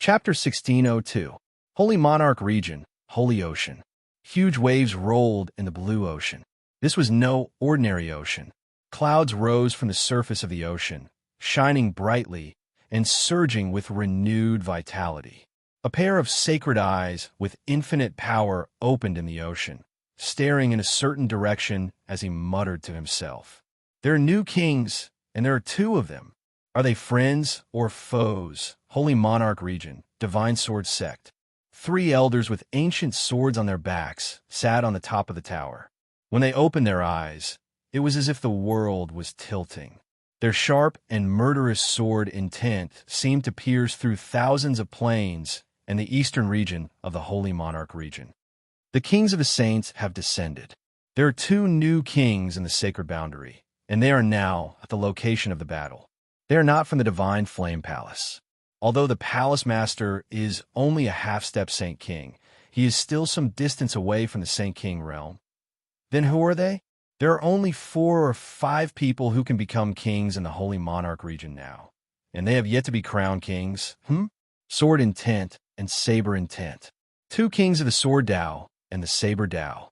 Chapter 1602. Holy Monarch Region, Holy Ocean. Huge waves rolled in the blue ocean. This was no ordinary ocean. Clouds rose from the surface of the ocean, shining brightly and surging with renewed vitality. A pair of sacred eyes with infinite power opened in the ocean, staring in a certain direction as he muttered to himself. There are new kings, and there are two of them. Are they friends or foes? Holy Monarch Region, Divine Sword Sect. 3 elders with ancient swords on their backs sat on the top of the tower. When they opened their eyes, it was as if the world was tilting. Their sharp and murderous sword intent seemed to pierce through thousands of planes and the eastern region of the Holy Monarch Region. The kings of the saints have descended. There are 2 new kings in the sacred boundary, and they are now at the location of the battle. They are not from the Divine Flame Palace. Although the Palace Master is only a half-step Saint King, he is still some distance away from the Saint King realm. Then who are they? There are only 4 or 5 people who can become kings in the Holy Monarch Region now, and they have yet to be crowned kings. Sword Intent and Saber Intent. 2 kings of the Sword Dao and the Saber Dao.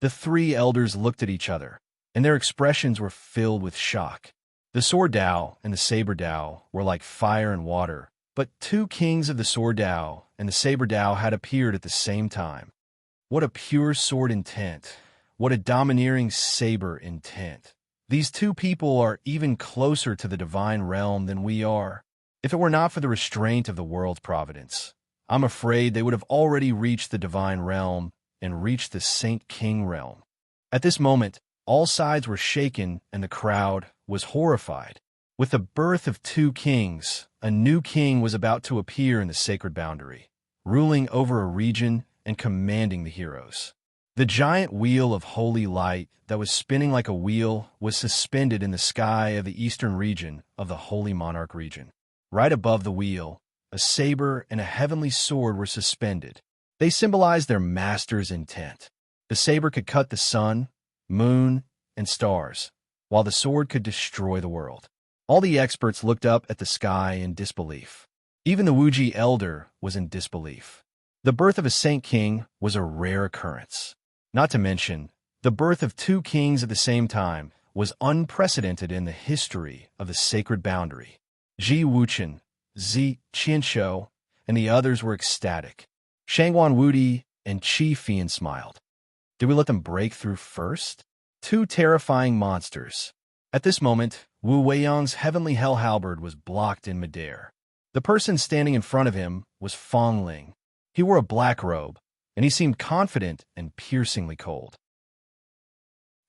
The 3 elders looked at each other, and their expressions were filled with shock. The Sword Dao and the Saber Dao were like fire and water, but 2 kings of the Sword Dao and the Saber Dao had appeared at the same time. What a pure sword intent! What a domineering saber intent! These 2 people are even closer to the divine realm than we are. If it were not for the restraint of the world's providence, I'm afraid they would have already reached the divine realm and reached the Saint King realm. At this moment, all sides were shaken and the crowd was horrified. With the birth of 2 kings, a new king was about to appear in the sacred boundary, ruling over a region and commanding the heroes. The giant wheel of holy light that was spinning like a wheel was suspended in the sky of the eastern region of the Holy Monarch Region. Right above the wheel, a saber and a heavenly sword were suspended. They symbolized their master's intent. The saber could cut the sun, moon, and stars, while the sword could destroy the world. All the experts looked up at the sky in disbelief. Even the Wuji elder was in disbelief. The birth of a Saint King was a rare occurrence. Not to mention, the birth of 2 kings at the same time was unprecedented in the history of the sacred boundary. Ji Wuchen, Zi Qianshou, and the others were ecstatic. Shangwan Wudi and Qi Fian smiled. Did we let them break through first? 2 terrifying monsters. At this moment, Wu Weiyang's heavenly hell halberd was blocked in midair. The person standing in front of him was Fong Ling. He wore a black robe, and he seemed confident and piercingly cold.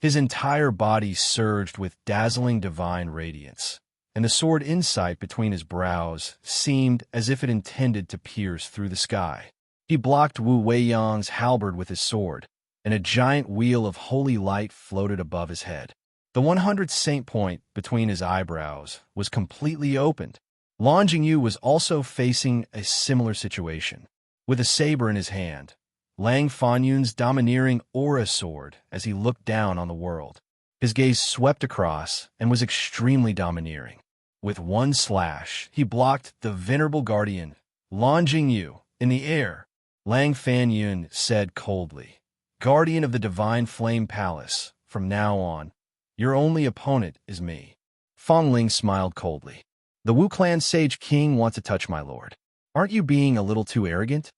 His entire body surged with dazzling divine radiance, and the sword in sight between his brows seemed as if it intended to pierce through the sky. He blocked Wu Weiyang's halberd with his sword, and a giant wheel of holy light floated above his head. The 100 saint point between his eyebrows was completely opened. Lan Jingyu was also facing a similar situation. With a saber in his hand, Lang Fanyun's domineering aura soared as he looked down on the world. His gaze swept across and was extremely domineering. With one slash, he blocked the venerable guardian, Lan Jingyu, in the air. Lang Fanyun said coldly, "Guardian of the Divine Flame Palace, from now on, your only opponent is me." Fong Ling smiled coldly. "The Wu Clan Sage King wants to touch my lord. Aren't you being a little too arrogant?"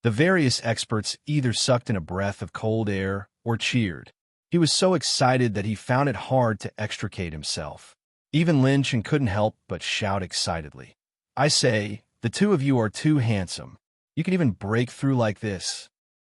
The various experts either sucked in a breath of cold air or cheered. He was so excited that he found it hard to extricate himself. Even Lin Chen couldn't help but shout excitedly, "I say, the 2 of you are too handsome. You can even break through like this."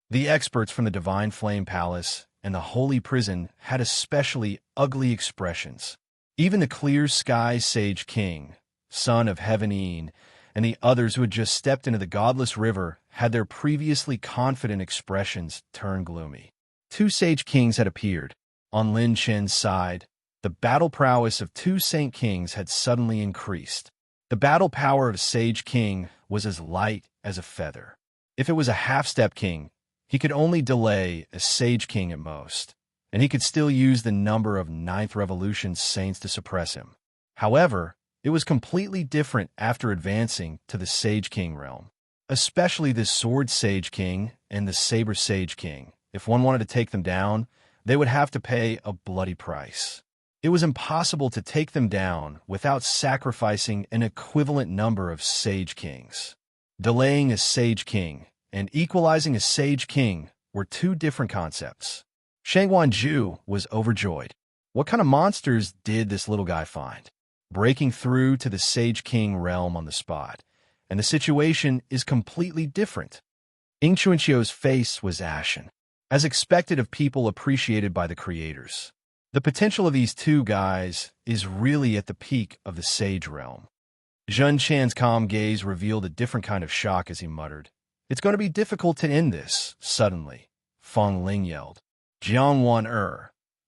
The experts from the Divine Flame Palace and the Holy Prison had especially ugly expressions. Even the Clear Sky Sage King, son of Heaven Een, and the others who had just stepped into the godless river had their previously confident expressions turn gloomy. 2 Sage Kings had appeared. On Lin Chen's side, the battle prowess of 2 Saint Kings had suddenly increased. The battle power of Sage King was as light as a feather. If it was a half-step king, he could only delay a Sage King at most, and he could still use the number of 9th Revolution saints to suppress him. However, It was completely different after advancing to the Sage King realm, especially the Sword Sage King and the Saber Sage King. If one wanted to take them down, they would have to pay a bloody price. It was impossible to take them down without sacrificing an equivalent number of Sage Kings. Delaying a Sage King and equalizing a Sage King were two different concepts. Shangguan was overjoyed. What kind of monsters did this little guy find? Breaking through to the Sage King realm on the spot, and the situation is completely different. Ingchuanchio's face was ashen, as expected of people appreciated by the creators. The potential of these two guys is really at the peak of the Sage realm. Zhun Chan's calm gaze revealed a different kind of shock as he muttered, "It's going to be difficult to end this." Suddenly, Feng Ling yelled, "Jiang Wan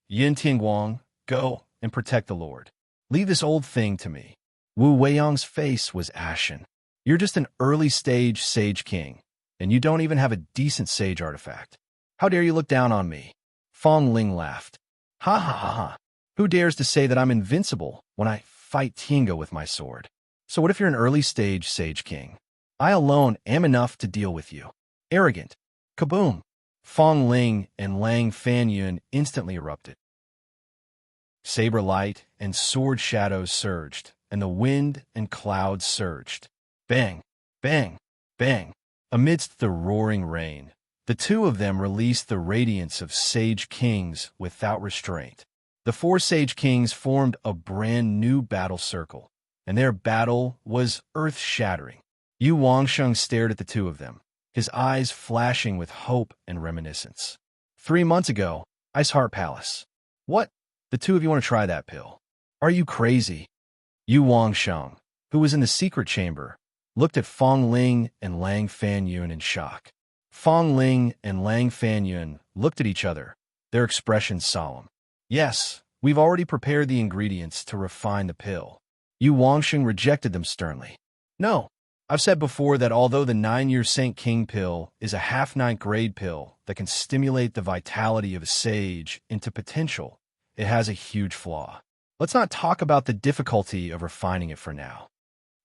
Yin Tianguang, go and protect the Lord. Leave this old thing to me." Wu Weiyang's face was ashen. "You're just an early-stage Sage King, and you don't even have a decent Sage artifact. How dare you look down on me?" Feng Ling laughed. "Ha ha ha ha. Who dares to say that I'm invincible when I fight Tiange with my sword? So what if you're an early-stage Sage King? I alone am enough to deal with you. Arrogant." Kaboom! Feng Ling and Lang Fanyun instantly erupted. Saber light and sword shadows surged, and the wind and clouds surged. Bang! Bang! Bang! Amidst the roaring rain, the two of them released the radiance of Sage Kings without restraint. The four Sage Kings formed a brand new battle circle, and their battle was earth-shattering. Yu Wangsheng stared at the two of them, his eyes flashing with hope and reminiscence. 3 months ago, Ice Heart Palace. What? The two of you want to try that pill? Are you crazy? Yu Wangsheng, who was in the secret chamber, looked at Feng Ling and Lang Fanyun in shock. Feng Ling and Lang Fanyun looked at each other, their expressions solemn. "Yes, we've already prepared the ingredients to refine the pill." Yu Wangsheng rejected them sternly. "No, I've said before that although the 9-year Saint King pill is a half-ninth grade pill that can stimulate the vitality of a sage into potential, it has a huge flaw. Let's not talk about the difficulty of refining it for now.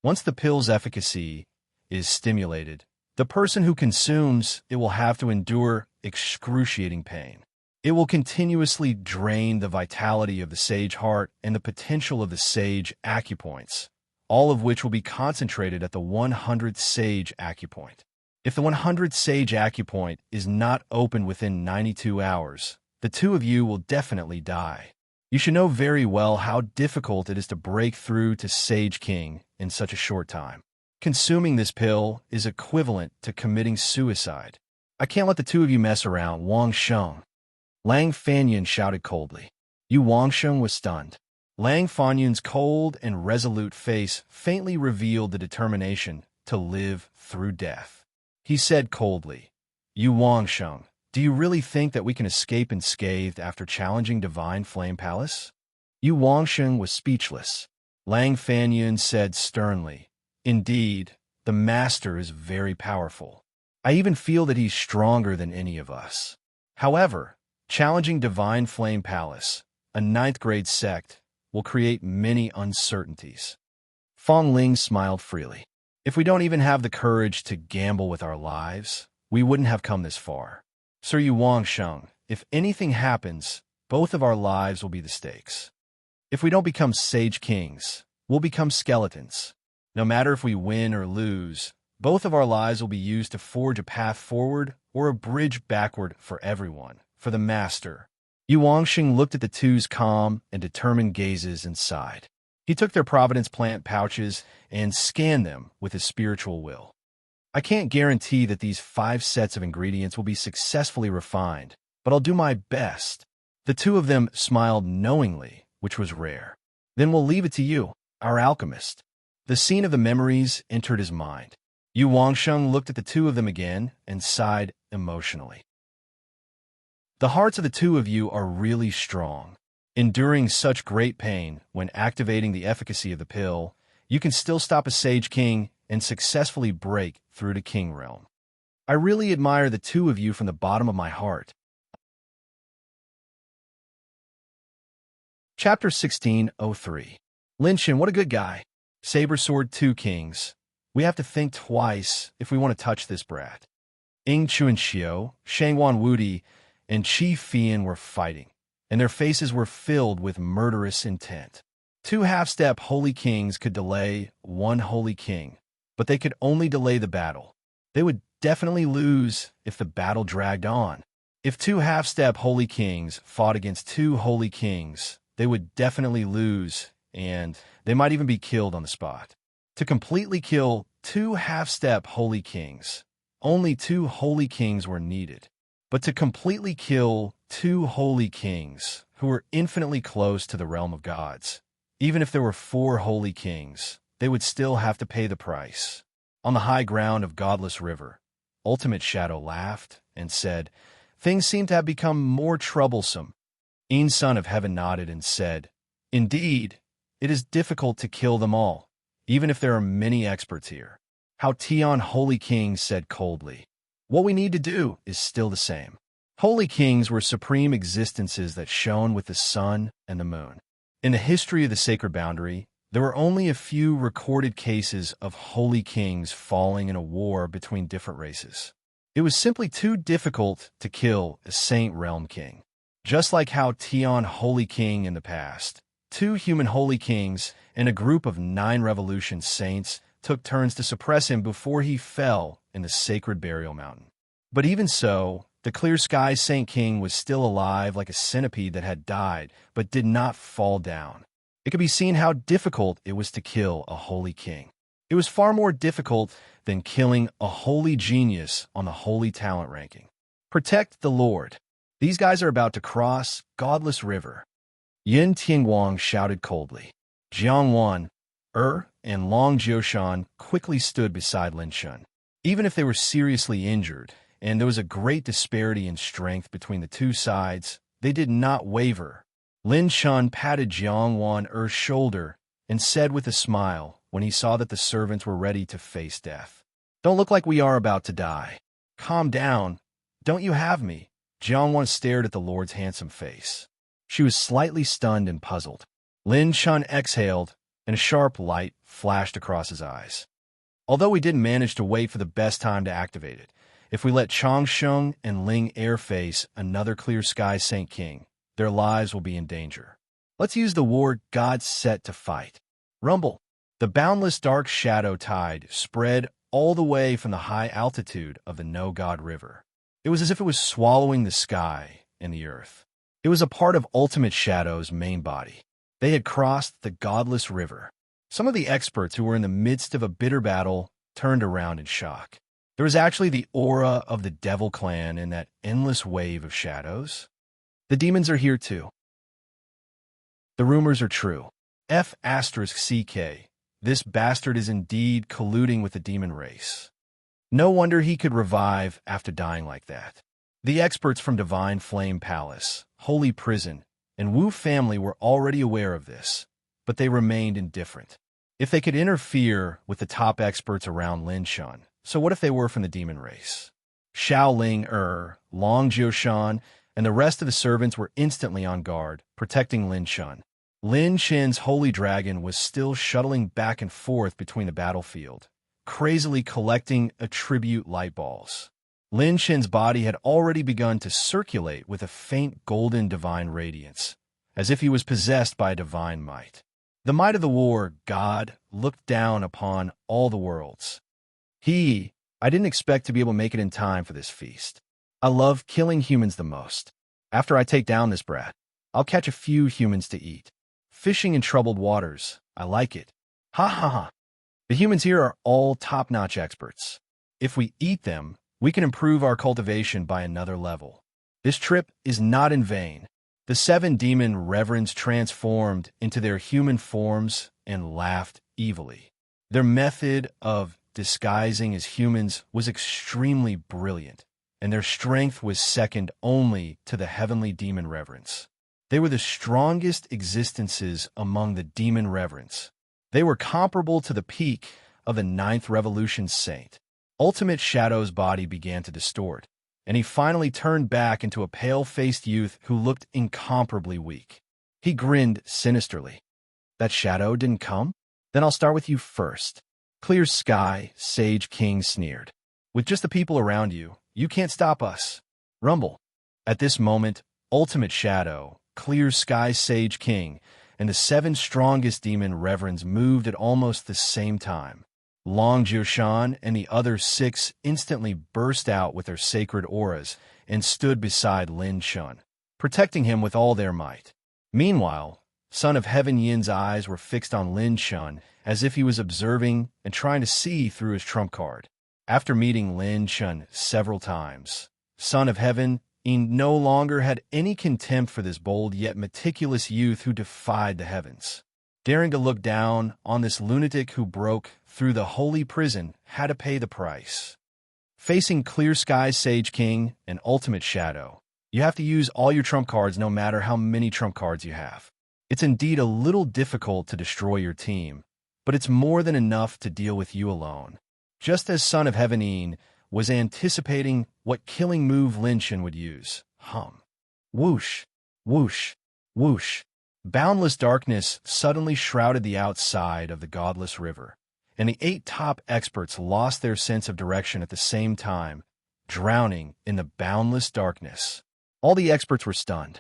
Once the pill's efficacy is stimulated, the person who consumes it will have to endure excruciating pain. It will continuously drain the vitality of the sage heart and the potential of the sage acupoints, all of which will be concentrated at the 100th sage acupoint. If the 100th sage acupoint is not open within 92 hours, the two of you will definitely die. You should know very well how difficult it is to break through to Sage King in such a short time. Consuming this pill is equivalent to committing suicide. I can't let the two of you mess around, Wang Sheng. Lang Fanyun shouted coldly. Yu Wangsheng was stunned. Lang Fanyun's cold and resolute face faintly revealed the determination to live through death. He said coldly, "Yu Wangsheng, do you really think that we can escape unscathed after challenging Divine Flame Palace?" Yu Wangsheng was speechless. Lang Fanyun said sternly, "Indeed, the Master is very powerful. I even feel that he's stronger than any of us. However, challenging Divine Flame Palace, a 9th-grade sect, will create many uncertainties." Feng Ling smiled freely. "If we don't even have the courage to gamble with our lives, we wouldn't have come this far. Sir Yu Wangsheng, if anything happens, both of our lives will be the stakes. If we don't become Sage Kings, we'll become skeletons. No matter if we win or lose, both of our lives will be used to forge a path forward or a bridge backward for everyone, for the Master." Yu Wangsheng looked at the two's calm and determined gazes and sighed. He took their Providence plant pouches and scanned them with his spiritual will. "I can't guarantee that these 5 sets of ingredients will be successfully refined, but I'll do my best." The two of them smiled knowingly, which was rare. "Then we'll leave it to you, our alchemist." The scene of the memories entered his mind. Yu Wangsheng looked at the two of them again and sighed emotionally. "The hearts of the two of you are really strong. Enduring such great pain when activating the efficacy of the pill, you can still stop a Sage King and successfully break through to King Realm. I really admire the two of you from the bottom of my heart." Chapter 1603. Lin Shen, what a good guy. Saber Sword 2 Kings. We have to think twice if we want to touch this brat. Ing Chuanxiu, Shangwan Wudi, and Qi Fian were fighting, and their faces were filled with murderous intent. Two half-step holy kings could delay one holy king, but they could only delay the battle. They would definitely lose if the battle dragged on. If two half-step holy kings fought against two holy kings, they would definitely lose, and they might even be killed on the spot. To completely kill two half-step holy kings, only two holy kings were needed. But to completely kill two holy kings who were infinitely close to the realm of gods, even if there were four holy kings, they would still have to pay the price. On the high ground of Godless River, Ultimate Shadow laughed and said, "Things seem to have become more troublesome." Een, Son of Heaven, nodded and said, "Indeed, it is difficult to kill them all, even if there are many experts here." Hao Tian, Holy King, said coldly, "What we need to do is still the same." Holy kings were supreme existences that shone with the sun and the moon. In the history of the sacred boundary, there were only a few recorded cases of holy kings falling in a war between different races. It was simply too difficult to kill a Saint Realm King. Just like Hao Tian, Holy King, in the past, two human holy kings and a group of 9 revolution saints took turns to suppress him before he fell in the sacred burial mountain. But even so, the Clear Sky Saint King was still alive like a centipede that had died, but did not fall down. It could be seen how difficult it was to kill a holy king. It was far more difficult than killing a holy genius on the holy talent ranking. Protect the Lord. These guys are about to cross Godless River. Yin Tianguang shouted coldly. Jiang Wan, and Long Jiushan quickly stood beside Lin Shun. Even if they were seriously injured, and there was a great disparity in strength between the two sides, they did not waver. Lin Shun patted Jiang Wan's shoulder and said with a smile when he saw that the servants were ready to face death, "Don't look like we are about to die. Calm down. Don't you have me?" Jiang Wan stared at the Lord's handsome face. She was slightly stunned and puzzled. Lin Shun exhaled, and a sharp light flashed across his eyes. "Although we didn't manage to wait for the best time to activate it, if we let Changsheng and Ling Air face another Clear Sky Saint King, their lives will be in danger. Let's use the war gods set to fight." Rumble. The boundless dark shadow tide spread all the way from the high altitude of the No God River. It was as if it was swallowing the sky and the earth. It was a part of Ultimate Shadow's main body. They had crossed the Godless River. Some of the experts who were in the midst of a bitter battle turned around in shock. There was actually the aura of the Devil Clan in that endless wave of shadows. The demons are here too. The rumors are true. F***CK. This bastard is indeed colluding with the demon race. No wonder he could revive after dying like that. The experts from Divine Flame Palace, Holy Prison, and Wu family were already aware of this, but they remained indifferent. If they could interfere with the top experts around Lin Shun, so what if they were from the demon race? Xiao Ling Long Jiushan, and the rest of the servants were instantly on guard, protecting Lin Shun. Lin Shin's holy dragon was still shuttling back and forth between the battlefield, crazily collecting attribute light balls. Lin Shin's body had already begun to circulate with a faint golden divine radiance, as if he was possessed by a divine might. The might of the war god looked down upon all the worlds. I didn't expect to be able to make it in time for this feast. I love killing humans the most. After I take down this brat, I'll catch a few humans to eat. Fishing in troubled waters, I like it. Ha ha ha. The humans here are all top-notch experts. If we eat them, we can improve our cultivation by another level. This trip is not in vain. The 7 demon reverends transformed into their human forms and laughed evilly. Their method of disguising as humans was extremely brilliant, and their strength was second only to the heavenly demon reverends. They were the strongest existences among the demon reverends. They were comparable to the peak of the 9th Revolution Saint. Ultimate Shadow's body began to distort, and he finally turned back into a pale-faced youth who looked incomparably weak. He grinned sinisterly. That shadow didn't come? Then I'll start with you first. Clear sky, Sage King sneered. With just the people around you, you can't stop us. Rumble. At this moment, Ultimate Shadow, Clear Sky Sage King, and the 7 strongest demon reverends moved at almost the same time. Long Jiushan and the other 6 instantly burst out with their sacred auras and stood beside Lin Shun, protecting him with all their might. Meanwhile, Son of Heaven Yin's eyes were fixed on Lin Shun as if he was observing and trying to see through his trump card. After meeting Lin Shun several times, Son of Heaven Yin no longer had any contempt for this bold yet meticulous youth who defied the heavens. Daring to look down on this lunatic who broke through the holy prison had to pay the price. Facing Clear Sky Sage King and Ultimate Shadow, you have to use all your trump cards no matter how many trump cards you have. It's indeed a little difficult to destroy your team, but it's more than enough to deal with you alone. Just as Son of Heaven Yin was anticipating what killing move Lin Shun would use. Whoosh, whoosh, whoosh. Boundless darkness suddenly shrouded the outside of the godless river, and the 8 top experts lost their sense of direction at the same time, drowning in the boundless darkness. All the experts were stunned.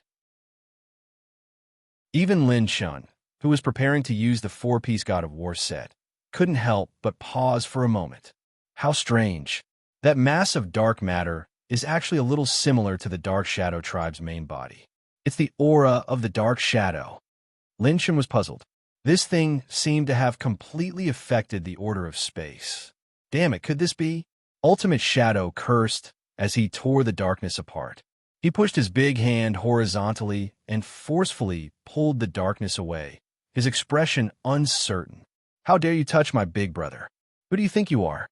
Even Lin Shun, who was preparing to use the 4-piece God of War set, couldn't help but pause for a moment. How strange. That mass of dark matter is actually a little similar to the Dark Shadow tribe's main body. It's the aura of the Dark Shadow. Lin Shun was puzzled. This thing seemed to have completely affected the order of space. Damn it, could this be? Ultimate Shadow cursed as he tore the darkness apart. He pushed his big hand horizontally and forcefully pulled the darkness away, his expression uncertain. How dare you touch my big brother? Who do you think you are?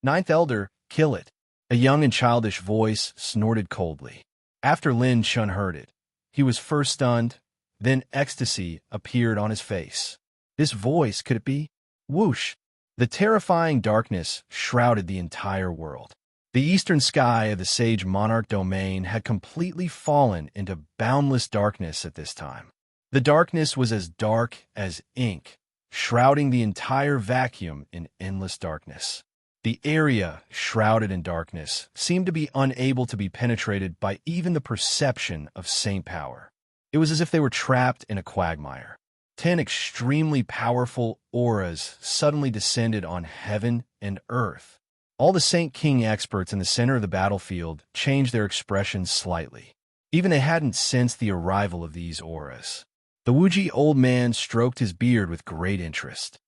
Ninth Elder, kill it. A young and childish voice snorted coldly. After Lin Shun heard it, he was first stunned, then ecstasy appeared on his face. This voice, could it be? Whoosh! The terrifying darkness shrouded the entire world. The eastern sky of the Sage Monarch domain had completely fallen into boundless darkness at this time. The darkness was as dark as ink, shrouding the entire vacuum in endless darkness. The area, shrouded in darkness, seemed to be unable to be penetrated by even the perception of saint power. It was as if they were trapped in a quagmire. 10 extremely powerful auras suddenly descended on heaven and earth. All the Saint King experts in the center of the battlefield changed their expressions slightly. Even they hadn't sensed the arrival of these auras. The Wuji old man stroked his beard with great interest.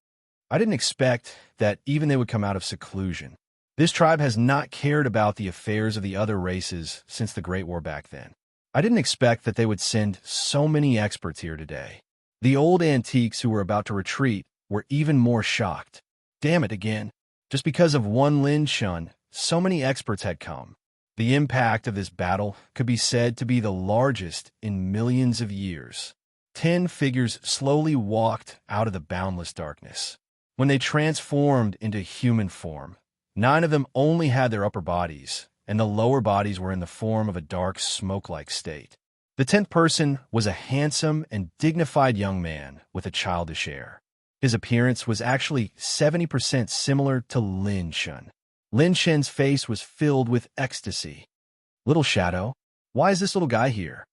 I didn't expect that even they would come out of seclusion. This tribe has not cared about the affairs of the other races since the Great War back then. I didn't expect that they would send so many experts here today. The old antiques who were about to retreat were even more shocked. Damn it again. Just because of one Lin Shun, so many experts had come. The impact of this battle could be said to be the largest in millions of years. 10 figures slowly walked out of the boundless darkness. When they transformed into human form, 9 of them only had their upper bodies, and the lower bodies were in the form of a dark smoke-like state. The 10th person was a handsome and dignified young man with a childish air. His appearance was actually 70% similar to Lin Shun. Lin Shun's face was filled with ecstasy. Little Shadow, why is this little guy here?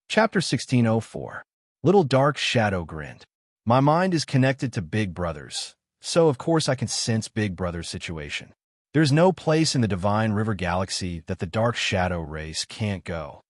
Chapter 1604. Little Dark Shadow grinned. My mind is connected to Big Brother's, so of course I can sense Big Brother's situation. There's no place in the Divine River Galaxy that the Dark Shadow race can't go.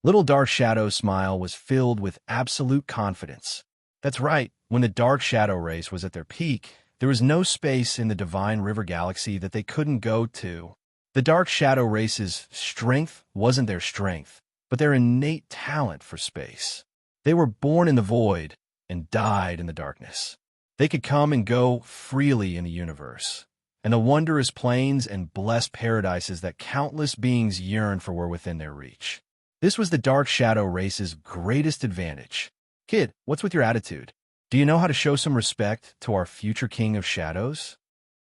Little Dark Shadow's smile was filled with absolute confidence. That's right, when the Dark Shadow race was at their peak, there was no space in the Divine River Galaxy that they couldn't go to. The Dark Shadow race's strength wasn't their strength, but their innate talent for space. They were born in the void and died in the darkness. They could come and go freely in the universe, and the wondrous plains and blessed paradises that countless beings yearned for were within their reach. This was the Dark Shadow race's greatest advantage. Kid, what's with your attitude? Do you know how to show some respect to our future King of Shadows?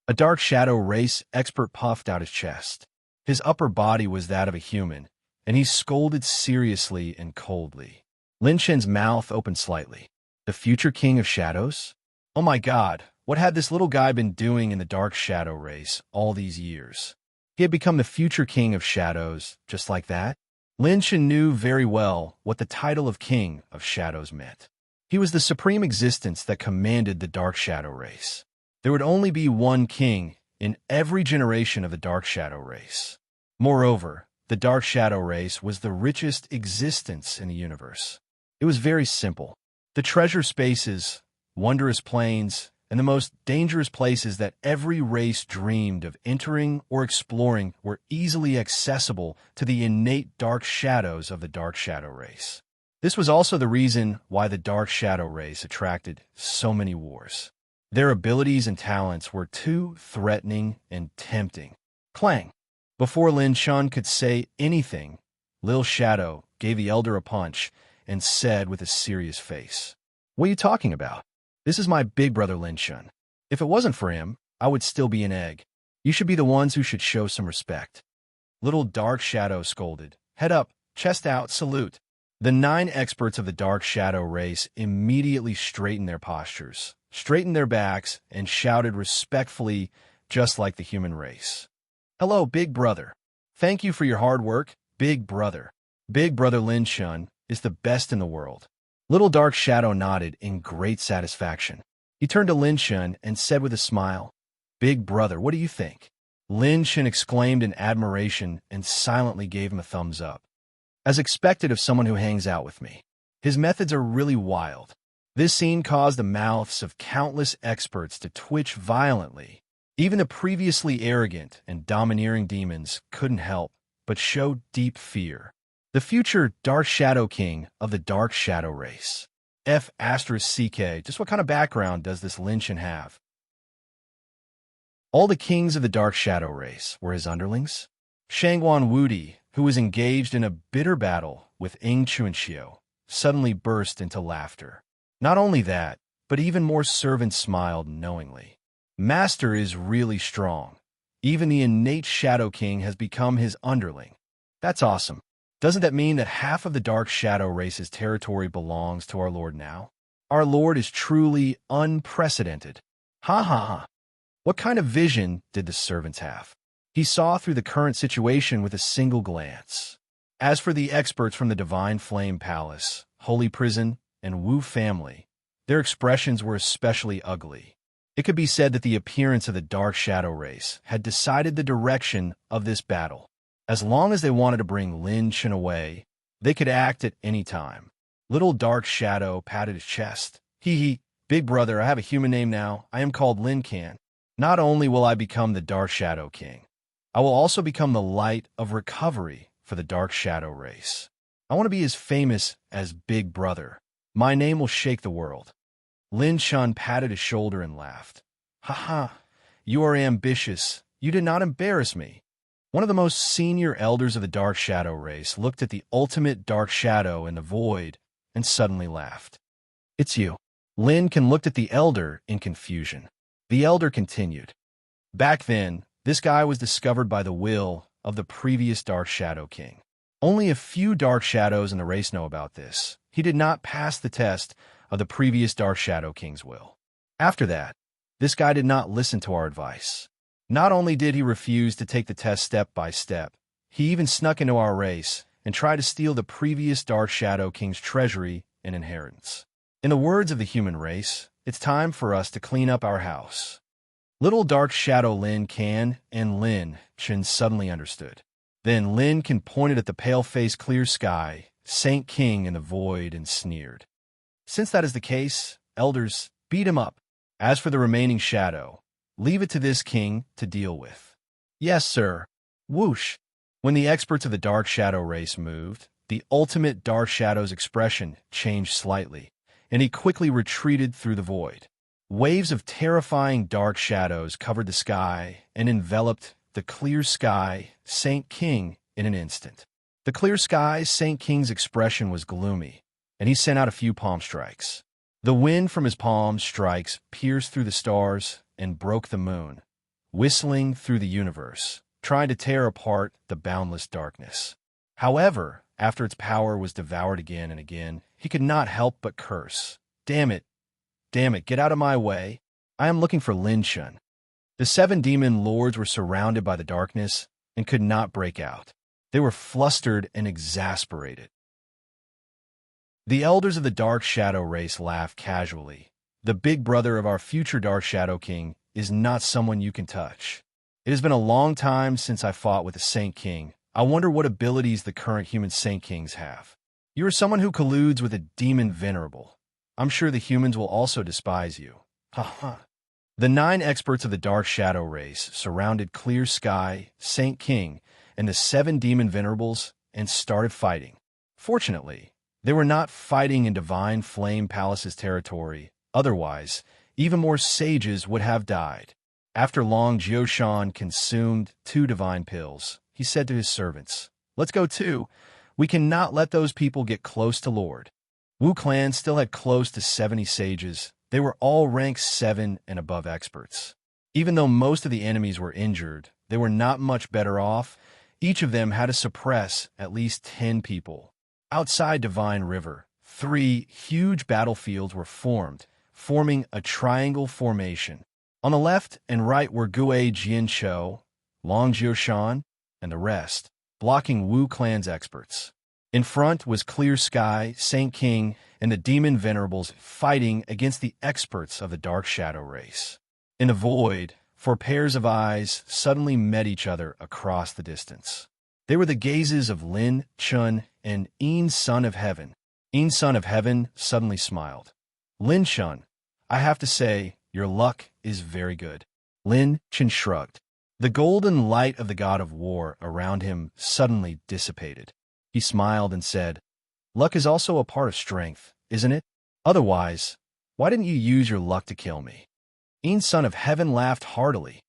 A Dark Shadow race expert puffed out his chest. His upper body was that of a human, and he scolded seriously and coldly. Lin Shen's mouth opened slightly. The future king of shadows? Oh my god, what had this little guy been doing in the dark shadow race all these years? He had become the future king of shadows, just like that? Lin Shen knew very well what the title of king of shadows meant. He was the supreme existence that commanded the dark shadow race. There would only be one king in every generation of the dark shadow race. Moreover, the dark shadow race was the richest existence in the universe. It was very simple. The treasure spaces, wondrous plains, and the most dangerous places that every race dreamed of entering or exploring were easily accessible to the innate dark shadows of the dark shadow race. This was also the reason why the dark shadow race attracted so many wars. Their abilities and talents were too threatening and tempting. Clang! Before Lin Shen could say anything, Lil Shadow gave the elder a punch and said with a serious face, "What are you talking about? This is my big brother Lin Shen. If it wasn't for him, I would still be an egg. You should be the ones who should show some respect." Little Dark Shadow scolded. "Head up, chest out, salute." The 9 experts of the Dark Shadow race immediately straightened their postures, straightened their backs, and shouted respectfully, just like the human race. "Hello, Big Brother. Thank you for your hard work, Big Brother. Big Brother Lin Shen is the best in the world." Little Dark Shadow nodded in great satisfaction. He turned to Lin Shen and said with a smile, "Big Brother, what do you think?" Lin Shen exclaimed in admiration and silently gave him a thumbs up. As expected of someone who hangs out with me. His methods are really wild. This scene caused the mouths of countless experts to twitch violently. Even the previously arrogant and domineering demons couldn't help but show deep fear. The future Dark Shadow King of the Dark Shadow race. F***CK, just what kind of background does this Lin Shen have? All the kings of the Dark Shadow race were his underlings. Shangguan Wudi, who was engaged in a bitter battle with Ing Chuanxiu, suddenly burst into laughter. Not only that, but even more servants smiled knowingly. Master is really strong. Even the innate Shadow King has become his underling. That's awesome. Doesn't that mean that half of the Dark Shadow race's territory belongs to our Lord now? Our Lord is truly unprecedented. Ha ha ha. What kind of vision did the servants have? He saw through the current situation with a single glance. As for the experts from the Divine Flame Palace, Holy Prison, and Wu family, their expressions were especially ugly. It could be said that the appearance of the Dark Shadow race had decided the direction of this battle. As long as they wanted to bring Lin Shen away, they could act at any time. Little Dark Shadow patted his chest. Hee, Big Brother, I have a human name now. I am called Lin Can. Not only will I become the Dark Shadow King, I will also become the light of recovery for the Dark Shadow race. I want to be as famous as Big Brother. My name will shake the world. Lin Shen patted his shoulder and laughed. Ha ha, you are ambitious. You did not embarrass me. One of the most senior elders of the Dark Shadow race looked at the ultimate Dark Shadow in the void and suddenly laughed. It's you. Lin Can looked at the elder in confusion. The elder continued. Back then, this guy was discovered by the will of the previous Dark Shadow King. Only a few Dark Shadows in the race know about this. He did not pass the test of the previous Dark Shadow King's will. After that, this guy did not listen to our advice. Not only did he refuse to take the test step by step, he even snuck into our race and tried to steal the previous Dark Shadow King's treasury and inheritance. In the words of the human race, it's time for us to clean up our house. Little Dark Shadow Lin Can and Lin Shen suddenly understood. Then Lin Can pointed at the pale-faced clear sky, Saint King in the void, and sneered. Since that is the case, elders, beat him up. As for the remaining shadow, leave it to this king to deal with. Yes, sir. Whoosh. When the experts of the Dark Shadow race moved, the ultimate Dark Shadow's expression changed slightly, and he quickly retreated through the void. Waves of terrifying dark shadows covered the sky and enveloped the clear sky, Saint King, in an instant. The clear sky, Saint King's expression was gloomy, and he sent out a few palm strikes. The wind from his palm strikes pierced through the stars and broke the moon, whistling through the universe, trying to tear apart the boundless darkness. However, After its power was devoured again and again, he could not help but curse. Damn it, get out of my way. I am looking for Lin Shun. The 7 demon lords were surrounded by the darkness and could not break out. They were flustered and exasperated. The elders of the Dark Shadow race laughed casually. The big brother of our future Dark Shadow King is not someone you can touch. It has been a long time since I fought with a Saint King. I wonder what abilities the current human Saint Kings have. You are someone who colludes with a demon venerable. I'm sure the humans will also despise you. Ha ha. The 9 experts of the Dark Shadow race surrounded Clear Sky, Saint King, and the 7 demon venerables and started fighting. Fortunately, they were not fighting in Divine Flame Palace's territory. Otherwise, even more sages would have died. After long, Jioshan consumed 2 divine pills. He said to his servants, "Let's go too. We cannot let those people get close to Lord." Wu clan still had close to 70 sages. They were all rank 7 and above experts. Even though most of the enemies were injured, they were not much better off. Each of them had to suppress at least 10 people. Outside Divine River, 3 huge battlefields were formed, forming a triangle formation. On the left and right were Gue Jianchou, Long Jioshan, and the rest, blocking Wu clan's experts. In front was Clear Sky, Saint King, and the demon venerables fighting against the experts of the Dark Shadow race. In the void, 4 pairs of eyes suddenly met each other across the distance. They were the gazes of Lin Chun and Yin Son of Heaven. Yin Son of Heaven suddenly smiled. "Lin Chun, I have to say, your luck is very good." Lin Chun shrugged. The golden light of the god of war around him suddenly dissipated. He smiled and said, "Luck is also a part of strength, isn't it? Otherwise, why didn't you use your luck to kill me?" Yin Son of Heaven laughed heartily.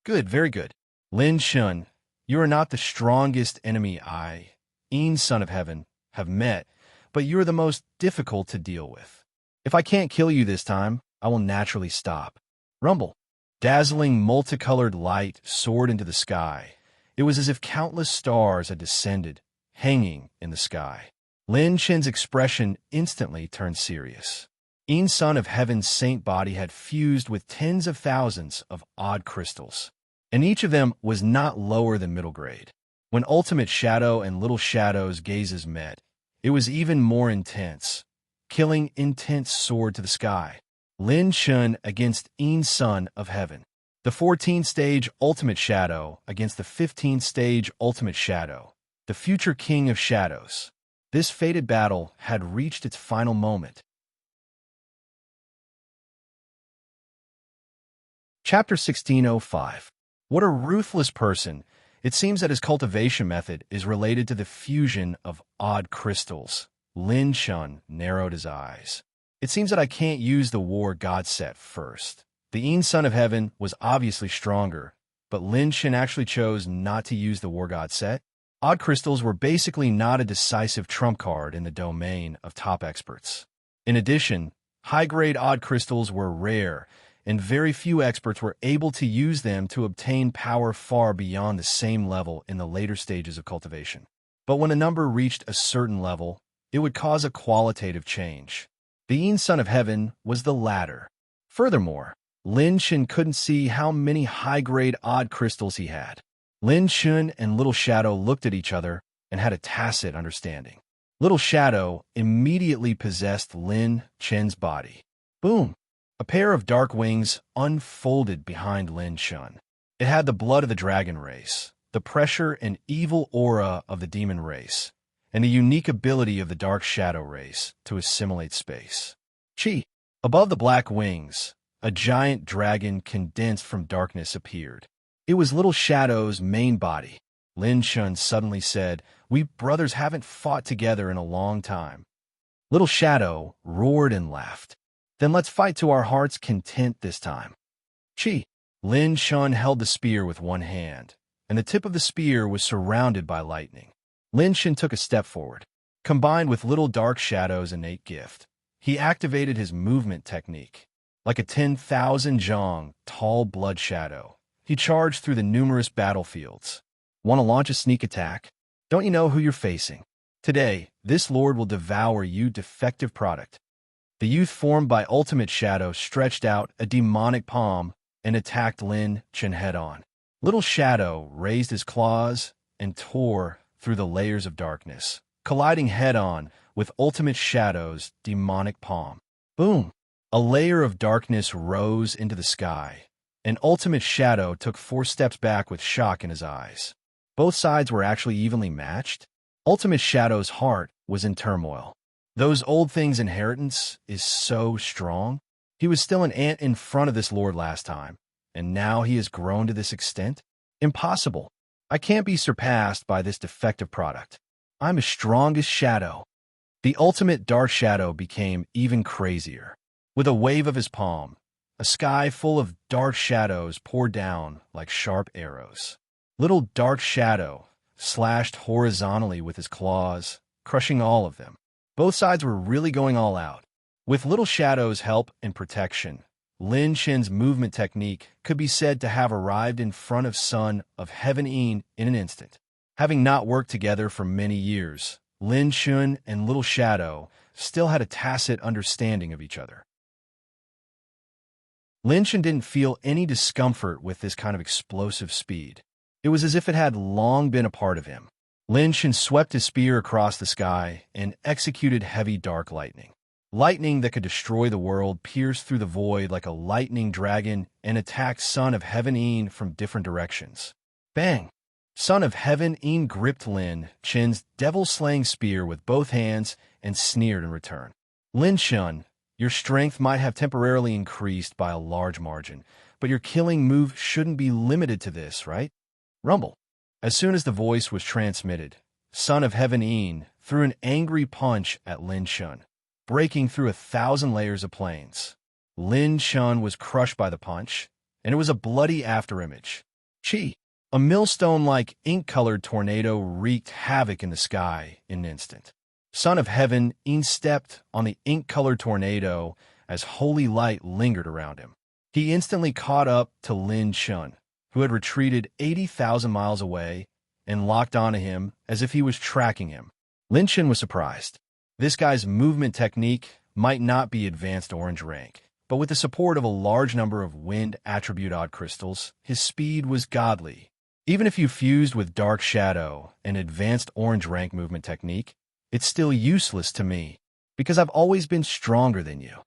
"Good, very good. Lin Chun, you are not the strongest enemy I, Yin Son of Heaven, have met, but you are the most difficult to deal with. If I can't kill you this time, I will naturally stop." Rumble. Dazzling multicolored light soared into the sky. It was as if countless stars had descended, hanging in the sky. Lin Chen's expression instantly turned serious. Yin Son of Heaven's saint body had fused with tens of thousands of odd crystals, and each of them was not lower than middle grade. When Ultimate Shadow and Little Shadow's gazes met, it was even more intense. Killing intent soared to the sky. Lin Chun against Yin Son of Heaven. The 14th-stage Ultimate Shadow against the 15th-stage Ultimate Shadow, the future King of Shadows. This fated battle had reached its final moment. Chapter 1605. What a ruthless person! It seems that his cultivation method is related to the fusion of odd crystals. Lin Chun narrowed his eyes. It seems that I can't use the war god set first. The Yin Son of Heaven was obviously stronger, but Lin Chun actually chose not to use the war god set. Odd crystals were basically not a decisive trump card in the domain of top experts. In addition, high-grade odd crystals were rare, and very few experts were able to use them to obtain power far beyond the same level in the later stages of cultivation. But when a number reached a certain level, it would cause a qualitative change. The Yin Son of Heaven was the latter. Furthermore, Lin Chun couldn't see how many high-grade odd crystals he had. Lin Chun and Little Shadow looked at each other and had a tacit understanding. Little Shadow immediately possessed Lin Chun's body. Boom! A pair of dark wings unfolded behind Lin Chun. It had the blood of the dragon race, the pressure and evil aura of the demon race, and the unique ability of the Dark Shadow race to assimilate space. Chi! Above the black wings, a giant dragon condensed from darkness appeared. It was Little Shadow's main body. Lin Chun suddenly said, "We brothers haven't fought together in a long time." Little Shadow roared and laughed. "Then let's fight to our heart's content this time." Chi! Lin Chun held the spear with one hand, and the tip of the spear was surrounded by lightning. Lin Chun took a step forward. Combined with Little Dark Shadow's innate gift, he activated his movement technique. Like a 10,000 zhong tall blood shadow, he charged through the numerous battlefields. Want to launch a sneak attack? Don't you know who you're facing? Today, this lord will devour you, defective product. The youth formed by ultimate shadow stretched out a demonic palm and attacked Lin Chen head-on. Little Shadow raised his claws and tore through the layers of darkness, colliding head-on with ultimate shadow's demonic palm. Boom! A layer of darkness rose into the sky, and ultimate shadow took 4 steps back with shock in his eyes. Both sides were actually evenly matched. Ultimate shadow's heart was in turmoil. Those old things' inheritance is so strong. He was still an ant in front of this lord last time, and now he has grown to this extent? Impossible. I can't be surpassed by this defective product. I'm as strong as shadow. The ultimate dark shadow became even crazier. With a wave of his palm, a sky full of dark shadows poured down like sharp arrows. Little dark shadow slashed horizontally with his claws, crushing all of them. Both sides were really going all out. With Little Shadow's help and protection, Lin Chen's movement technique could be said to have arrived in front of Son of Heaven in an instant. Having not worked together for many years, Lin Chen and Little Shadow still had a tacit understanding of each other. Lin Chen didn't feel any discomfort with this kind of explosive speed. It was as if it had long been a part of him. Lin Chen swept his spear across the sky and executed heavy dark lightning. Lightning that could destroy the world pierced through the void like a lightning dragon and attacked Son of Heaven from different directions. Bang! Son of Heaven gripped Lin Chen's devil-slaying spear with both hands and sneered in return. Lin Chen, your strength might have temporarily increased by a large margin, but your killing move shouldn't be limited to this, right? Rumble. As soon as the voice was transmitted, Son of Heaven threw an angry punch at Lin Chen, breaking through 1,000 layers of planes. Lin Chen was crushed by the punch, and it was a bloody afterimage. Chi! A millstone-like ink-colored tornado wreaked havoc in the sky in an instant. Son of Heaven stepped on the ink-colored tornado as holy light lingered around him. He instantly caught up to Lin Chen, who had retreated 80,000 miles away, and locked onto him as if he was tracking him. Lin Chen was surprised. This guy's movement technique might not be advanced orange rank, but with the support of a large number of wind attribute odd crystals, his speed was godly. Even if you fused with dark shadow and advanced orange rank movement technique, it's still useless to me, because I've always been stronger than you.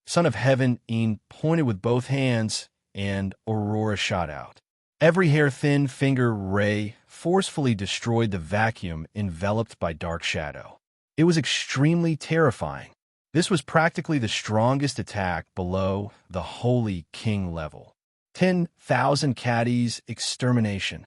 Son of Heaven pointed with both hands, and Aurora shot out. Every hair-thin finger ray forcefully destroyed the vacuum enveloped by dark shadow. It was extremely terrifying. This was practically the strongest attack below the Holy King level. 10,000 caddies extermination.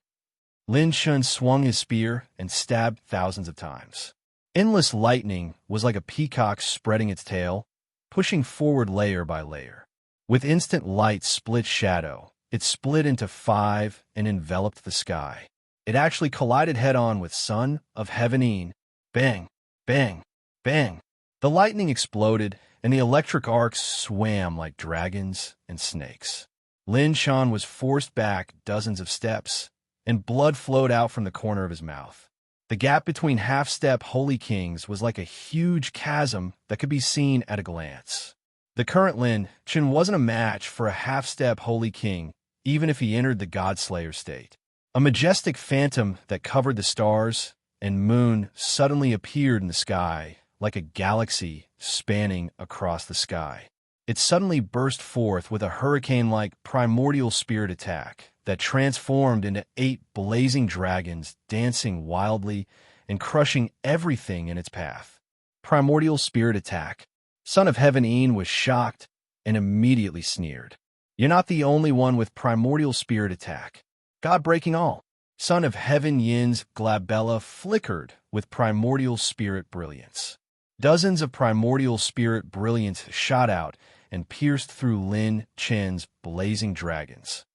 Lin Chen swung his spear and stabbed thousands of times. Endless lightning was like a peacock spreading its tail, pushing forward layer by layer. With instant light split shadow, it split into 5 and enveloped the sky. It actually collided head-on with Son of Heaven. Bang, bang, bang. The lightning exploded, and the electric arcs swam like dragons and snakes. Lin Chen was forced back dozens of steps, and blood flowed out from the corner of his mouth. The gap between half-step Holy Kings was like a huge chasm that could be seen at a glance. The current Lin Chen wasn't a match for a half-step Holy King, even if he entered the Godslayer state. A majestic phantom that covered the stars and moon suddenly appeared in the sky, like a galaxy spanning across the sky. It suddenly burst forth with a hurricane-like primordial spirit attack that transformed into 8 blazing dragons dancing wildly and crushing everything in its path. Primordial spirit attack. Son of Heaven was shocked and immediately sneered. You're not the only one with primordial spirit attack. God breaking all. Son of Heaven Yin's glabella flickered with primordial spirit brilliance. Dozens of primordial spirit brilliance shot out and pierced through Lin Chen's blazing dragons.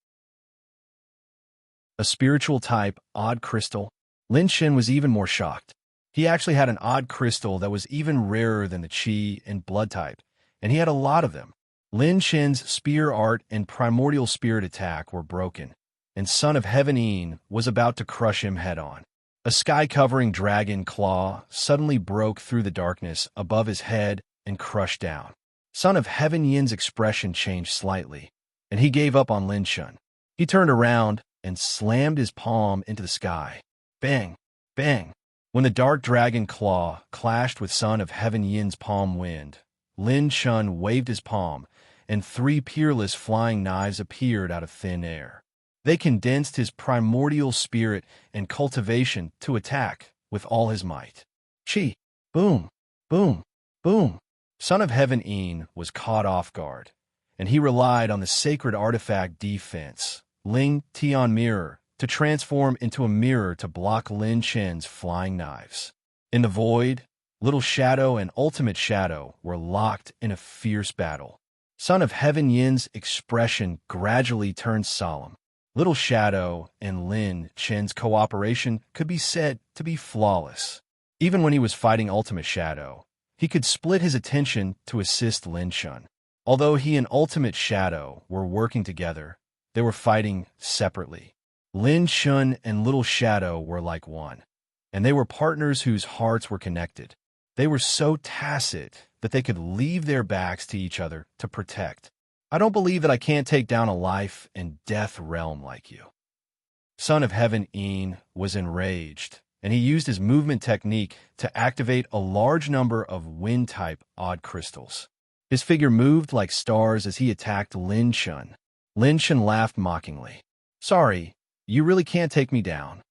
A spiritual type, odd crystal. Lin Chen was even more shocked. He actually had an odd crystal that was even rarer than the Qi and blood type, and he had a lot of them. Lin Chen's spear art and primordial spirit attack were broken, and Son of Heaven was about to crush him head-on. A sky-covering dragon claw suddenly broke through the darkness above his head and crushed down. Son of Heaven Yin's expression changed slightly, and he gave up on Lin Shun. He turned around and slammed his palm into the sky. Bang! Bang! When the dark dragon claw clashed with Son of Heaven Yin's palm wind, Lin Shun waved his palm, and 3 peerless flying knives appeared out of thin air. They condensed his primordial spirit and cultivation to attack with all his might. Chi! Boom! Boom! Boom! Son of Heaven Yin was caught off guard, and he relied on the sacred artifact defense, Ling Tian Mirror, to transform into a mirror to block Lin Shen's flying knives. In the void, Little Shadow and Ultimate Shadow were locked in a fierce battle. Son of Heaven Yin's expression gradually turned solemn. Little Shadow and Lin Shen's cooperation could be said to be flawless. Even when he was fighting Ultimate Shadow, he could split his attention to assist Lin Shun. Although he and Ultimate Shadow were working together, they were fighting separately. Lin Shun and Little Shadow were like one, and they were partners whose hearts were connected. They were so tacit that they could leave their backs to each other to protect. I don't believe that I can't take down a life and death realm like you. Son of Heaven Yin was enraged, and he used his movement technique to activate a large number of wind-type odd crystals. His figure moved like stars as he attacked Lin Shun. Lin Shun laughed mockingly. Sorry, you really can't take me down.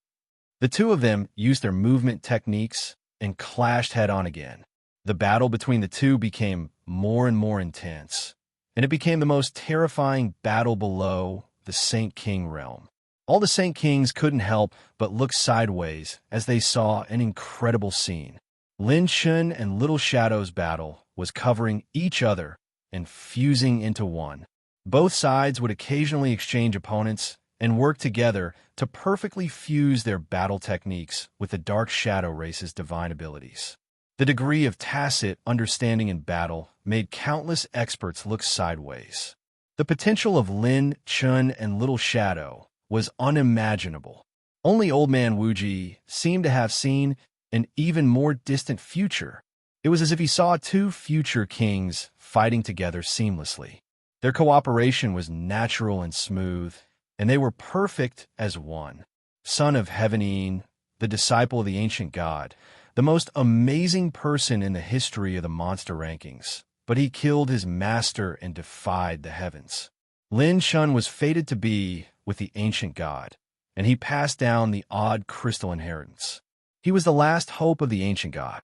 The two of them used their movement techniques and clashed head-on again. The battle between the two became more and more intense, and it became the most terrifying battle below the Saint King realm. All the Saint Kings couldn't help but look sideways as they saw an incredible scene. Lin Shun and Little Shadow's battle was covering each other and fusing into one. Both sides would occasionally exchange opponents and work together to perfectly fuse their battle techniques with the Dark Shadow race's divine abilities. The degree of tacit understanding in battle made countless experts look sideways. The potential of Lin Shun and Little Shadow was unimaginable. Only Old Man Wuji seemed to have seen an even more distant future. It was as if he saw 2 future kings fighting together seamlessly. Their cooperation was natural and smooth, and they were perfect as one. Son of Heaven Yin, the disciple of the ancient god, the most amazing person in the history of the monster rankings, but he killed his master and defied the heavens. Lin Shun was fated to be with the ancient god, and he passed down the odd crystal inheritance. He was the last hope of the ancient god.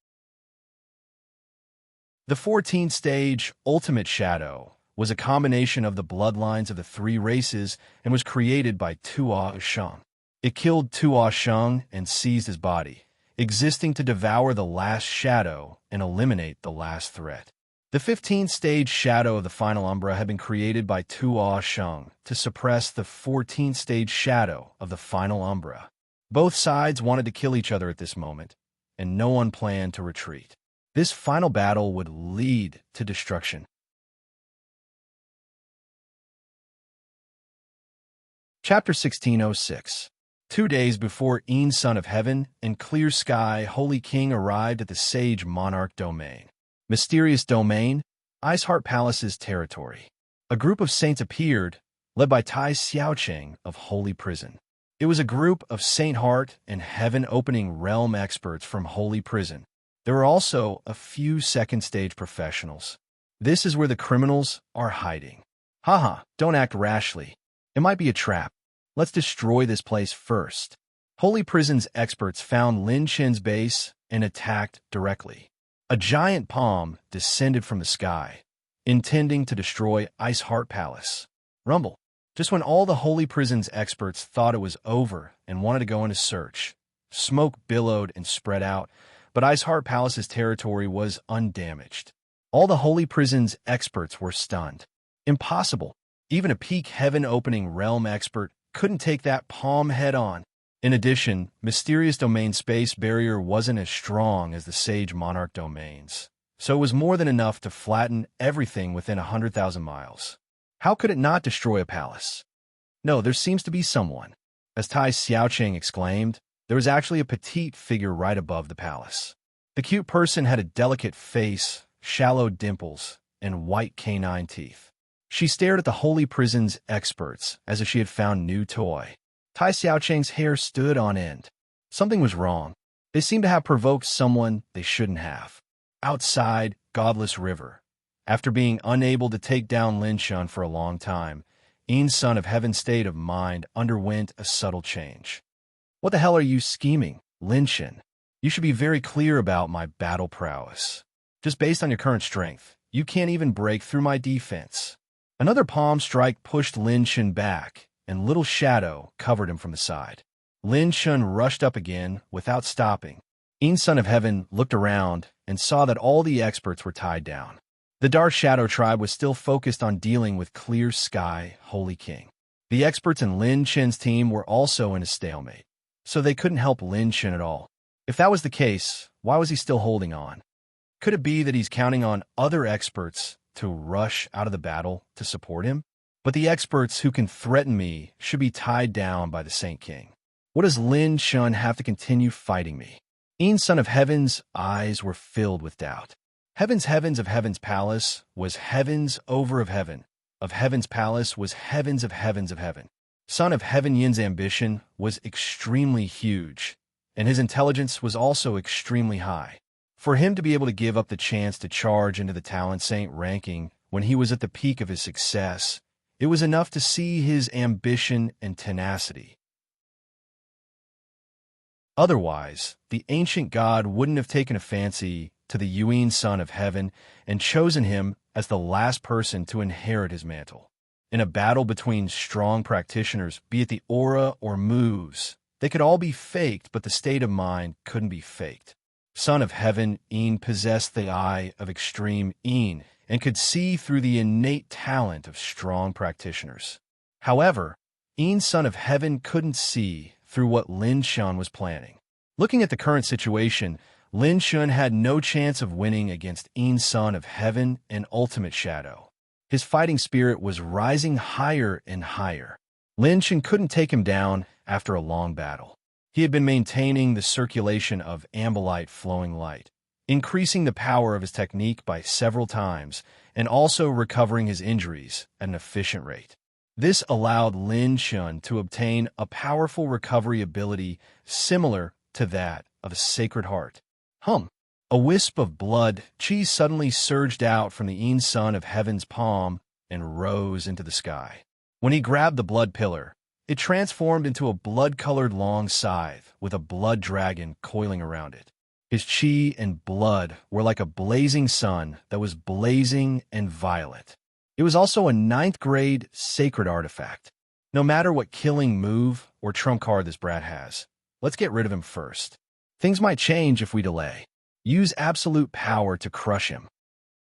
The 14th stage, Ultimate Shadow, was a combination of the bloodlines of the 3 races and was created by Tuo Sheng. It killed Tuo Sheng and seized his body, existing to devour the last shadow and eliminate the last threat. The 15th stage shadow of the final Umbra had been created by Tuo Sheng to suppress the 14th stage shadow of the final Umbra. Both sides wanted to kill each other at this moment, and no one planned to retreat. This final battle would lead to destruction. Chapter 1606. 2 days before Een Son of Heaven and Clear Sky Holy King arrived at the Sage Monarch Domain. Mysterious Domain, Iceheart Palace's territory. A group of saints appeared, led by Tai Xiaocheng of Holy Prison. It was a group of Saint Heart and Heaven-opening realm experts from Holy Prison. There were also a few second-stage professionals. This is where the criminals are hiding. Haha, don't act rashly. It might be a trap. Let's destroy this place first. Holy Prison's experts found Lin Shen's base and attacked directly. A giant palm descended from the sky, intending to destroy Iceheart Palace. Rumble. Just when all the Holy Prison's experts thought it was over and wanted to go into search, smoke billowed and spread out, but Iceheart Palace's territory was undamaged. All the Holy Prison's experts were stunned. Impossible. Even a peak heaven-opening realm expert couldn't take that palm head-on. In addition, Mysterious Domain's space barrier wasn't as strong as the Sage Monarch Domain's, so it was more than enough to flatten everything within 100,000 miles. How could it not destroy a palace? No, there seems to be someone. As Tai Xiaocheng exclaimed, There was actually a petite figure right above the palace. The cute person had a delicate face, shallow dimples, and white canine teeth. She stared at the holy prison's experts as if she had found new toy. Tai Xiaocheng's hair stood on end. Something was wrong. They seemed to have provoked someone they shouldn't have. Outside, Godless River. After being unable to take down Lin Shun for a long time, Yin's son of heaven's state of mind underwent a subtle change. What the hell are you scheming, Lin Shun? You should be very clear about my battle prowess. Just based on your current strength, you can't even break through my defense. Another palm strike pushed Lin Shun back, and Little Shadow covered him from the side. Lin Shun rushed up again without stopping. Yin's son of heaven looked around and saw that all the experts were tied down. The Dark Shadow tribe was still focused on dealing with Clear Sky, Holy King. The experts in Lin Shun's team were also in a stalemate, so they couldn't help Lin Shun at all. If that was the case, why was he still holding on? Could it be that he's counting on other experts to rush out of the battle to support him? But the experts who can threaten me should be tied down by the Saint King. What does Lin Shun have to continue fighting me? Yin's son of heaven's eyes were filled with doubt. Heaven's of heaven's palace was heavens over of heaven's palace was heavens of heaven. Son of heaven Yin's ambition was extremely huge, and his intelligence was also extremely high. For him to be able to give up the chance to charge into the Talent Saint ranking when he was at the peak of his success, it was enough to see his ambition and tenacity. Otherwise, the ancient god wouldn't have taken a fancy to the Yuan son of heaven and chosen him as the last person to inherit his mantle. In a battle between strong practitioners, be it the aura or moves, they could all be faked, but the state of mind couldn't be faked. Son of heaven, Yin possessed the eye of extreme Yin and could see through the innate talent of strong practitioners. However, Yin's son of heaven couldn't see through what Lin Shun was planning. Looking at the current situation, Lin Shun had no chance of winning against Yin's son of heaven and ultimate shadow. His fighting spirit was rising higher and higher. Lin Shun couldn't take him down after a long battle. He had been maintaining the circulation of ambulite flowing light, increasing the power of his technique by several times, and also recovering his injuries at an efficient rate. This allowed Lin Shun to obtain a powerful recovery ability similar to that of a Sacred Heart. A wisp of blood chi suddenly surged out from the Yin son of heaven's palm and rose into the sky. When he grabbed the blood pillar, it transformed into a blood-colored long scythe with a blood dragon coiling around it. His chi and blood were like a blazing sun that was blazing and violet. It was also a 9th-grade sacred artifact. No matter what killing move or trump card this brat has, let's get rid of him first. Things might change if we delay. Use absolute power to crush him.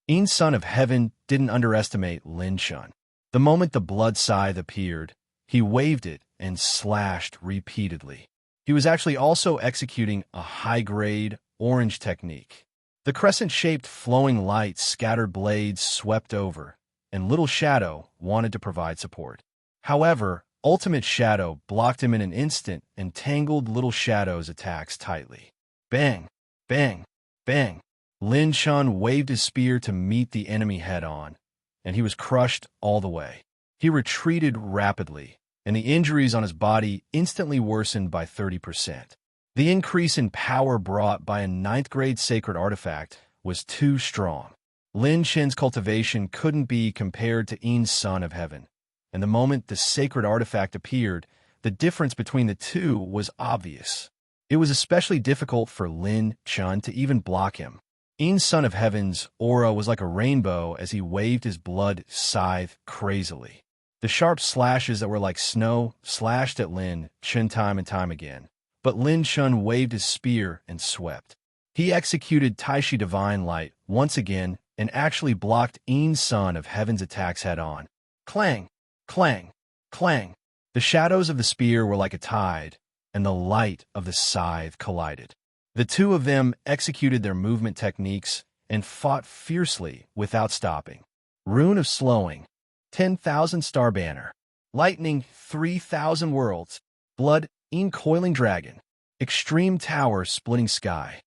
Yin's son of heaven didn't underestimate Lin Shun. The moment the blood scythe appeared, he waved it and slashed repeatedly. He was actually also executing a high-grade orange technique. The crescent-shaped flowing light scattered blades swept over, and Little Shadow wanted to provide support. However, Ultimate Shadow blocked him in an instant and tangled Little Shadow's attacks tightly. Bang! Bang! Bang! Lin Shun waved his spear to meet the enemy head-on, and he was crushed all the way. He retreated rapidly, and the injuries on his body instantly worsened by 30%. The increase in power brought by a 9th-grade sacred artifact was too strong. Lin Shun's cultivation couldn't be compared to Yin's son of heaven, and the moment the sacred artifact appeared, the difference between the two was obvious. It was especially difficult for Lin Shun to even block him. Yin's son of heaven's aura was like a rainbow as he waved his blood scythe crazily. The sharp slashes that were like snow slashed at Lin Shun time and time again, but Lin Shun waved his spear and swept. He executed Taishi Divine Light once again and actually blocked Yin's son of heaven's attacks head-on. Clang! Clang! Clang! The shadows of the spear were like a tide, and the light of the scythe collided. The two of them executed their movement techniques and fought fiercely without stopping. Rune of Slowing, 10,000 Star Banner, Lightning, 3,000 Worlds, Blood, Coiling Dragon, extreme tower splitting sky.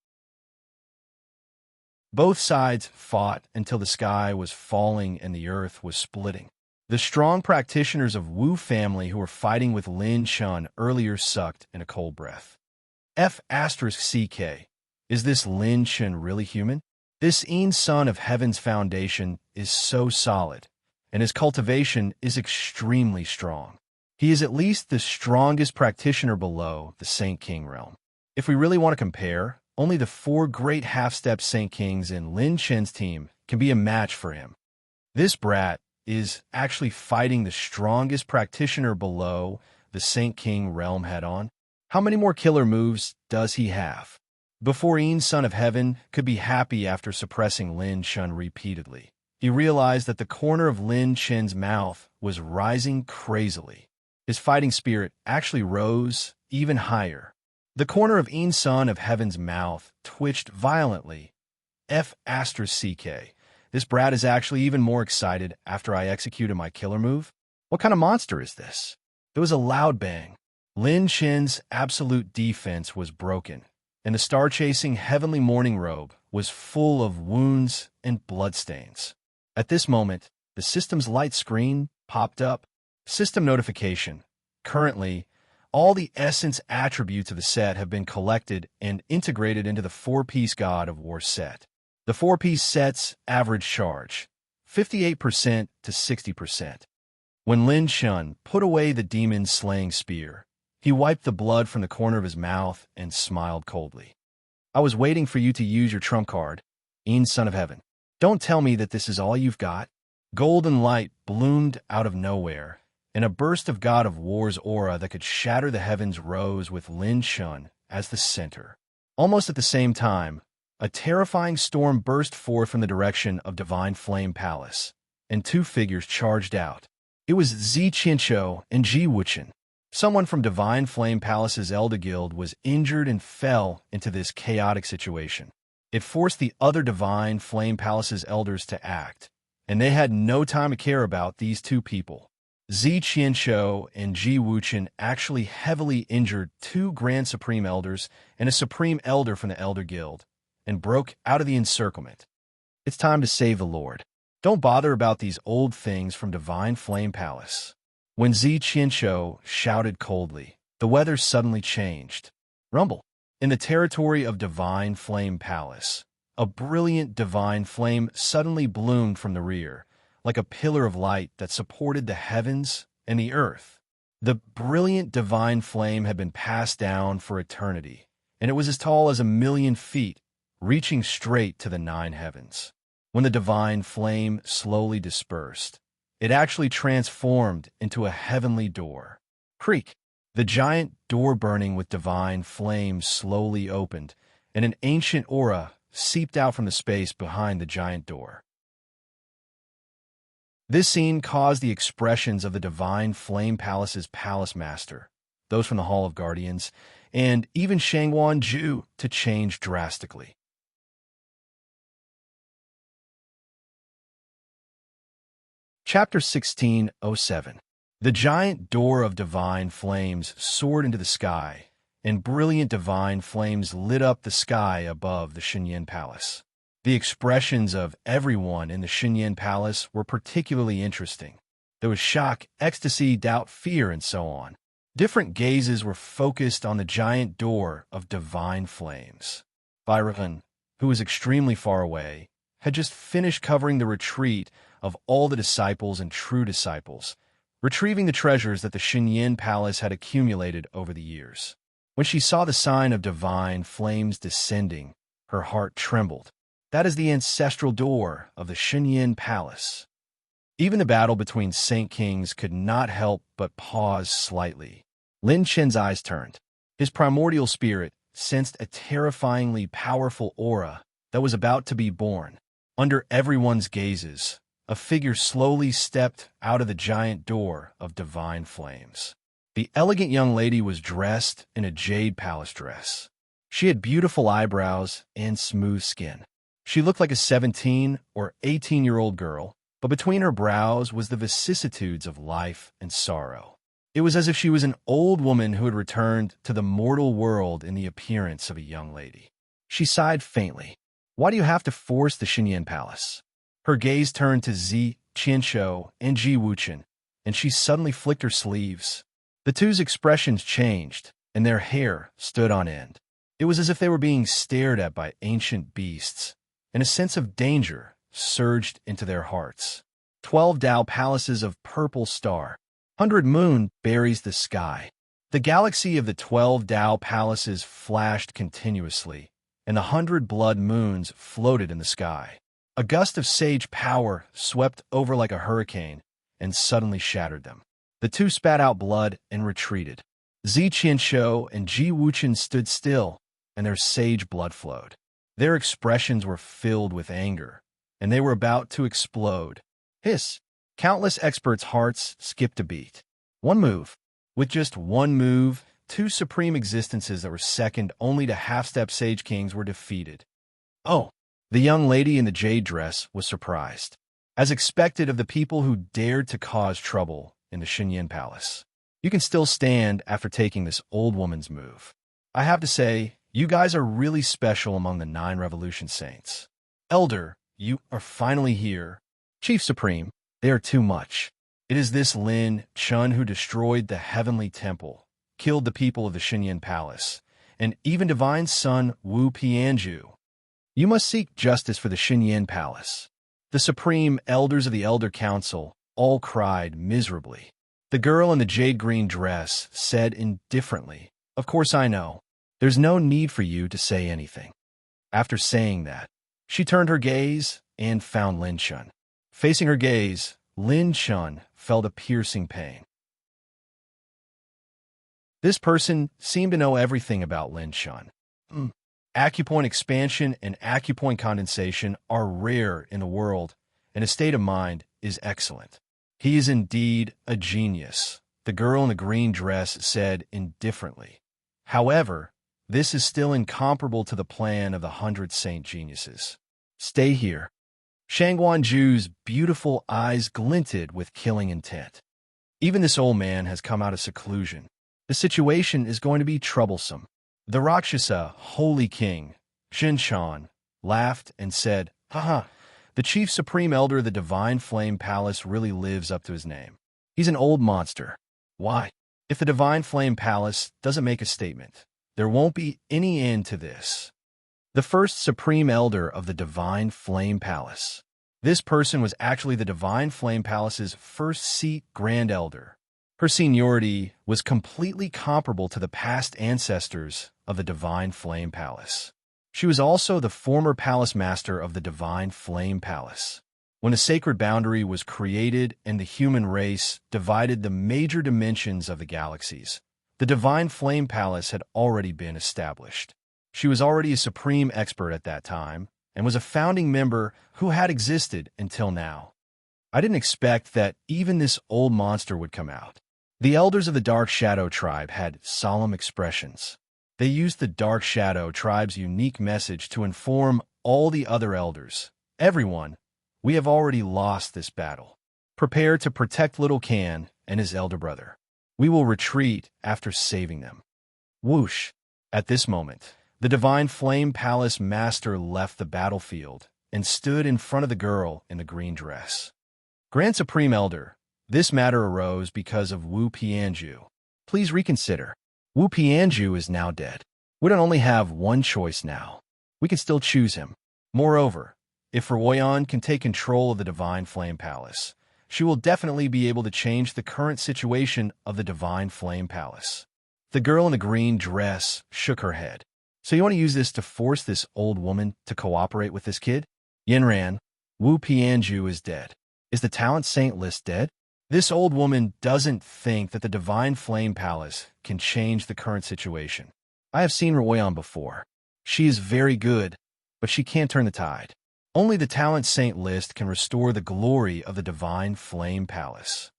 Both sides fought until the sky was falling and the earth was splitting. The strong practitioners of Wu family who were fighting with Lin Chun earlier sucked in a cold breath. F***CK. Is this Lin Chun really human? This son of heaven's foundation is so solid, and his cultivation is extremely strong. He is at least the strongest practitioner below the Saint King realm. If we really want to compare, only the 4 great half-step Saint Kings in Lin Chen's team can be a match for him. This brat is actually fighting the strongest practitioner below the Saint King realm head-on. How many more killer moves does he have? Before son of heaven could be happy after suppressing Lin Chun repeatedly, he realized that the corner of Lin Chen's mouth was rising crazily. His fighting spirit actually rose even higher. The corner of son of heaven's mouth twitched violently. F***CK. This brat is actually even more excited after I executed my killer move. What kind of monster is this? There was a loud bang. Lin Chen's absolute defense was broken, and the star-chasing heavenly morning robe was full of wounds and bloodstains. At this moment, the system's light screen popped up. System notification. Currently, all the essence attributes of the set have been collected and integrated into the 4-piece God of War set. The 4-piece set's average charge, 58% to 60%. When Lin Chun put away the demon's slaying spear, he wiped the blood from the corner of his mouth and smiled coldly. I was waiting for you to use your trump card, son of heaven. Don't tell me that this is all you've got. Golden light bloomed out of nowhere, and a burst of God of War's aura that could shatter the heavens rose with Lin Chun as the center. Almost at the same time, a terrifying storm burst forth from the direction of Divine Flame Palace, and 2 figures charged out. It was Zi Qianqiu and Ji Wuchen. Someone from Divine Flame Palace's Elder Guild was injured and fell into this chaotic situation. It forced the other Divine Flame Palace's elders to act, and they had no time to care about these 2 people. Zi Qianqiu and Ji Wuchen actually heavily injured 2 Grand Supreme Elders and a Supreme Elder from the Elder Guild, and broke out of the encirclement. It's time to save the Lord. Don't bother about these old things from Divine Flame Palace. When Zi Qianqiu shouted coldly, the weather suddenly changed. Rumble. In the territory of Divine Flame Palace, a brilliant divine flame suddenly bloomed from the rear, like a pillar of light that supported the heavens and the earth. The brilliant divine flame had been passed down for eternity, and it was as tall as 1,000,000 feet, reaching straight to the 9 heavens. When the divine flame slowly dispersed, it actually transformed into a heavenly door. Creak! The giant door burning with divine flame slowly opened, and an ancient aura seeped out from the space behind the giant door. This scene caused the expressions of the Divine Flame Palace's palace master, those from the Hall of Guardians, and even Shangguan Zhu to change drastically. Chapter 1607. The giant door of divine flames soared into the sky, and brilliant divine flames lit up the sky above the Xinyan Palace. The expressions of everyone in the Xinyan Palace were particularly interesting. There was shock, ecstasy, doubt, fear, and so on. Different gazes were focused on the giant door of divine flames. Byron, who was extremely far away, had just finished covering the retreat of all the disciples and true disciples, retrieving the treasures that the Xinyan Palace had accumulated over the years. When she saw the sign of divine flames descending, her heart trembled. That is the ancestral door of the Xinyan Palace. Even the battle between Saint Kings could not help but pause slightly. Lin Chen's eyes turned. His primordial spirit sensed a terrifyingly powerful aura that was about to be born. Under everyone's gazes, a figure slowly stepped out of the giant door of divine flames. The elegant young lady was dressed in a jade palace dress. She had beautiful eyebrows and smooth skin. She looked like a 17 or 18-year-old girl, but between her brows was the vicissitudes of life and sorrow. It was as if she was an old woman who had returned to the mortal world in the appearance of a young lady. She sighed faintly. Why do you have to force the Xinyan Palace? Her gaze turned to Zi Qianshou and Ji Wuchen, and she suddenly flicked her sleeves. The two's expressions changed, and their hair stood on end. It was as if they were being stared at by ancient beasts, and a sense of danger surged into their hearts. 12 Dao palaces of purple star. 100 moon buries the sky. The galaxy of the 12 Dao palaces flashed continuously, and 100 blood moons floated in the sky. A gust of sage power swept over like a hurricane and suddenly shattered them. The two spat out blood and retreated. Zi Qianshou and Ji Wuchen stood still, and their sage blood flowed. Their expressions were filled with anger, and they were about to explode. Hiss! Countless experts' hearts skipped a beat. One move. With just one move, two supreme existences that were second only to half-step sage kings were defeated. Oh! The young lady in the jade dress was surprised, as expected of the people who dared to cause trouble in the Xinyan Palace. You can still stand after taking this old woman's move. I have to say, you guys are really special among the 9 Revolution Saints. Elder, you are finally here. Chief Supreme, they are too much. It is this Lin Chun who destroyed the Heavenly Temple, killed the people of the Xinyan Palace, and even Divine Son Wu Pianju. You must seek justice for the Xinyan Palace. The Supreme Elders of the Elder Council all cried miserably. The girl in the jade green dress said indifferently, "Of course I know. There's no need for you to say anything." After saying that, she turned her gaze and found Lin Chun. Facing her gaze, Lin Chun felt a piercing pain. This person seemed to know everything about Lin Chun. Acupoint expansion and acupoint condensation are rare in the world, and his state of mind is excellent. He is indeed a genius, the girl in the green dress said indifferently. However, this is still incomparable to the plan of the 100 saint geniuses. Stay here. Shangguan Ju's beautiful eyes glinted with killing intent. Even this old man has come out of seclusion. The situation is going to be troublesome. The Rakshasa, Holy King, Shinshan, laughed and said, "Haha, the Chief Supreme Elder of the Divine Flame Palace really lives up to his name. He's an old monster. Why? If the Divine Flame Palace doesn't make a statement, there won't be any end to this." The first Supreme Elder of the Divine Flame Palace. This person was actually the Divine Flame Palace's first seat Grand Elder. Her seniority was completely comparable to the past ancestors of the Divine Flame Palace. She was also the former Palace Master of the Divine Flame Palace. When a sacred boundary was created and the human race divided the major dimensions of the galaxies, the Divine Flame Palace had already been established. She was already a supreme expert at that time and was a founding member who had existed until now. I didn't expect that even this old monster would come out. The elders of the Dark Shadow tribe had solemn expressions. They used the Dark Shadow tribe's unique message to inform all the other elders. Everyone, we have already lost this battle. Prepare to protect Little Can and his elder brother. We will retreat after saving them. Whoosh! At this moment, the Divine Flame Palace Master left the battlefield and stood in front of the girl in the green dress. Grand Supreme Elder, this matter arose because of Wu Pianju. Please reconsider. Wu Pianju is now dead. We don't only have one choice now. We can still choose him. Moreover, if Ruoyan can take control of the Divine Flame Palace, she will definitely be able to change the current situation of the Divine Flame Palace. The girl in the green dress shook her head. So you want to use this to force this old woman to cooperate with this kid? Yinran, Wu Pianju is dead. Is the Talent Saint List dead? This old woman doesn't think that the Divine Flame Palace can change the current situation. I have seen Ruoyan before. She is very good, but she can't turn the tide. Only the Talent Saint List can restore the glory of the Divine Flame Palace.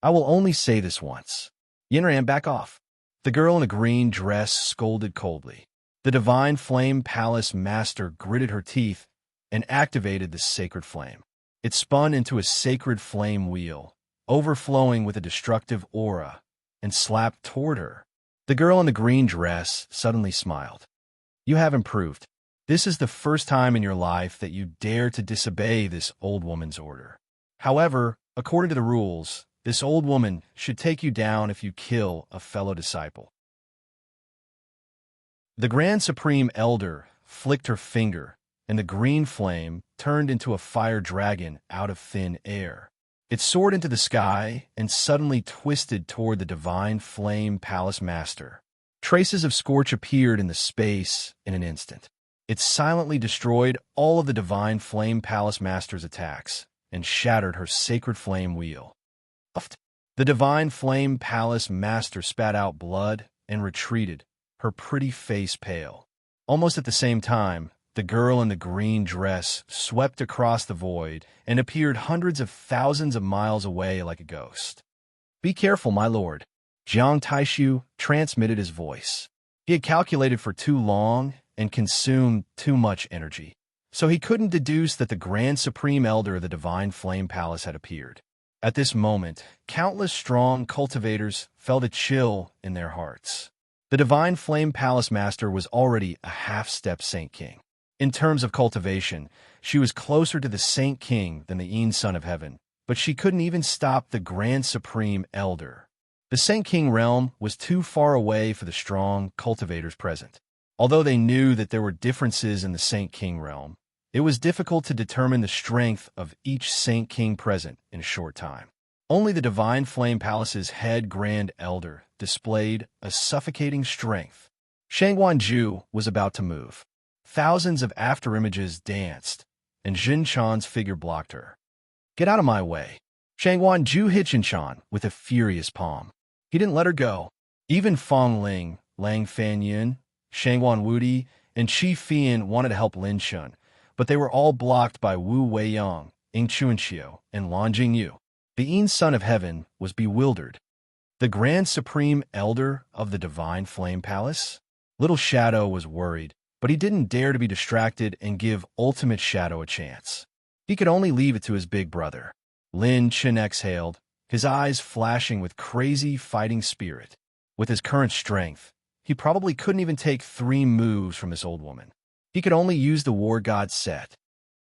I will only say this once. Yinran, back off. The girl in a green dress scolded coldly. The Divine Flame Palace Master gritted her teeth and activated the sacred flame. It spun into a sacred flame wheel, overflowing with a destructive aura, and slapped toward her. The girl in the green dress suddenly smiled. You have improved. This is the first time in your life that you dare to disobey this old woman's order. However, according to the rules, this old woman should take you down if you kill a fellow disciple. The Grand Supreme Elder flicked her finger, and the green flame turned into a fire dragon out of thin air. It soared into the sky and suddenly twisted toward the Divine Flame Palace Master. Traces of scorch appeared in the space in an instant. It silently destroyed all of the Divine Flame Palace Master's attacks and shattered her sacred flame wheel. The Divine Flame Palace Master spat out blood and retreated, her pretty face pale. Almost at the same time, the girl in the green dress swept across the void and appeared hundreds of thousands of miles away like a ghost. Be careful, my lord. Jiang Taishu transmitted his voice. He had calculated for too long and consumed too much energy, so he couldn't deduce that the Grand Supreme Elder of the Divine Flame Palace had appeared. At this moment, countless strong cultivators felt a chill in their hearts. The Divine Flame Palace Master was already a half-step Saint King. In terms of cultivation, she was closer to the Saint King than the Een Son of Heaven, but she couldn't even stop the Grand Supreme Elder. The Saint King realm was too far away for the strong cultivators present. Although they knew that there were differences in the Saint King realm, it was difficult to determine the strength of each Saint King present in a short time. Only the Divine Flame Palace's head Grand Elder displayed a suffocating strength. Shangguan was about to move. Thousands of afterimages danced, and Jin Chan's figure blocked her. Get out of my way. Shangguan hit Jin Chan with a furious palm. He didn't let her go. Even Fong Ling, Lang Fanyin, Shangguan Wudi, and Qi Fian wanted to help Lin Shun, but they were all blocked by Wu Weiyang, Ing Chuanxiu, and Lan Jingyu. The Een Son of Heaven was bewildered. The Grand Supreme Elder of the Divine Flame Palace? Little Shadow was worried, but he didn't dare to be distracted and give Ultimate Shadow a chance. He could only leave it to his big brother. Lin Chen exhaled, his eyes flashing with crazy fighting spirit. With his current strength, he probably couldn't even take 3 moves from this old woman. He could only use the War God set.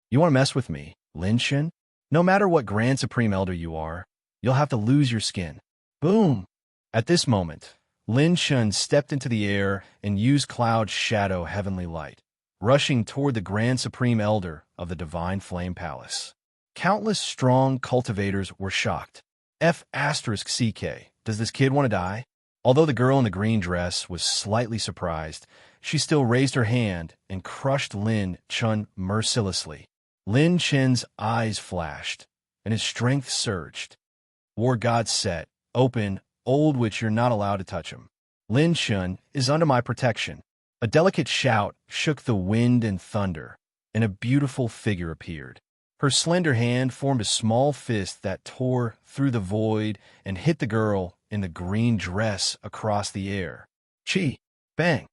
You want to mess with me, Lin Chen? No matter what Grand Supreme Elder you are, you'll have to lose your skin. Boom! At this moment, Lin Chen stepped into the air and used Cloud's shadow heavenly light, rushing toward the Grand Supreme Elder of the Divine Flame Palace. Countless strong cultivators were shocked. F*CK, does this kid want to die? Although the girl in the green dress was slightly surprised, she still raised her hand and crushed Lin Chen mercilessly. Lin Chen's eyes flashed, and his strength surged. War God set, open, old witch, you're not allowed to touch him. Lin Chen is under my protection. A delicate shout shook the wind and thunder, and a beautiful figure appeared. Her slender hand formed a small fist that tore through the void and hit the girl in the green dress across the air. Chi! Bang!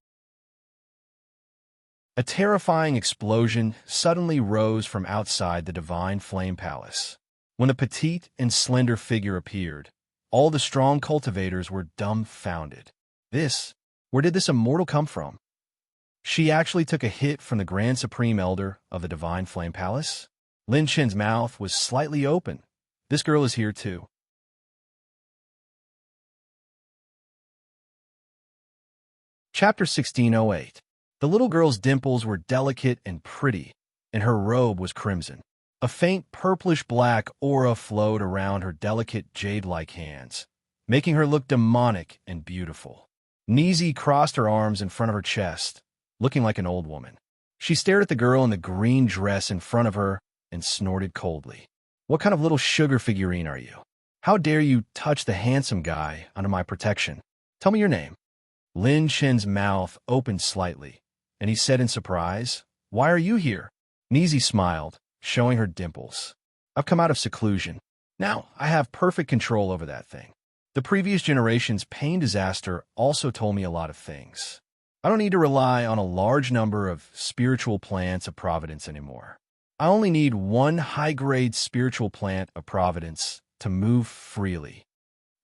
A terrifying explosion suddenly rose from outside the Divine Flame Palace. When the petite and slender figure appeared, all the strong cultivators were dumbfounded. Where did this immortal come from? She actually took a hit from the Grand Supreme Elder of the Divine Flame Palace? Lin Chen's mouth was slightly open. This girl is here too. Chapter 1608. The little girl's dimples were delicate and pretty, and her robe was crimson. A faint purplish-black aura flowed around her delicate jade-like hands, making her look demonic and beautiful. Nizi crossed her arms in front of her chest, looking like an old woman. She stared at the girl in the green dress in front of her and snorted coldly. What kind of little sugar figurine are you? How dare you touch the handsome guy under my protection? Tell me your name. Lin Chen's mouth opened slightly, and he said in surprise, Why are you here? Nizi smiled, showing her dimples. I've come out of seclusion. Now I have perfect control over that thing. The previous generation's pain disaster also told me a lot of things. I don't need to rely on a large number of spiritual plants of providence anymore. I only need one high-grade spiritual plant of providence to move freely.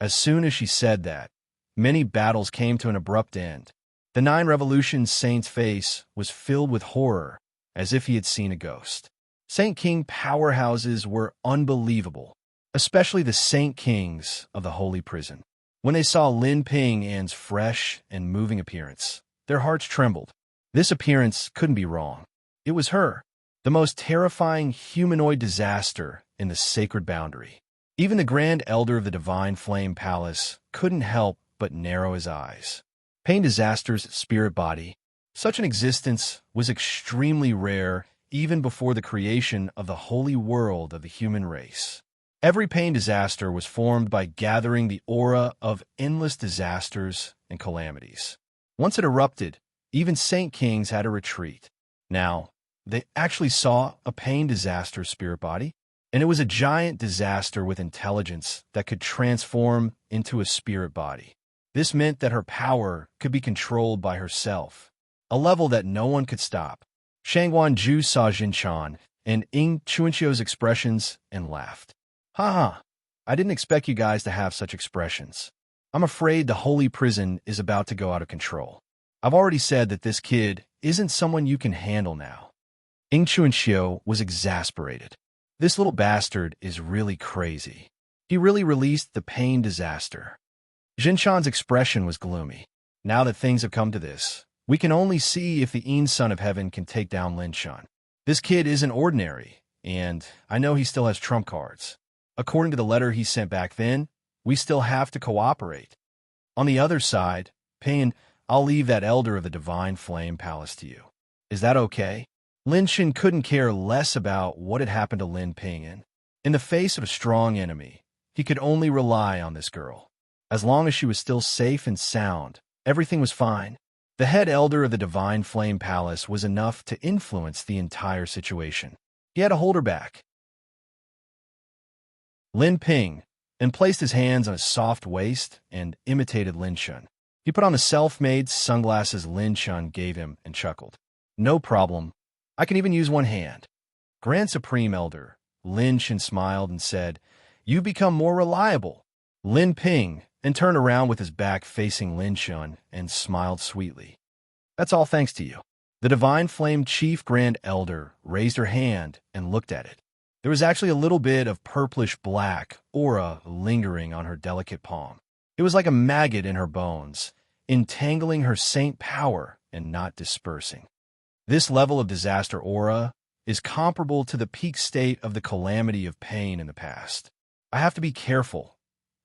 As soon as she said that, Many battles came to an abrupt end. The 9 Revolutions Saint's face was filled with horror, as if he had seen a ghost. Saint King powerhouses were unbelievable, especially the Saint Kings of the Holy Prison. When they saw Lin Ping An's fresh and moving appearance, their hearts trembled. This appearance couldn't be wrong. It was her, the most terrifying humanoid disaster in the sacred boundary. Even the Grand Elder of the Divine Flame Palace couldn't help but narrow his eyes. Pain Disaster's spirit body. Such an existence was extremely rare even before the creation of the holy world of the human race. Every Pain Disaster was formed by gathering the aura of endless disasters and calamities. Once it erupted, even Saint Kings had to retreat. Now, they actually saw a Pain Disaster spirit body, and it was a giant disaster with intelligence that could transform into a spirit body. This meant that her power could be controlled by herself, a level that no one could stop. Shangguan Ju saw Jinchan and Ing Chuanqiu's expressions and laughed. Ha! I didn't expect you guys to have such expressions. I'm afraid the holy prison is about to go out of control. I've already said that this kid isn't someone you can handle now. Ing Chuanqiu was exasperated. This little bastard is really crazy. He really released the Pain Disaster. Jinchan's expression was gloomy. Now that things have come to this, we can only see if the Yin Son of Heaven can take down Lin Shan. This kid isn't ordinary, and I know he still has trump cards. According to the letter he sent back then, we still have to cooperate. On the other side, Pain, I'll leave that Elder of the Divine Flame Palace to you. Is that okay? Lin Shan couldn't care less about what had happened to Lin Ping'an. In the face of a strong enemy, he could only rely on this girl. As long as she was still safe and sound, everything was fine. The head elder of the Divine Flame Palace was enough to influence the entire situation. He had to hold her back. Lin Ping, and placed his hands on his soft waist and imitated Lin Shan. He put on the self-made sunglasses Lin Shan gave him and chuckled. No problem. I can even use one hand. Grand Supreme Elder, Lin Shan smiled and said, "You've become more reliable." Lin Ping, and turned around with his back facing Lin Shan and smiled sweetly. That's all thanks to you. The Divine Flame Chief Grand Elder raised her hand and looked at it. There was actually a little bit of purplish-black aura lingering on her delicate palm. It was like a maggot in her bones, entangling her saint power and not dispersing. This level of disaster aura is comparable to the peak state of the calamity of pain in the past. I have to be careful.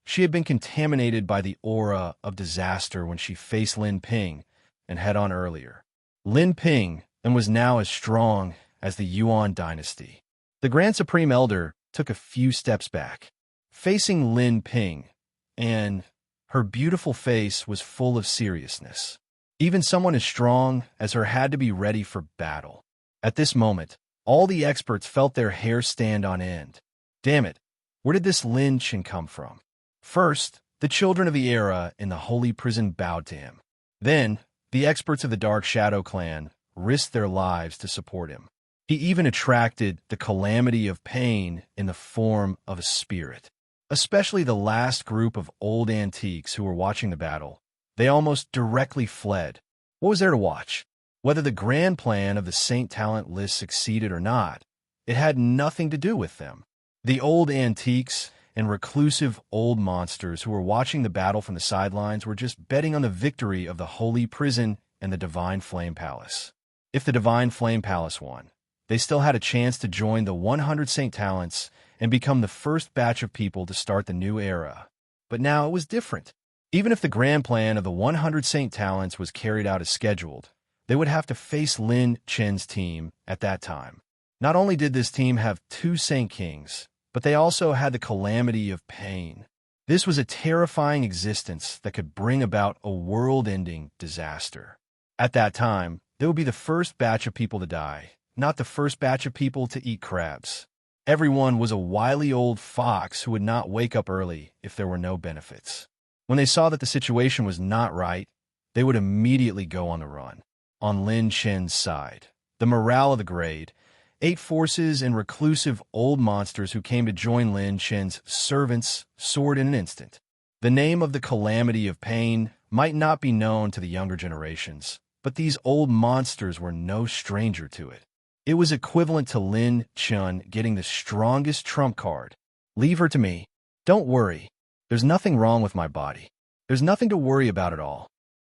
She had been contaminated by the aura of disaster when she faced Lin Ping and head-on earlier. Lin Ping and was now as strong as the Yuan dynasty. The Grand Supreme Elder took a few steps back, facing Lin Ping, and her beautiful face was full of seriousness. Even someone as strong as her had to be ready for battle. At this moment, all the experts felt their hair stand on end. Damn it, where did this Lin Shan come from? First, the children of the era in the holy prison bowed to him. Then, the experts of the Dark Shadow clan risked their lives to support him. He even attracted the calamity of pain in the form of a spirit. Especially the last group of old antiques who were watching the battle. They almost directly fled. What was there to watch? Whether the grand plan of the Saint Talent list succeeded or not, it had nothing to do with them. The old antiques and reclusive old monsters who were watching the battle from the sidelines were just betting on the victory of the Holy Prison and the Divine Flame Palace. If the Divine Flame Palace won, they still had a chance to join the 100 Saint Talents and become the first batch of people to start the new era. But now it was different. Even if the grand plan of the 100 Saint Talents was carried out as scheduled, they would have to face Lin Chen's team at that time. Not only did this team have 2 Saint Kings, but they also had the calamity of pain. This was a terrifying existence that could bring about a world-ending disaster. At that time, they would be the first batch of people to die, not the first batch of people to eat crabs. Everyone was a wily old fox who would not wake up early if there were no benefits. When they saw that the situation was not right, they would immediately go on the run. On Lin Chen's side, the morale of the grade, 8 forces and reclusive old monsters who came to join Lin Chen's servants soared in an instant. The name of the calamity of pain might not be known to the younger generations, but these old monsters were no stranger to it. It was equivalent to Lin Chun getting the strongest trump card. Leave her to me. Don't worry. There's nothing wrong with my body. There's nothing to worry about at all.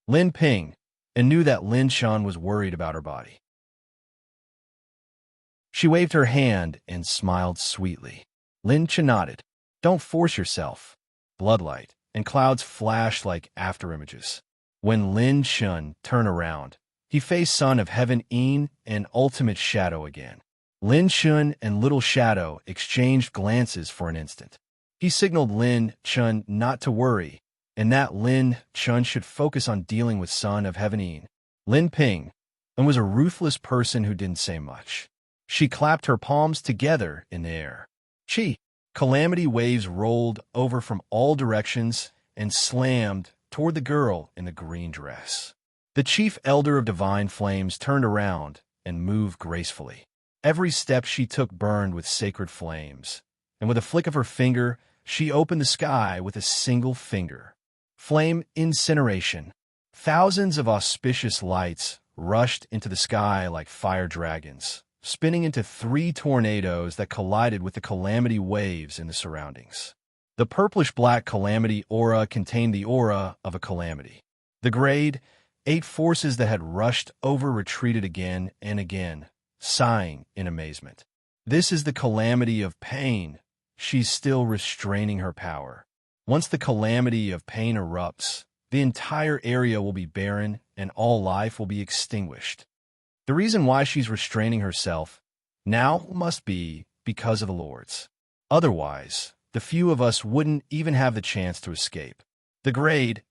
Lin Ping, and knew that Lin Chun was worried about her body. She waved her hand and smiled sweetly. Lin Chun nodded. Don't force yourself. Bloodlight and clouds flashed like afterimages. When Lin Chun turned around, he faced Son of Heaven Een and Ultimate Shadow again. Lin Chun and Little Shadow exchanged glances for an instant. He signaled Lin Chun not to worry, and that Lin Chun should focus on dealing with Son of Heaven Een. Lin Ping, and was a ruthless person who didn't say much. She clapped her palms together in the air. Calamity waves rolled over from all directions and slammed toward the girl in the green dress. The chief elder of divine flames turned around and moved gracefully. Every step she took burned with sacred flames, and with a flick of her finger, she opened the sky with a single finger. Flame incineration. Thousands of auspicious lights rushed into the sky like fire dragons, spinning into 3 tornadoes that collided with the calamity waves in the surroundings. The purplish-black calamity aura contained the aura of a calamity. The grade 8 forces that had rushed over retreated again and again, sighing in amazement. This is the calamity of pain. She's still restraining her power. Once the calamity of pain erupts, the entire area will be barren and all life will be extinguished. The reason why she's restraining herself now must be because of the Lords. Otherwise, the few of us wouldn't even have the chance to escape. The grade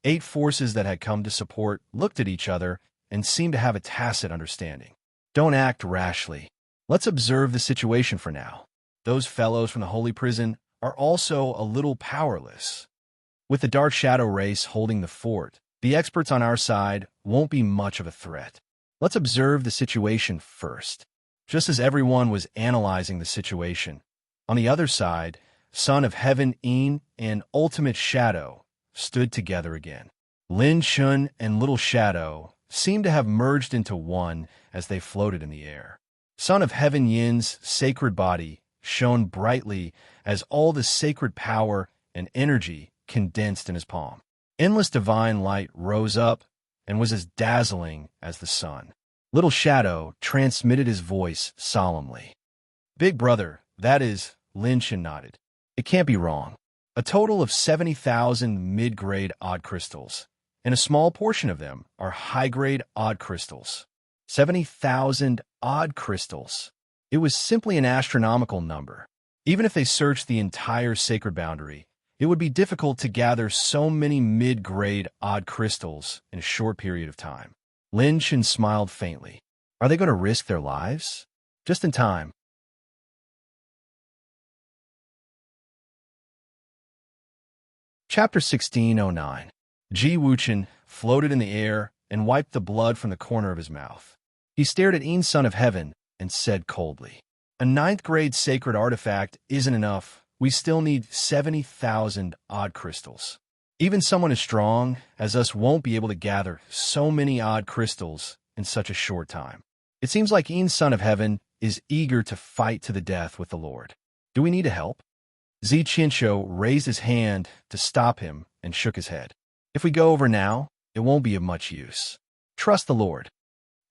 8 forces that had come to support looked at each other and seemed to have a tacit understanding. Don't act rashly. Let's observe the situation for now. Those fellows from the holy prison are also a little powerless. With the dark shadow race holding the fort, the experts on our side won't be much of a threat. Let's observe the situation first. Just as everyone was analyzing the situation, on the other side, Son of Heaven Een and Ultimate Shadow stood together again. Lin Chun and Little Shadow seemed to have merged into one as they floated in the air. Son of Heaven Yin's sacred body shone brightly as all the sacred power and energy condensed in his palm. Endless divine light rose up and was as dazzling as the sun. Little Shadow transmitted his voice solemnly. Big brother, that is, Lin Chun nodded. It can't be wrong. A total of 70,000 mid-grade odd crystals, and a small portion of them are high-grade odd crystals. 70,000 odd crystals. It was simply an astronomical number. Even if they searched the entire sacred boundary, it would be difficult to gather so many mid-grade odd crystals in a short period of time. Lin Chun smiled faintly. Are they going to risk their lives? Just in time. Chapter 1609. Ji Wuchen floated in the air and wiped the blood from the corner of his mouth. He stared at Een, Son of Heaven, and said coldly, "A 9th-grade sacred artifact isn't enough. We still need 70,000 odd crystals. Even someone as strong as us won't be able to gather so many odd crystals in such a short time. It seems like Een, Son of Heaven, is eager to fight to the death with the Lord. Do we need help?" Zi Qinsho raised his hand to stop him and shook his head. "If we go over now, it won't be of much use. Trust the Lord.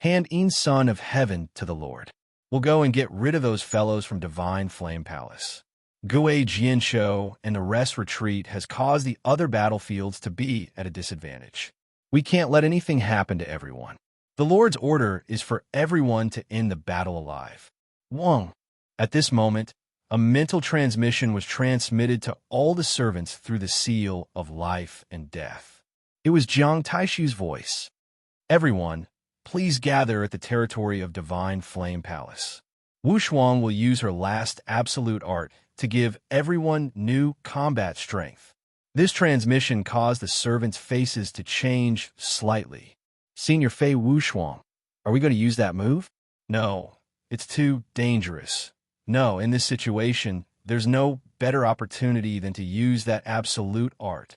Hand Een, Son of Heaven, to the Lord. We'll go and get rid of those fellows from Divine Flame Palace." Gue Jianshou and the rest retreat has caused the other battlefields to be at a disadvantage. We can't let anything happen to everyone. The Lord's order is for everyone to end the battle alive. Wang. At this moment, a mental transmission was transmitted to all the servants through the seal of life and death. It was Jiang Taishu's voice. "Everyone, please gather at the territory of Divine Flame Palace. Wu Shuang will use her last absolute art to give everyone new combat strength." This transmission caused the servants' faces to change slightly. "Senior Fei Wu Shuang, are we going to use that move?" "No, it's too dangerous. No, in this situation, there's no better opportunity than to use that absolute art.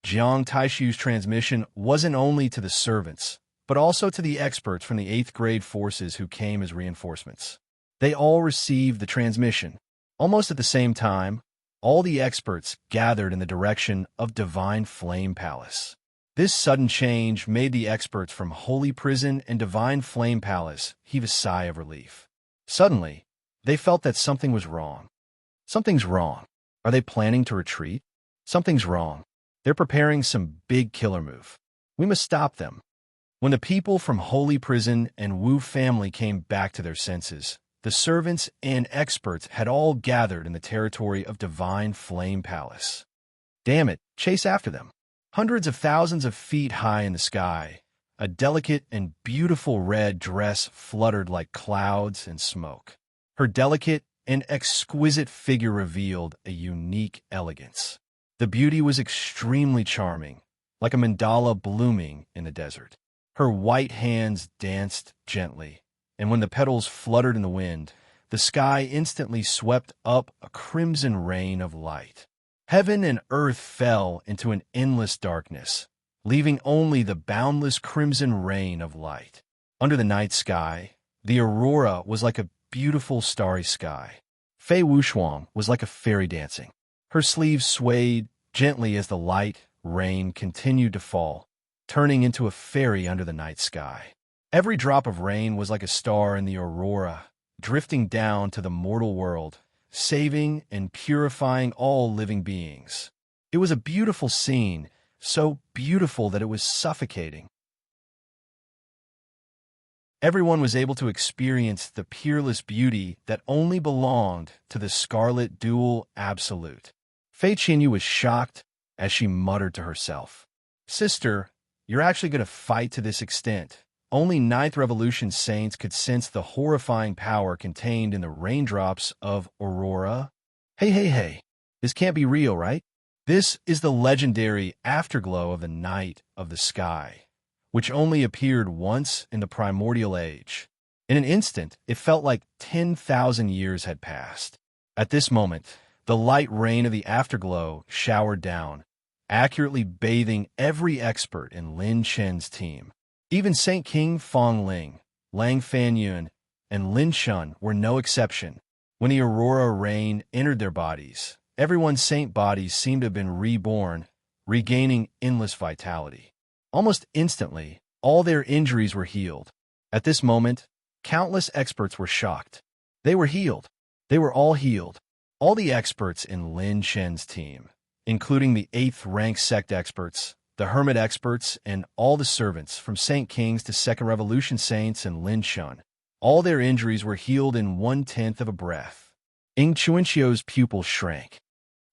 Jiang Taishu's transmission wasn't only to the servants, but also to the experts from the 8th grade forces who came as reinforcements. They all received the transmission. Almost at the same time, all the experts gathered in the direction of Divine Flame Palace. This sudden change made the experts from Holy Prison and Divine Flame Palace heave a sigh of relief. Suddenly, they felt that something was wrong. Something's wrong. Are they planning to retreat? Something's wrong. They're preparing some big killer move. We must stop them. When the people from Holy Prison and Wu family came back to their senses, the servants and experts had all gathered in the territory of Divine Flame Palace. Damn it, chase after them. Hundreds of thousands of feet high in the sky, a delicate and beautiful red dress fluttered like clouds and smoke. Her delicate and exquisite figure revealed a unique elegance. The beauty was extremely charming, like a mandala blooming in the desert. Her white hands danced gently, and when the petals fluttered in the wind, the sky instantly swept up a crimson rain of light. Heaven and earth fell into an endless darkness, leaving only the boundless crimson rain of light. Under the night sky, the aurora was like a beautiful starry sky. Fei Wuxuang was like a fairy dancing. Her sleeves swayed gently as the light rain continued to fall, turning into a fairy under the night sky. Every drop of rain was like a star in the aurora, drifting down to the mortal world, saving and purifying all living beings. It was a beautiful scene, so beautiful that it was suffocating. Everyone was able to experience the peerless beauty that only belonged to the Scarlet Dual Absolute. Fei Qinyu was shocked as she muttered to herself, "Sister, you're actually going to fight to this extent." Only Ninth Revolution saints could sense the horrifying power contained in the raindrops of Aurora. Hey, this can't be real, right? This is the legendary afterglow of the night of the sky, which only appeared once in the primordial age. In an instant, it felt like 10,000 years had passed. At this moment, the light rain of the afterglow showered down, accurately bathing every expert in Lin Chen's team. Even Saint King Fong Ling, Lang Fanyun, and Lin Shun were no exception. When the aurora rain entered their bodies, everyone's saint bodies seemed to have been reborn, regaining endless vitality. Almost instantly, all their injuries were healed. At this moment, countless experts were shocked. They were healed. They were all healed. All the experts in Lin Chen's team, including the 8th rank sect experts, the hermit experts, and all the servants from Saint King's to Second Revolution saints and Lin Shun, all their injuries were healed in 1/10 of a breath. Ing Chuanqiu's pupil shrank.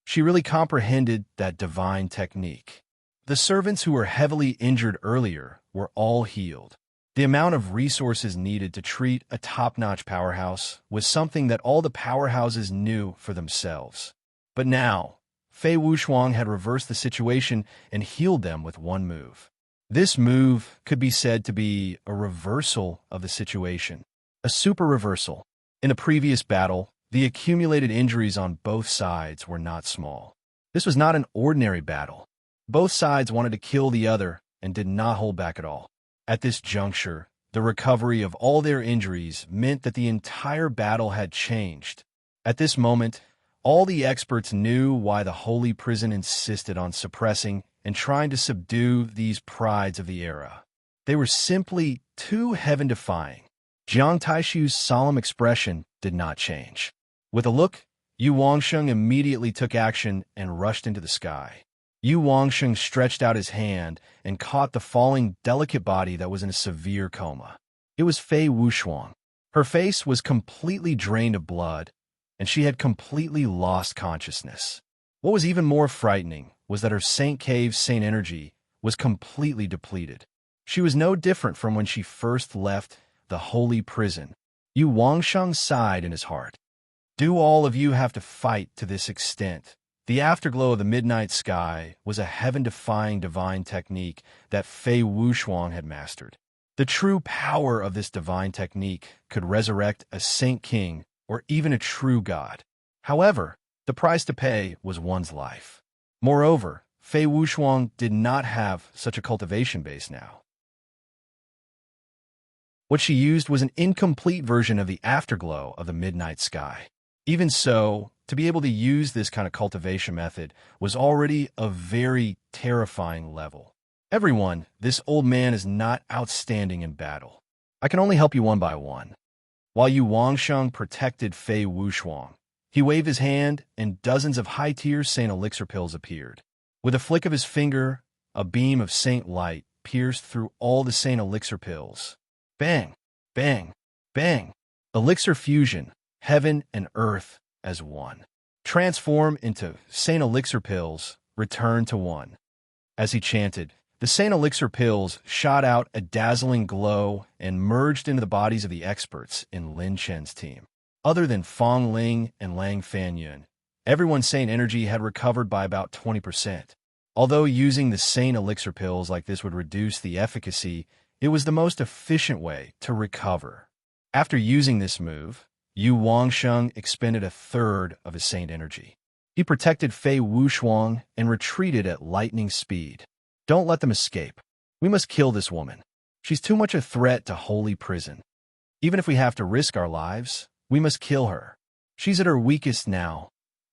She really comprehended that divine technique. The servants who were heavily injured earlier were all healed. The amount of resources needed to treat a top-notch powerhouse was something that all the powerhouses knew for themselves. But now, Fei Wuxuang had reversed the situation and healed them with one move. This move could be said to be a reversal of the situation, a super reversal. In the previous battle, the accumulated injuries on both sides were not small. This was not an ordinary battle. Both sides wanted to kill the other and did not hold back at all. At this juncture, the recovery of all their injuries meant that the entire battle had changed. At this moment, all the experts knew why the Holy Prison insisted on suppressing and trying to subdue these prides of the era. They were simply too heaven-defying. Jiang Taishu's solemn expression did not change. With a look, Yu Wangsheng immediately took action and rushed into the sky. Yu Wangsheng stretched out his hand and caught the falling delicate body that was in a severe coma. It was Fei Wuxuang. Her face was completely drained of blood, and she had completely lost consciousness. What was even more frightening was that her Saint Cave's Saint energy was completely depleted. She was no different from when she first left the Holy Prison. Yu Wangsheng sighed in his heart. Do all of you have to fight to this extent? The afterglow of the midnight sky was a heaven-defying divine technique that Fei Wuxuang had mastered. The true power of this divine technique could resurrect a Saint King or even a true god. However, the price to pay was one's life. Moreover, Fei Wuxuang did not have such a cultivation base now. What she used was an incomplete version of the afterglow of the midnight sky. Even so, to be able to use this kind of cultivation method was already a very terrifying level. Everyone, this old man is not outstanding in battle. I can only help you one by one. While Yu Wangsheng protected Fei Wuxuang, he waved his hand and dozens of high-tier Saint Elixir pills appeared. With a flick of his finger, a beam of Saint light pierced through all the Saint Elixir pills. Bang, bang, bang. Elixir fusion, heaven and earth as one. Transform into Saint Elixir pills, return to one. As he chanted, the Saint Elixir pills shot out a dazzling glow and merged into the bodies of the experts in Lin Chen's team. Other than Fong Ling and Lang Fanyun, everyone's Saint energy had recovered by about 20%. Although using the Saint Elixir pills like this would reduce the efficacy, it was the most efficient way to recover. After using this move, Yu Wangsheng expended a third of his Saint energy. He protected Fei Wuxuang and retreated at lightning speed. Don't let them escape. We must kill this woman. She's too much a threat to holy prison. Even if we have to risk our lives, we must kill her. She's at her weakest now.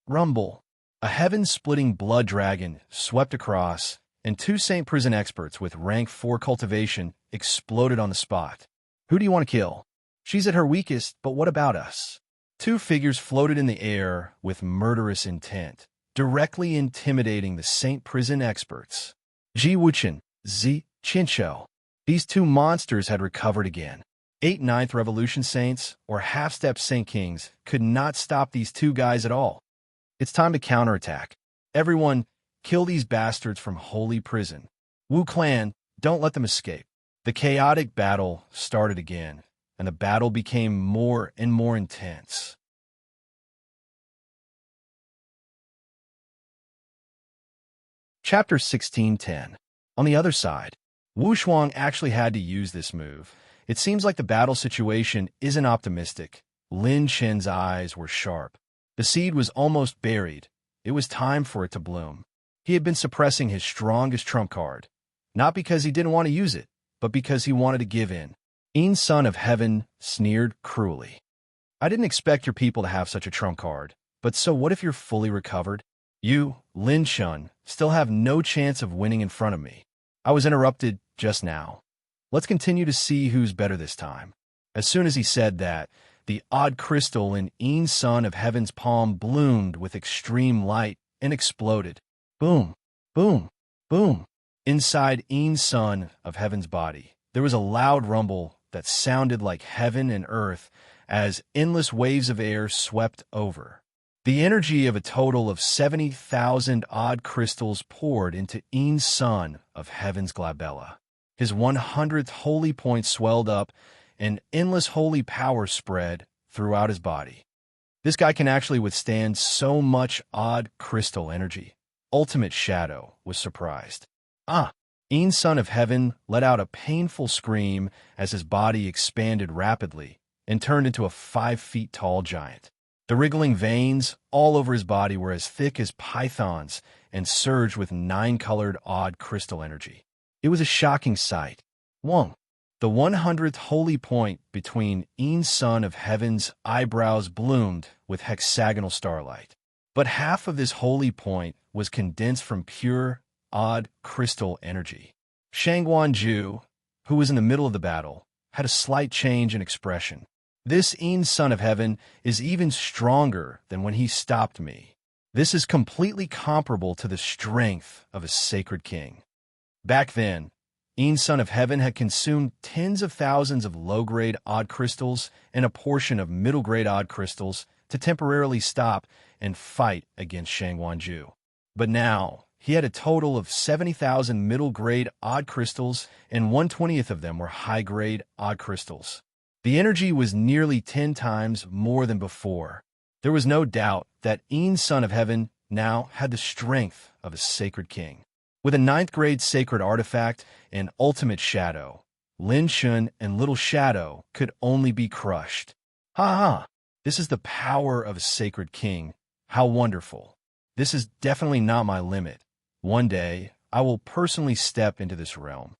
Rumble. A heaven-splitting blood dragon swept across, and two Saint Prison experts with rank 4 cultivation exploded on the spot. Who do you want to kill? She's at her weakest, but what about us? Two figures floated in the air with murderous intent, directly intimidating the Saint Prison experts. Ji Wuchen, Zi Qinshou. These two monsters had recovered again. 8 Ninth Revolution Saints, or half-step Saint Kings, could not stop these two guys at all. It's time to counterattack. Everyone, kill these bastards from holy prison. Wu Clan, don't let them escape. The chaotic battle started again, and the battle became more and more intense. Chapter 1610. On the other side, Wu Shuang actually had to use this move. It seems like the battle situation isn't optimistic. Lin Chen's eyes were sharp. The seed was almost buried. It was time for it to bloom. He had been suppressing his strongest trump card, not because he didn't want to use it, but because he wanted to give in. Yin Son of Heaven sneered cruelly. I didn't expect your people to have such a trump card, but so what if you're fully recovered? You, Lin Shun, still have no chance of winning in front of me. I was interrupted just now. Let's continue to see who's better this time. As soon as he said that, the odd crystal in Yin Son of Heaven's palm bloomed with extreme light and exploded. Boom, boom, boom. Inside Yin Son of Heaven's body, there was a loud rumble that sounded like heaven and earth as endless waves of air swept over. The energy of a total of 70,000 odd crystals poured into Yin Son of Heaven's glabella. His 100th holy point swelled up, and endless holy power spread throughout his body. This guy can actually withstand so much odd crystal energy. Ultimate Shadow was surprised. Yin Son of Heaven let out a painful scream as his body expanded rapidly and turned into a 5 feet tall giant. The wriggling veins all over his body were as thick as pythons and surged with 9-colored odd crystal energy. It was a shocking sight. Wong. The 100th holy point between Yin Son of Heaven's eyebrows bloomed with hexagonal starlight. But half of this holy point was condensed from pure, odd crystal energy. Shangguan Ju, who was in the middle of the battle, had a slight change in expression. This Yin Son of Heaven is even stronger than when he stopped me. This is completely comparable to the strength of a sacred king. Back then, Yin Son of Heaven had consumed tens of thousands of low-grade odd crystals and a portion of middle-grade odd crystals to temporarily stop and fight against Shangguan Ju. But now, he had a total of 70,000 middle-grade odd crystals, and 1/20th of them were high-grade odd crystals. The energy was nearly 10 times more than before. There was no doubt that Yin Son of Heaven now had the strength of a sacred king. With a 9th-grade sacred artifact and ultimate shadow, Lin Shun and Little Shadow could only be crushed. Ha! This is the power of a sacred king. How wonderful. This is definitely not my limit. One day, I will personally step into this realm.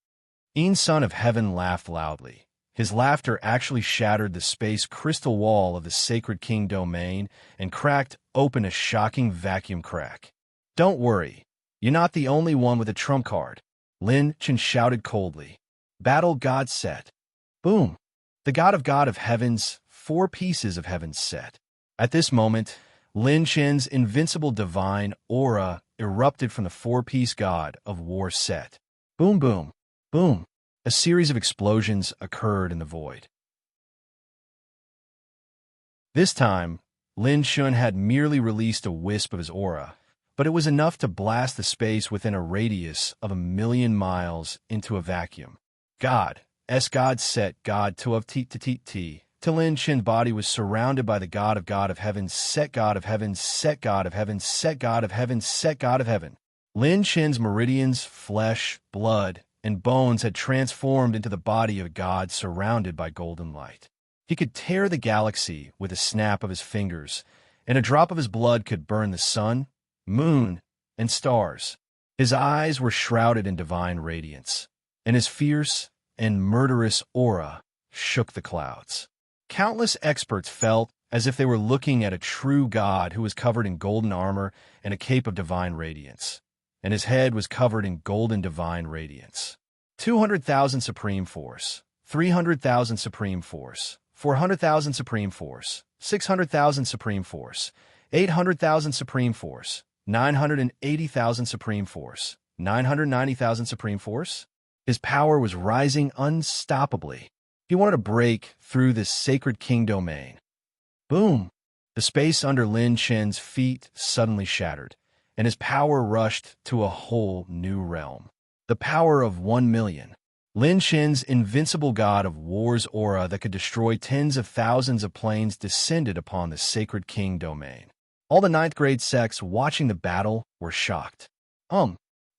Een, son of heaven, laughed loudly. His laughter actually shattered the space crystal wall of the sacred king domain and cracked open a shocking vacuum crack. Don't worry, you're not the only one with a trump card, Lin Chen shouted coldly. Battle god set. Boom! The god of heavens, 4 pieces of heaven set. At this moment, Lin Chen's invincible divine aura erupted from the 4-piece god of war set. Boom, boom, boom. A series of explosions occurred in the void. This time, Lin Shun had merely released a wisp of his aura, but it was enough to blast the space within a radius of 1,000,000 miles into a vacuum. God set God to of t. Till Lin Chen's body was surrounded by the god of heaven, set god of heaven, set god of heaven, set god of heaven, set god of heaven. Lin Chen's meridians, flesh, blood, and bones had transformed into the body of God surrounded by golden light. He could tear the galaxy with a snap of his fingers, and a drop of his blood could burn the sun, moon, and stars. His eyes were shrouded in divine radiance, and his fierce and murderous aura shook the clouds. Countless experts felt as if they were looking at a true god who was covered in golden armor and a cape of divine radiance, and his head was covered in golden divine radiance. 200,000 Supreme Force, 300,000 Supreme Force, 400,000 Supreme Force, 600,000 Supreme Force, 800,000 Supreme Force, 980,000 Supreme Force, 990,000 Supreme Force. His power was rising unstoppably. He wanted to break through this sacred king domain. Boom! The space under Lin Chen's feet suddenly shattered, and his power rushed to a whole new realm. The power of 1,000,000. Lin Chen's invincible god of war's aura that could destroy tens of thousands of planes descended upon the sacred king domain. All the 9th grade sects watching the battle were shocked.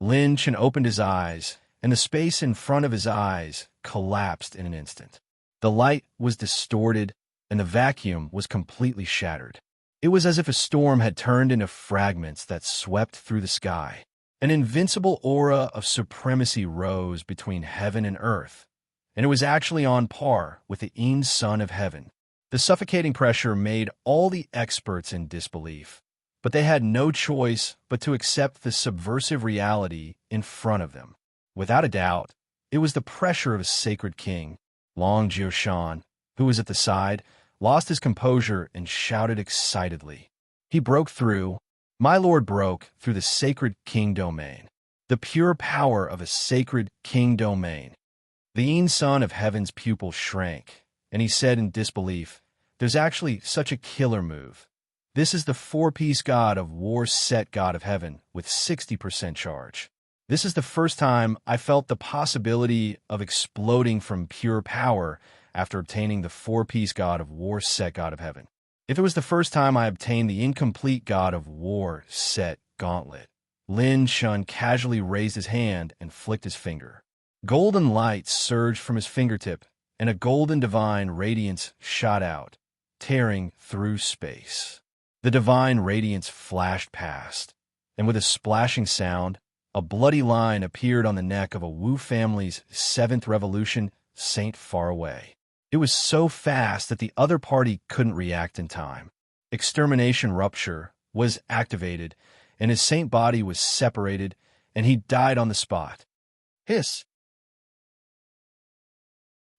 Lin Chen opened his eyes, and the space in front of his eyes collapsed in an instant. The light was distorted, and the vacuum was completely shattered. It was as if a storm had turned into fragments that swept through the sky. An invincible aura of supremacy rose between heaven and earth, and it was actually on par with the Een, son of heaven. The suffocating pressure made all the experts in disbelief, but they had no choice but to accept the subversive reality in front of them. Without a doubt, it was the pressure of a sacred king. Long Jioshan, who was at the side, lost his composure and shouted excitedly. He broke through. My lord broke through the sacred king domain. The pure power of a sacred king domain. The Een, son of heaven's pupil shrank, and he said in disbelief, "There's actually such a killer move. This is the 4-piece god of war set god of heaven with 60% charge. This is the first time I felt the possibility of exploding from pure power after obtaining the 4-piece god of war set god of heaven. If it was the first time I obtained the incomplete god of war set gauntlet." Lin Shun casually raised his hand and flicked his finger. Golden light surged from his fingertip, and a golden divine radiance shot out, tearing through space. The divine radiance flashed past, and with a splashing sound, a bloody line appeared on the neck of a Wu family's 7th revolution saint far away. It was so fast that the other party couldn't react in time. Extermination rupture was activated, and his saint body was separated, and he died on the spot. Hiss!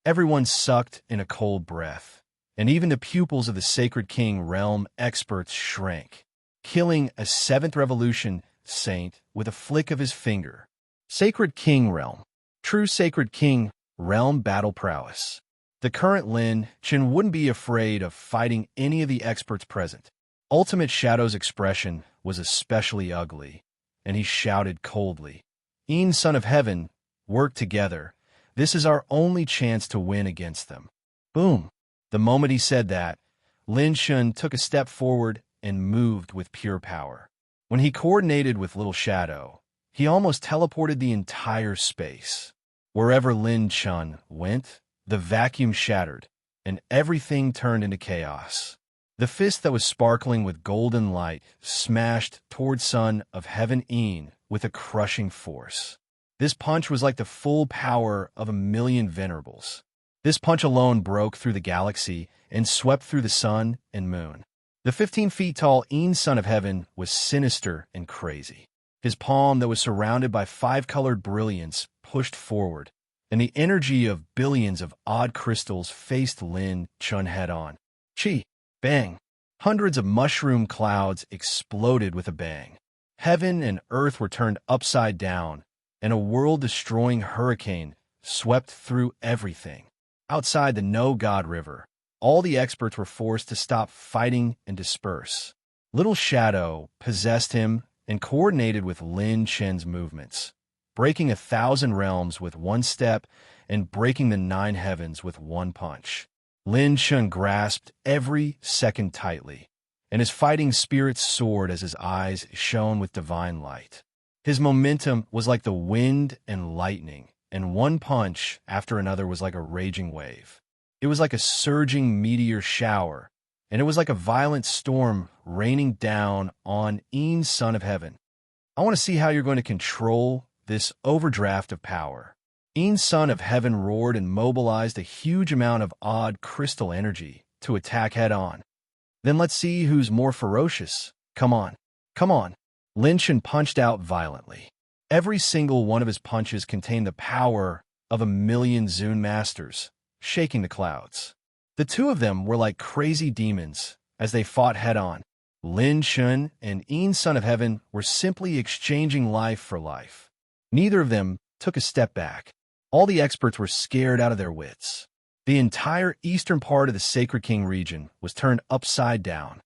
Everyone sucked in a cold breath, and even the pupils of the Sacred King realm experts shrank, killing a 7th revolution saint with a flick of his finger. Sacred King realm. True Sacred King realm battle prowess. The current Lin Chen wouldn't be afraid of fighting any of the experts present. Ultimate Shadow's expression was especially ugly, and he shouted coldly, "Een, son of heaven, work together. This is our only chance to win against them." Boom! The moment he said that, Lin Shun took a step forward and moved with pure power. When he coordinated with Little Shadow, he almost teleported the entire space. Wherever Lin Shun went, the vacuum shattered, and everything turned into chaos. The fist that was sparkling with golden light smashed toward Son of Heaven Een with a crushing force. This punch was like the full power of 1,000,000 venerables. This punch alone broke through the galaxy and swept through the sun and moon. The 15 feet tall Een son of heaven was sinister and crazy. His palm that was surrounded by 5-colored brilliance pushed forward, and the energy of billions of odd crystals faced Lin Chun head-on. Chi! Bang! Hundreds of mushroom clouds exploded with a bang. Heaven and earth were turned upside down, and a world-destroying hurricane swept through everything. Outside the No-God River, all the experts were forced to stop fighting and disperse. Little Shadow possessed him and coordinated with Lin Chen's movements, breaking 1,000 realms with one step and breaking the 9 heavens with one punch. Lin Chen grasped every second tightly, and his fighting spirit soared as his eyes shone with divine light. His momentum was like the wind and lightning, and one punch after another was like a raging wave. It was like a surging meteor shower, and it was like a violent storm raining down on Een son of heaven. I want to see how you're going to control this overdraft of power. Een son of heaven roared and mobilized a huge amount of odd crystal energy to attack head-on. Then let's see who's more ferocious. Come on, come on. Lin Chen punched out violently. Every single one of his punches contained the power of 1,000,000 Zune masters, shaking the clouds. The two of them were like crazy demons as they fought head-on. Lin Chen and Een son of heaven were simply exchanging life for life. Neither of them took a step back. All the experts were scared out of their wits. The entire eastern part of the Sacred King region was turned upside down.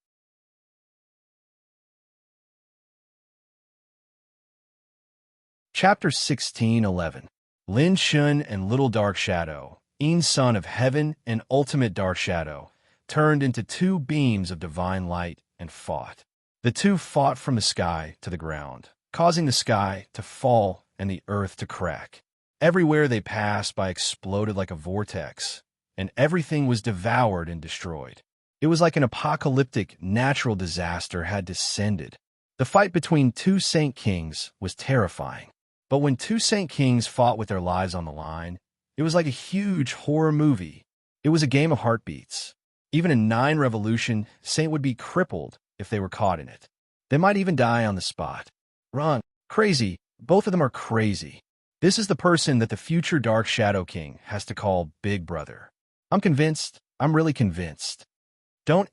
Chapter 16:11. Lin Chen and Little Dark Shadow, Een son of heaven and ultimate dark shadow, turned into 2 beams of divine light and fought. The two fought from the sky to the ground, causing the sky to fall and the earth to crack. Everywhere they passed by exploded like a vortex, and everything was devoured and destroyed. It was like an apocalyptic natural disaster had descended. The fight between 2 Saint Kings was terrifying. But when 2 Saint Kings fought with their lives on the line, it was like a huge horror movie. It was a game of heartbeats. Even in 9 Revolution, Saint would be crippled if they were caught in it. They might even die on the spot. Wrong. Crazy. Both of them are crazy. This is the person that the future Dark Shadow King has to call Big Brother. I'm convinced. I'm really convinced. Don't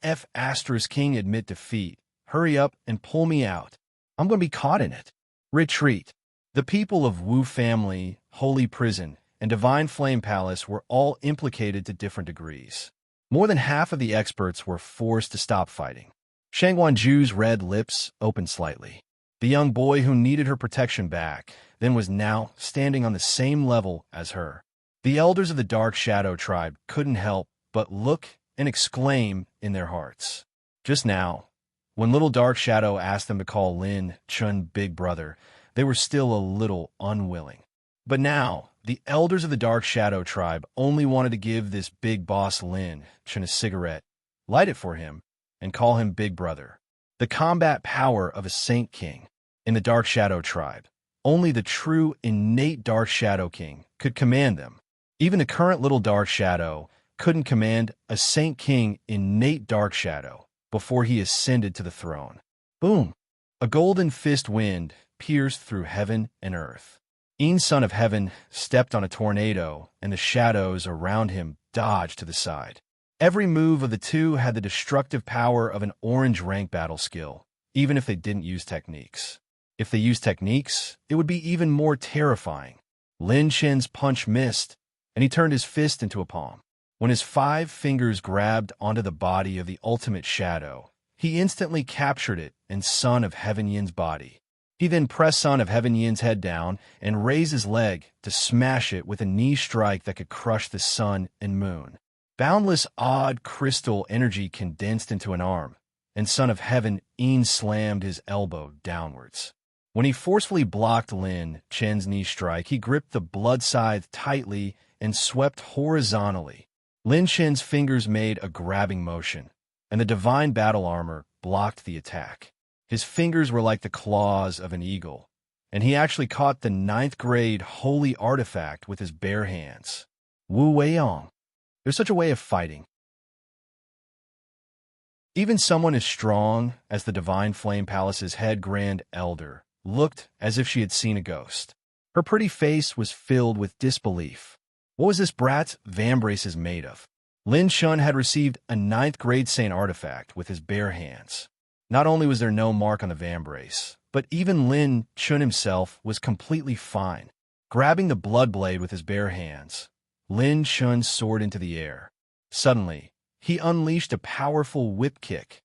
King admit defeat. Hurry up and pull me out. I'm going to be caught in it. Retreat. The people of Wu family, Holy Prison, and Divine Flame Palace were all implicated to different degrees. More than half of the experts were forced to stop fighting. Shang Wanju's red lips opened slightly. The young boy who needed her protection back then was now standing on the same level as her. The elders of the Dark Shadow tribe couldn't help but look and exclaim in their hearts. Just now, when Little Dark Shadow asked them to call Lin Chun Big Brother, they were still a little unwilling. But now, the elders of the Dark Shadow tribe only wanted to give this big boss Lin Chun a cigarette, light it for him, and call him Big Brother. The combat power of a Saint King in the Dark Shadow tribe. Only the true, innate Dark Shadow King could command them. Even the current Little Dark Shadow couldn't command a Saint King innate Dark Shadow before he ascended to the throne. Boom! A golden fist wind pierced through heaven and earth. Een son of heaven stepped on a tornado, and the shadows around him dodged to the side. Every move of the two had the destructive power of an orange rank battle skill, even if they didn't use techniques. If they used techniques, it would be even more terrifying. Lin Chen's punch missed, and he turned his fist into a palm. When his 5 fingers grabbed onto the body of the ultimate shadow, he instantly captured it in Son of Heaven Yin's body. He then pressed Son of Heaven Yin's head down and raised his leg to smash it with a knee strike that could crush the sun and moon. Boundless odd crystal energy condensed into an arm, and Son of Heaven Yin slammed his elbow downwards. When he forcefully blocked Lin Chen's knee strike, he gripped the blood scythe tightly and swept horizontally. Lin Chen's fingers made a grabbing motion, and the divine battle armor blocked the attack. His fingers were like the claws of an eagle, and he actually caught the ninth-grade holy artifact with his bare hands. Wu Weiyong. There's such a way of fighting. Even someone as strong as the Divine Flame Palace's head grand elder looked as if she had seen a ghost. Her pretty face was filled with disbelief. What was this brat's vambraces made of? Lin Shun had received a ninth-grade saint artifact with his bare hands. Not only was there no mark on the vambrace, but even Lin Shun himself was completely fine. Grabbing the blood blade with his bare hands, Lin Shun soared into the air. Suddenly, he unleashed a powerful whip kick.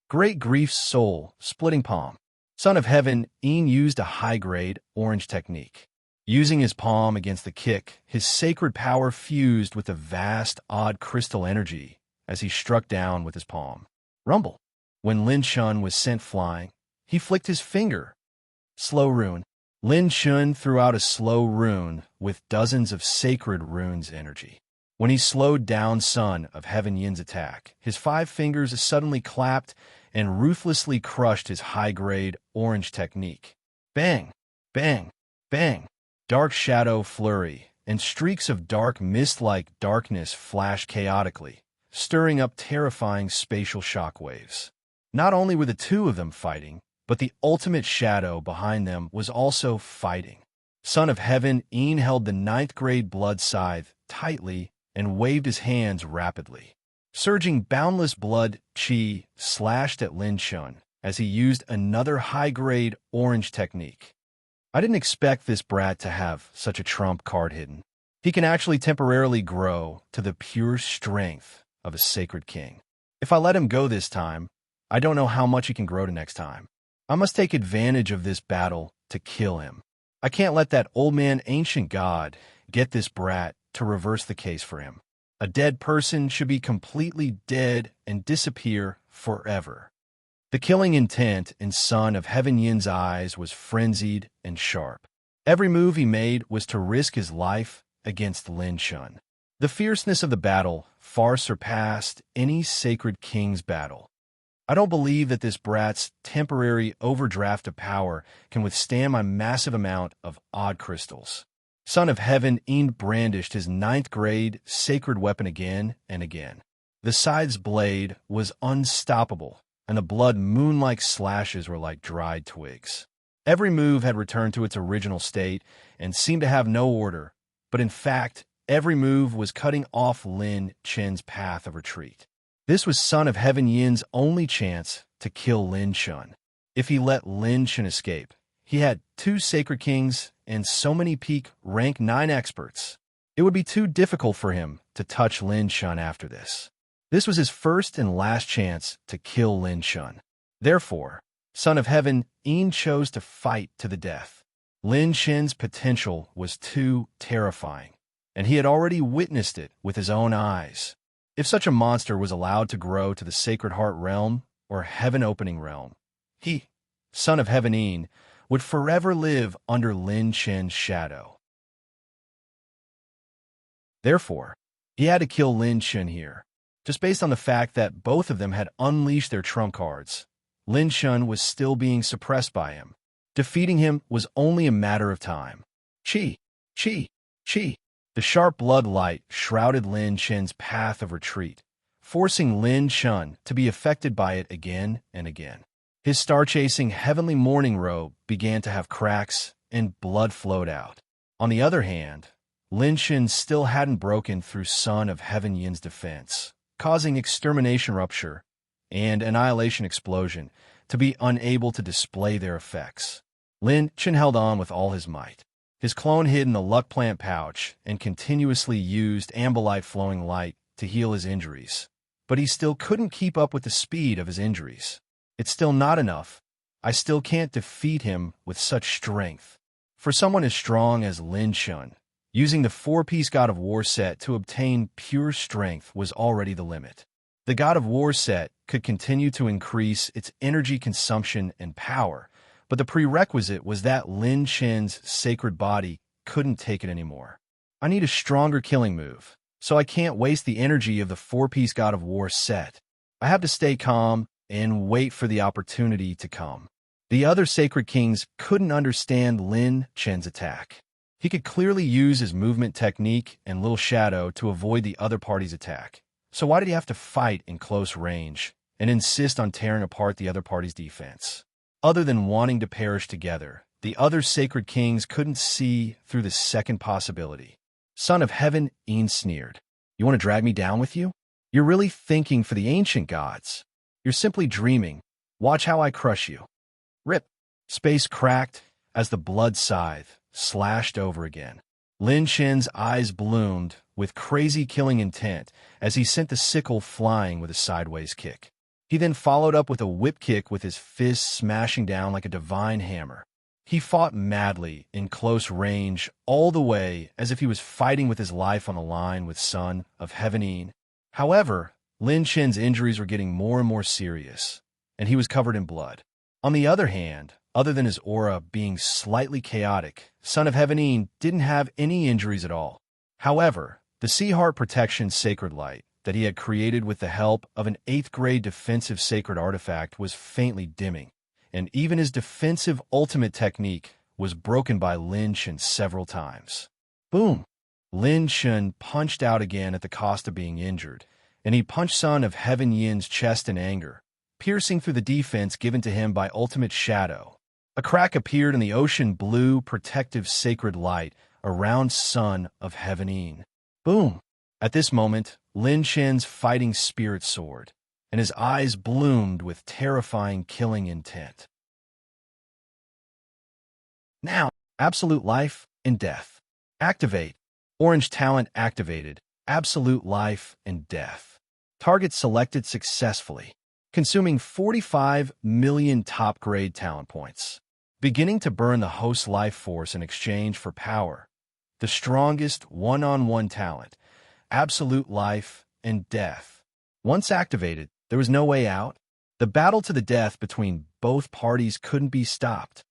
Great Grief's soul, splitting palm. Son of Heaven, Yin used a high-grade orange technique. Using his palm against the kick, his sacred power fused with the vast, odd crystal energy as he struck down with his palm. Rumble. When Lin Shun was sent flying, he flicked his finger. Slow rune. Lin Shun threw out a slow rune with dozens of sacred runes energy. When he slowed down Son of Heaven Yin's attack, his 5 fingers suddenly clapped and ruthlessly crushed his high-grade orange technique. Bang! Bang! Bang! Dark shadow flurry and streaks of dark mist-like darkness flashed chaotically, stirring up terrifying spatial shockwaves. Not only were the two of them fighting, but the ultimate shadow behind them was also fighting. Son of Heaven Yin held the ninth-grade blood scythe tightly and waved his hands rapidly. Surging boundless blood qi slashed at Lin Shun as he used another high-grade orange technique. I didn't expect this brat to have such a trump card hidden. He can actually temporarily grow to the pure strength of a sacred king. If I let him go this time, I don't know how much he can grow to next time. I must take advantage of this battle to kill him. I can't let that old man ancient god get this brat to reverse the case for him. A dead person should be completely dead and disappear forever. The killing intent in Son of Heaven Yin's eyes was frenzied and sharp. Every move he made was to risk his life against Lin Shun. The fierceness of the battle far surpassed any sacred king's battle. I don't believe that this brat's temporary overdraft of power can withstand my massive amount of odd crystals. Son of Heaven Yin brandished his ninth-grade sacred weapon again and again. The scythe's blade was unstoppable, and the blood moon-like slashes were like dried twigs. Every move had returned to its original state and seemed to have no order, but in fact, every move was cutting off Lin Chen's path of retreat. This was Son of Heaven Yin's only chance to kill Lin Shun. If he let Lin Shun escape, he had 2 sacred kings and so many peak rank 9 experts. It would be too difficult for him to touch Lin Shun after this. This was his first and last chance to kill Lin Shun. Therefore, Son of Heaven Yin chose to fight to the death. Lin Shen's potential was too terrifying, and he had already witnessed it with his own eyes. If such a monster was allowed to grow to the Sacred Heart Realm or Heaven-Opening Realm, he, Son of Heaven Yin, would forever live under Lin Shen's shadow. Therefore, he had to kill Lin Shen here. Just based on the fact that both of them had unleashed their trump cards, Lin Shun was still being suppressed by him. Defeating him was only a matter of time. Chi, chi, chi. The sharp blood light shrouded Lin Shen's path of retreat, forcing Lin Shun to be affected by it again and again. His star-chasing heavenly morning robe began to have cracks and blood flowed out. On the other hand, Lin Shen still hadn't broken through Son of Heaven Yin's defense, causing extermination rupture and annihilation explosion to be unable to display their effects. Lin Shen held on with all his might. His clone hid in the luck plant pouch and continuously used ambolite flowing light to heal his injuries. But he still couldn't keep up with the speed of his injuries. It's still not enough. I still can't defeat him with such strength. For someone as strong as Lin Shun, using the 4-piece God of War set to obtain pure strength was already the limit. The God of War set could continue to increase its energy consumption and power, but the prerequisite was that Lin Shen's sacred body couldn't take it anymore. I need a stronger killing move, so I can't waste the energy of the 4-piece God of War set. I have to stay calm and wait for the opportunity to come. The other sacred kings couldn't understand Lin Chen's attack. He could clearly use his movement technique and little shadow to avoid the other party's attack. So why did he have to fight in close range and insist on tearing apart the other party's defense? Other than wanting to perish together, the other sacred kings couldn't see through the second possibility. Son of Heaven, Een sneered. You want to drag me down with you? You're really thinking for the ancient gods. You're simply dreaming. Watch how I crush you. Rip. Space cracked as the blood scythe slashed over again. Lin Chen's eyes bloomed with crazy killing intent as he sent the sickle flying with a sideways kick. He then followed up with a whip kick with his fists smashing down like a divine hammer. He fought madly in close range all the way as if he was fighting with his life on the line with Son of Heaven Een. However, Lin Chen's injuries were getting more and more serious, and he was covered in blood. On the other hand, other than his aura being slightly chaotic, Son of Heaven Een didn't have any injuries at all. However, the Sea Heart Protection Sacred Light that he had created with the help of an 8th grade defensive sacred artifact was faintly dimming, and even his defensive ultimate technique was broken by Lin Chen several times. Boom! Lin Chen punched out again at the cost of being injured, and he punched Son of Heaven Yin's chest in anger, piercing through the defense given to him by Ultimate Shadow. A crack appeared in the ocean blue protective sacred light around Son of Heaven Een. Boom! At this moment, Lin Chen's fighting spirit soared, and his eyes bloomed with terrifying killing intent. Now, absolute life and death. Activate. Orange talent activated. Absolute life and death. Target selected successfully, consuming 45 million top-grade talent points. Beginning to burn the host's life force in exchange for power. The strongest one-on-one talent. Absolute life and death. Once activated, there was no way out. The battle to the death between both parties couldn't be stopped.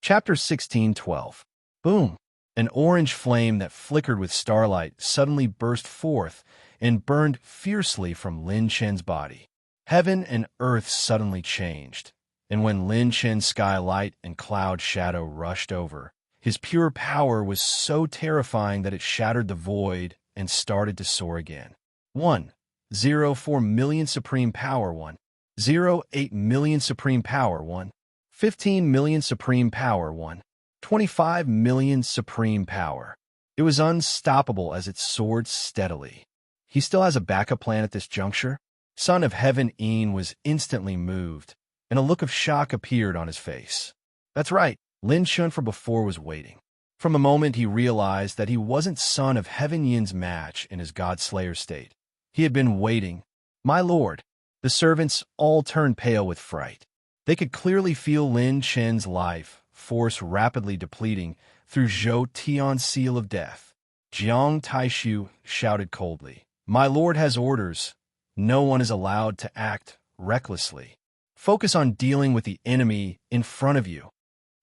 Chapter 16:12. Boom! An orange flame that flickered with starlight suddenly burst forth and burned fiercely from Lin Chen's body. Heaven and earth suddenly changed, and when Lin Chen's skylight and cloud shadow rushed over, his pure power was so terrifying that it shattered the void and started to soar again. 1.04 million supreme power 1.08 million supreme power 1.15 million supreme power 1.25 million supreme power. It was unstoppable as it soared steadily. He still has a backup plan at this juncture? Son of Heaven Een was instantly moved, and a look of shock appeared on his face. That's right, Lin Chen from before was waiting. From the moment he realized that he wasn't Son of Heaven Yin's match in his God-Slayer state, he had been waiting. My lord, the servants all turned pale with fright. They could clearly feel Lin Chen's life force rapidly depleting through Zhou Tian's seal of death. Jiang Taishu shouted coldly, My lord has orders. No one is allowed to act recklessly. Focus on dealing with the enemy in front of you.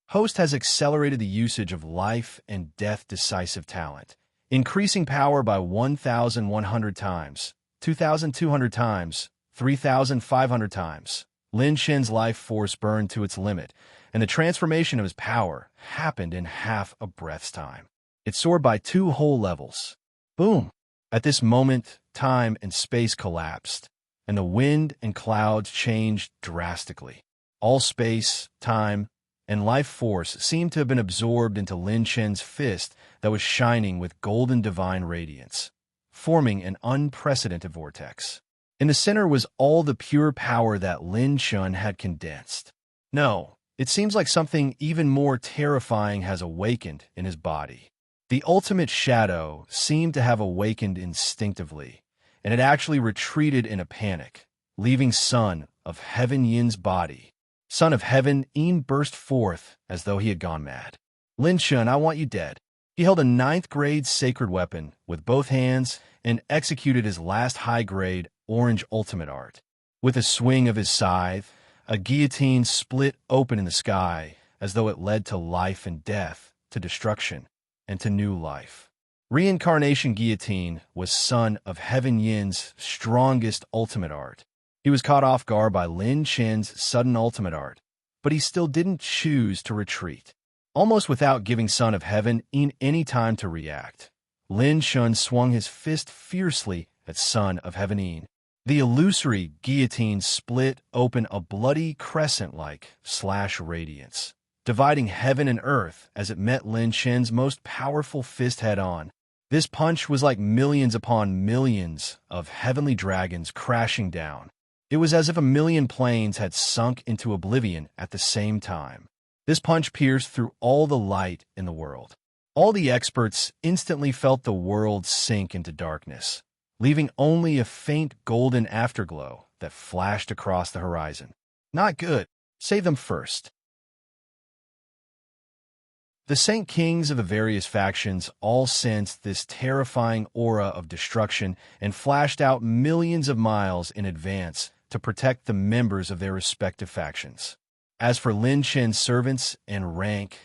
Host has accelerated the usage of life and death decisive talent, increasing power by 1,100 times, 2,200 times, 3,500 times. Lin Chen's life force burned to its limit, and the transformation of his power happened in half a breath's time. It soared by 2 whole levels. Boom! At this moment, time and space collapsed, and the wind and clouds changed drastically. All space, time, and life force seemed to have been absorbed into Lin Chen's fist that was shining with golden divine radiance, forming an unprecedented vortex. In the center was all the pure power that Lin Chen had condensed. No, it seems like something even more terrifying has awakened in his body. The ultimate shadow seemed to have awakened instinctively, and it actually retreated in a panic, leaving Son of Heaven Yin's body. Son of Heaven Een burst forth as though he had gone mad. Lin Chen, I want you dead. He held a 9th grade sacred weapon with both hands and executed his last high-grade orange ultimate art. With a swing of his scythe, a guillotine split open in the sky as though it led to life and death, to destruction, and to new life. Reincarnation Guillotine was son of Heaven Yin's strongest ultimate art. He was caught off guard by Lin Chen's sudden ultimate art, but he still didn't choose to retreat. Almost without giving Son of Heaven Yin any time to react, Lin Chen swung his fist fiercely at Son of Heaven Yin. The illusory guillotine split open a bloody crescent-like slash radiance, dividing heaven and earth as it met Lin Chen's most powerful fist head-on. This punch was like millions upon millions of heavenly dragons crashing down. It was as if a million planes had sunk into oblivion at the same time. This punch pierced through all the light in the world. All the experts instantly felt the world sink into darkness, leaving only a faint golden afterglow that flashed across the horizon. Not good. Save them first. The Saint Kings of the various factions all sensed this terrifying aura of destruction and flashed out millions of miles in advance to protect the members of their respective factions. As for Lin Chen's servants and rank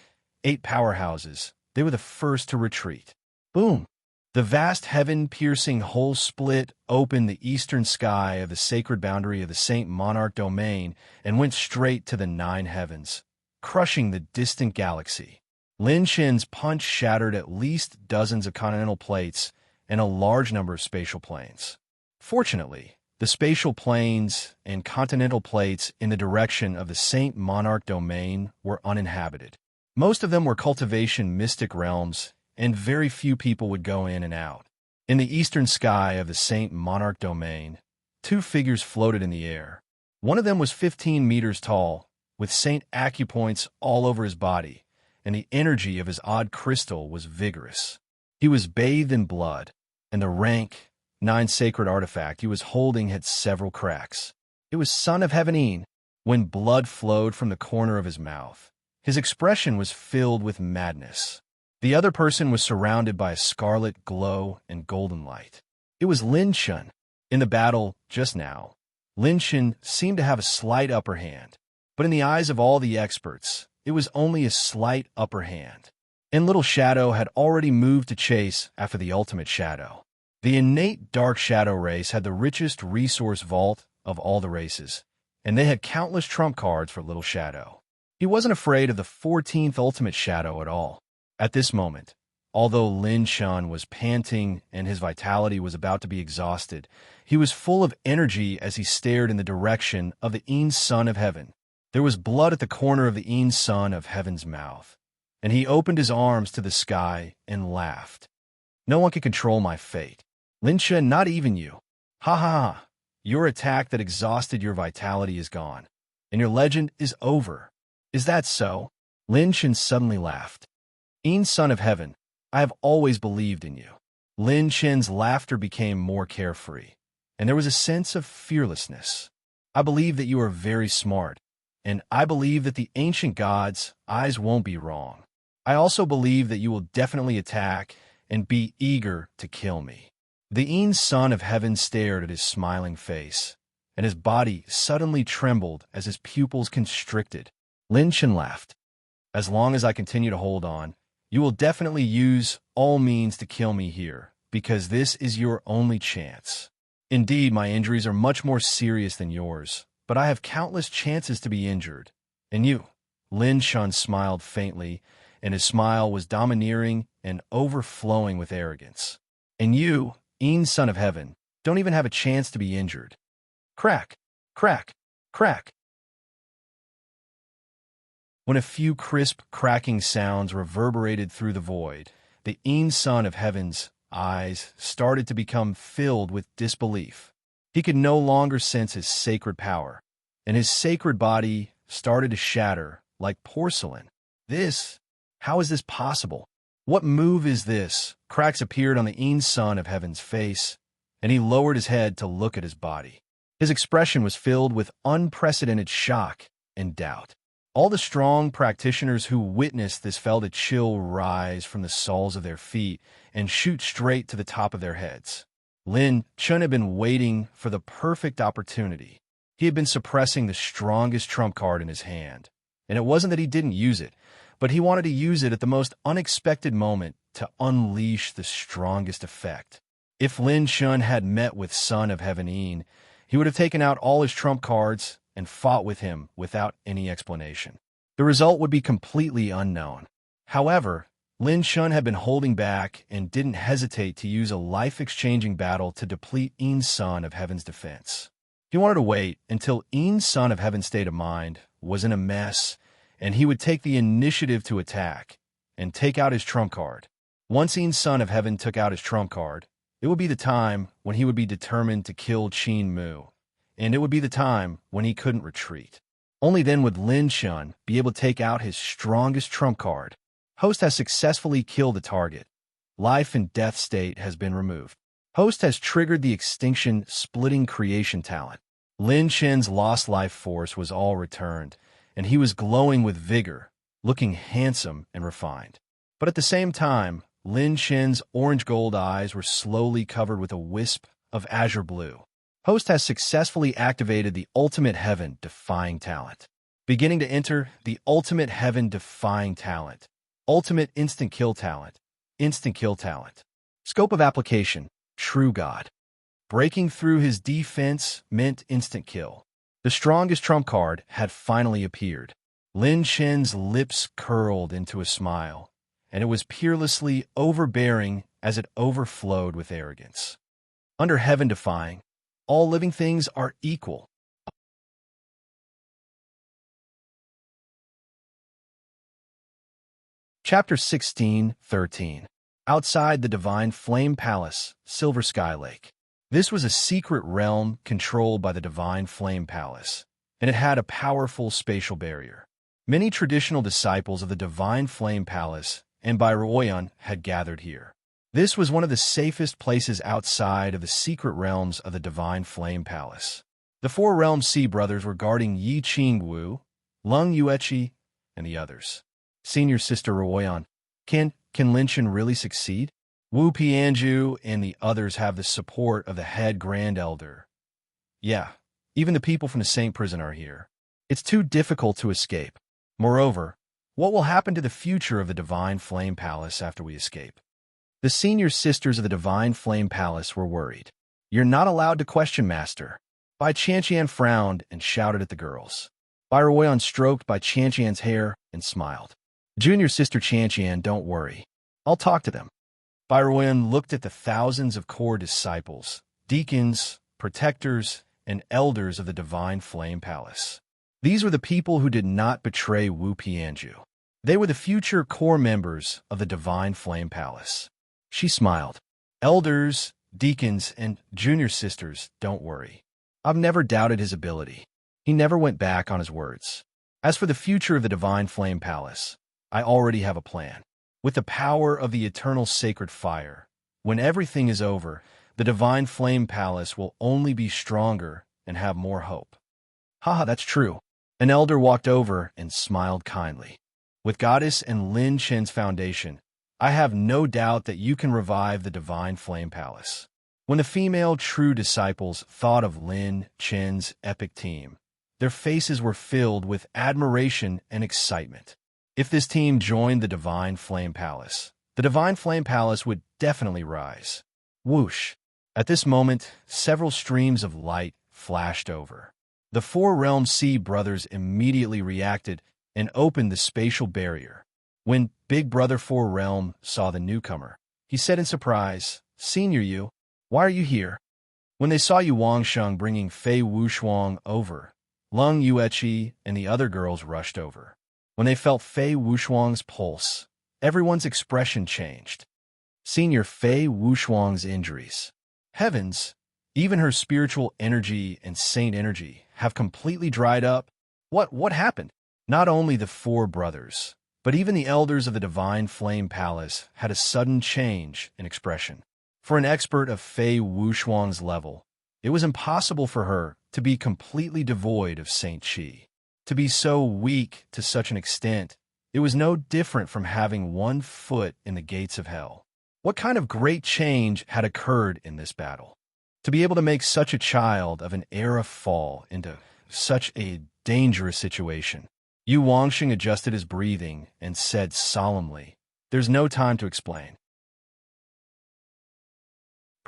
8 powerhouses, they were the first to retreat. Boom! The vast heaven-piercing hole split open the eastern sky of the sacred boundary of the Saint Monarch domain and went straight to the 9 heavens, crushing the distant galaxy. Lin Chen's punch shattered at least dozens of continental plates and a large number of spatial planes. Fortunately, the spatial planes and continental plates in the direction of the Saint Monarch domain were uninhabited. Most of them were cultivation mystic realms, and very few people would go in and out. In the eastern sky of the Saint Monarch domain, 2 figures floated in the air. One of them was 15 meters tall, with Saint acupoints all over his body, and the energy of his odd crystal was vigorous. He was bathed in blood, and the rank 9 sacred artifact he was holding had several cracks. It was Son of Heaven Yin. When blood flowed from the corner of his mouth, his expression was filled with madness. The other person was surrounded by a scarlet glow and golden light. It was Lin Chen. In the battle just now, Lin Chen seemed to have a slight upper hand, but in the eyes of all the experts, it was only a slight upper hand. And Little Shadow had already moved to chase after the ultimate shadow. The innate Dark Shadow race had the richest resource vault of all the races, and they had countless trump cards for Little Shadow. He wasn't afraid of the 14th ultimate shadow at all. At this moment, although Lin Chen was panting and his vitality was about to be exhausted, he was full of energy as he stared in the direction of the Yin Son of Heaven. There was blood at the corner of the Yin Son of Heaven's mouth, and he opened his arms to the sky and laughed. No one can control my fate. Lin Chen, not even you. Ha ha ha. Your attack that exhausted your vitality is gone, and your legend is over. Is that so? Lin Chen suddenly laughed. Yin Son of Heaven, I have always believed in you. Lin Chen's laughter became more carefree, and there was a sense of fearlessness. I believe that you are very smart, and I believe that the ancient gods' eyes won't be wrong. I also believe that you will definitely attack and be eager to kill me. The Yin Son of Heaven stared at his smiling face, and his body suddenly trembled as his pupils constricted. Lin Chen laughed. As long as I continue to hold on, you will definitely use all means to kill me here, because this is your only chance. Indeed, my injuries are much more serious than yours, but I have countless chances to be injured. And you? Lin Chen smiled faintly, and his smile was domineering and overflowing with arrogance. And you, Yin Son of Heaven, don't even have a chance to be injured. Crack, crack, crack. When a few crisp, cracking sounds reverberated through the void, the Yin Son of Heaven's eyes started to become filled with disbelief. He could no longer sense his sacred power, and his sacred body started to shatter like porcelain. How is this possible? What move is this? Cracks appeared on the Yin Son of Heaven's face, and he lowered his head to look at his body. His expression was filled with unprecedented shock and doubt. All the strong practitioners who witnessed this felt a chill rise from the soles of their feet and shoot straight to the top of their heads. Lin Chen had been waiting for the perfect opportunity. He had been suppressing the strongest trump card in his hand, and it wasn't that he didn't use it, but he wanted to use it at the most unexpected moment to unleash the strongest effect. If Lin Shun had met with Son of Heaven Een, he would have taken out all his trump cards and fought with him without any explanation. The result would be completely unknown. However, Lin Shun had been holding back and didn't hesitate to use a life-exchanging battle to depleteEen's Son of Heaven's defense. He wanted to wait untilEen's Son of Heaven's state of mind was in a mess, and he would take the initiative to attack and take out his trump card. OnceEen's Son of Heaven took out his trump card, it would be the time when he would be determined to kill Qin Mu, and it would be the time when he couldn't retreat. Only then would Lin Shun be able to take out his strongest trump card. Host has successfully killed the target. Life and death state has been removed. Host has triggered the extinction splitting creation talent. Lin Shen's lost life force was all returned, and he was glowing with vigor, looking handsome and refined. But at the same time, Lin Shen's orange-gold eyes were slowly covered with a wisp of azure blue. Host has successfully activated the ultimate heaven-defying talent. Beginning to enter the ultimate heaven-defying talent. Ultimate instant kill talent. Instant kill talent. Scope of application, True God. Breaking through his defense meant instant kill. The strongest trump card had finally appeared. Lin Shen's lips curled into a smile, and it was peerlessly overbearing as it overflowed with arrogance. Under heaven-defying, all living things are equal. Chapter 16:13. Outside the Divine Flame Palace, Silver Sky Lake. This was a secret realm controlled by the Divine Flame Palace, and it had a powerful spatial barrier. Many traditional disciples of the Divine Flame Palace and by Ruoyan had gathered here. This was one of the safest places outside of the secret realms of the Divine Flame Palace. The four Realm Sea brothers were guarding Yi Qingwu, Lung Yueqi, and the others. Senior Sister Ruoyan, can Lin Shen really succeed? Wu Pianju and the others have the support of the head Grand Elder. Yeah, even the people from the Saint Prison are here. It's too difficult to escape. Moreover, what will happen to the future of the Divine Flame Palace after we escape? The senior sisters of the Divine Flame Palace were worried. You're not allowed to question, Master. Bai Qianqian frowned and shouted at the girls. Bai Ruoyan stroked Bai Qianqian's hair and smiled. Junior Sister Qianqian, don't worry. I'll talk to them. Bai Ruoyan looked at the thousands of core disciples, deacons, protectors, and elders of the Divine Flame Palace. These were the people who did not betray Wu Pianju. They were the future core members of the Divine Flame Palace. She smiled. Elders, deacons, and junior sisters, don't worry. I've never doubted his ability. He never went back on his words. As for the future of the Divine Flame Palace, I already have a plan. With the power of the eternal sacred fire, when everything is over, the Divine Flame Palace will only be stronger and have more hope. Haha, that's true. An elder walked over and smiled kindly. With Goddess and Lin Shen's foundation, I have no doubt that you can revive the Divine Flame Palace. When the female true disciples thought of Lin Shen's epic team, their faces were filled with admiration and excitement. If this team joined the Divine Flame Palace, the Divine Flame Palace would definitely rise. Whoosh! At this moment, several streams of light flashed over. The four Realm Sea brothers immediately reacted and opened the spatial barrier. When Big Brother Four Realm saw the newcomer, he said in surprise, Senior Yu, why are you here? When they saw Yu Wangsheng bringing Fei Wushuang over, Lung Yueqi and the other girls rushed over. When they felt Fei Wushuang's pulse, everyone's expression changed. Senior Fei Wushuang's injuries. Heavens, even her spiritual energy and saint energy have completely dried up. What happened? Not only the four brothers, but even the elders of the Divine Flame Palace had a sudden change in expression. For an expert of Fei Wushuang's level, it was impossible for her to be completely devoid of Saint Qi. To be so weak to such an extent, it was no different from having one foot in the gates of hell. What kind of great change had occurred in this battle? To be able to make such a child of an era fall into such a dangerous situation. Yu Wangxing adjusted his breathing and said solemnly, There's no time to explain.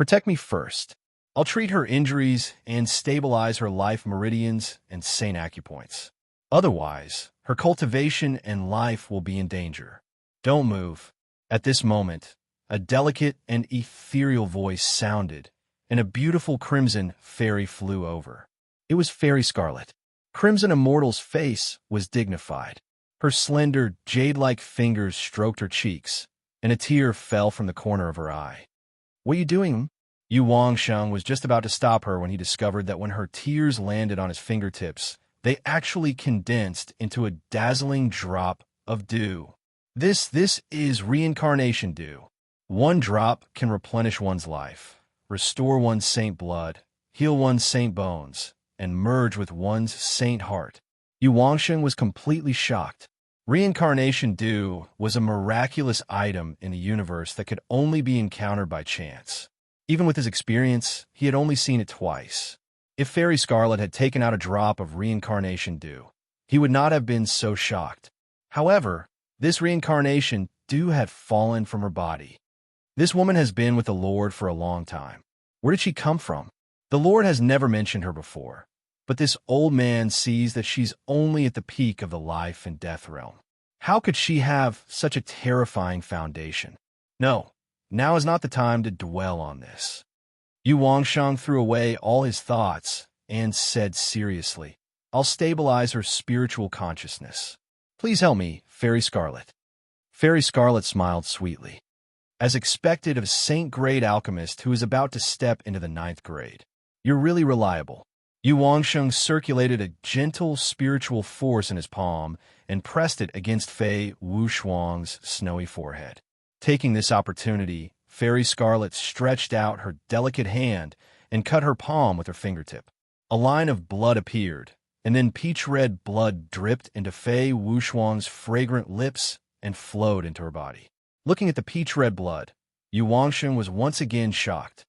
Protect me first. I'll treat her injuries and stabilize her life meridians and saint acupoints. Otherwise, her cultivation and life will be in danger. Don't move. At this moment, a delicate and ethereal voice sounded, and a beautiful crimson fairy flew over. It was Fairy Scarlet. Crimson Immortal's face was dignified. Her slender, jade-like fingers stroked her cheeks, and a tear fell from the corner of her eye. "What are you doing?" Yu Wangsheng was just about to stop her when he discovered that when her tears landed on his fingertips, they actually condensed into a dazzling drop of dew. This is reincarnation dew. One drop can replenish one's life, restore one's saint blood, heal one's saint bones, and merge with one's saint heart. Yu Wangsheng was completely shocked. Reincarnation dew was a miraculous item in the universe that could only be encountered by chance. Even with his experience, he had only seen it twice. If Fairy Scarlet had taken out a drop of reincarnation dew, he would not have been so shocked. However, this reincarnation dew had fallen from her body. This woman has been with the Lord for a long time. Where did she come from? The Lord has never mentioned her before, but this old man sees that she's only at the peak of the life and death realm. How could she have such a terrifying foundation? No, now is not the time to dwell on this. Yu Wangsheng threw away all his thoughts and said seriously, "I'll stabilize her spiritual consciousness. Please help me, Fairy Scarlet." Fairy Scarlet smiled sweetly. As expected of a saint-grade alchemist who is about to step into the 9th grade. "You're really reliable." Yu Wangsheng circulated a gentle spiritual force in his palm and pressed it against Fei Wuxuang's snowy forehead. Taking this opportunity, Fairy Scarlet stretched out her delicate hand and cut her palm with her fingertip. A line of blood appeared, and then peach-red blood dripped into Fei Wuxuang's fragrant lips and flowed into her body. Looking at the peach-red blood, Yu Wangsheng was once again shocked.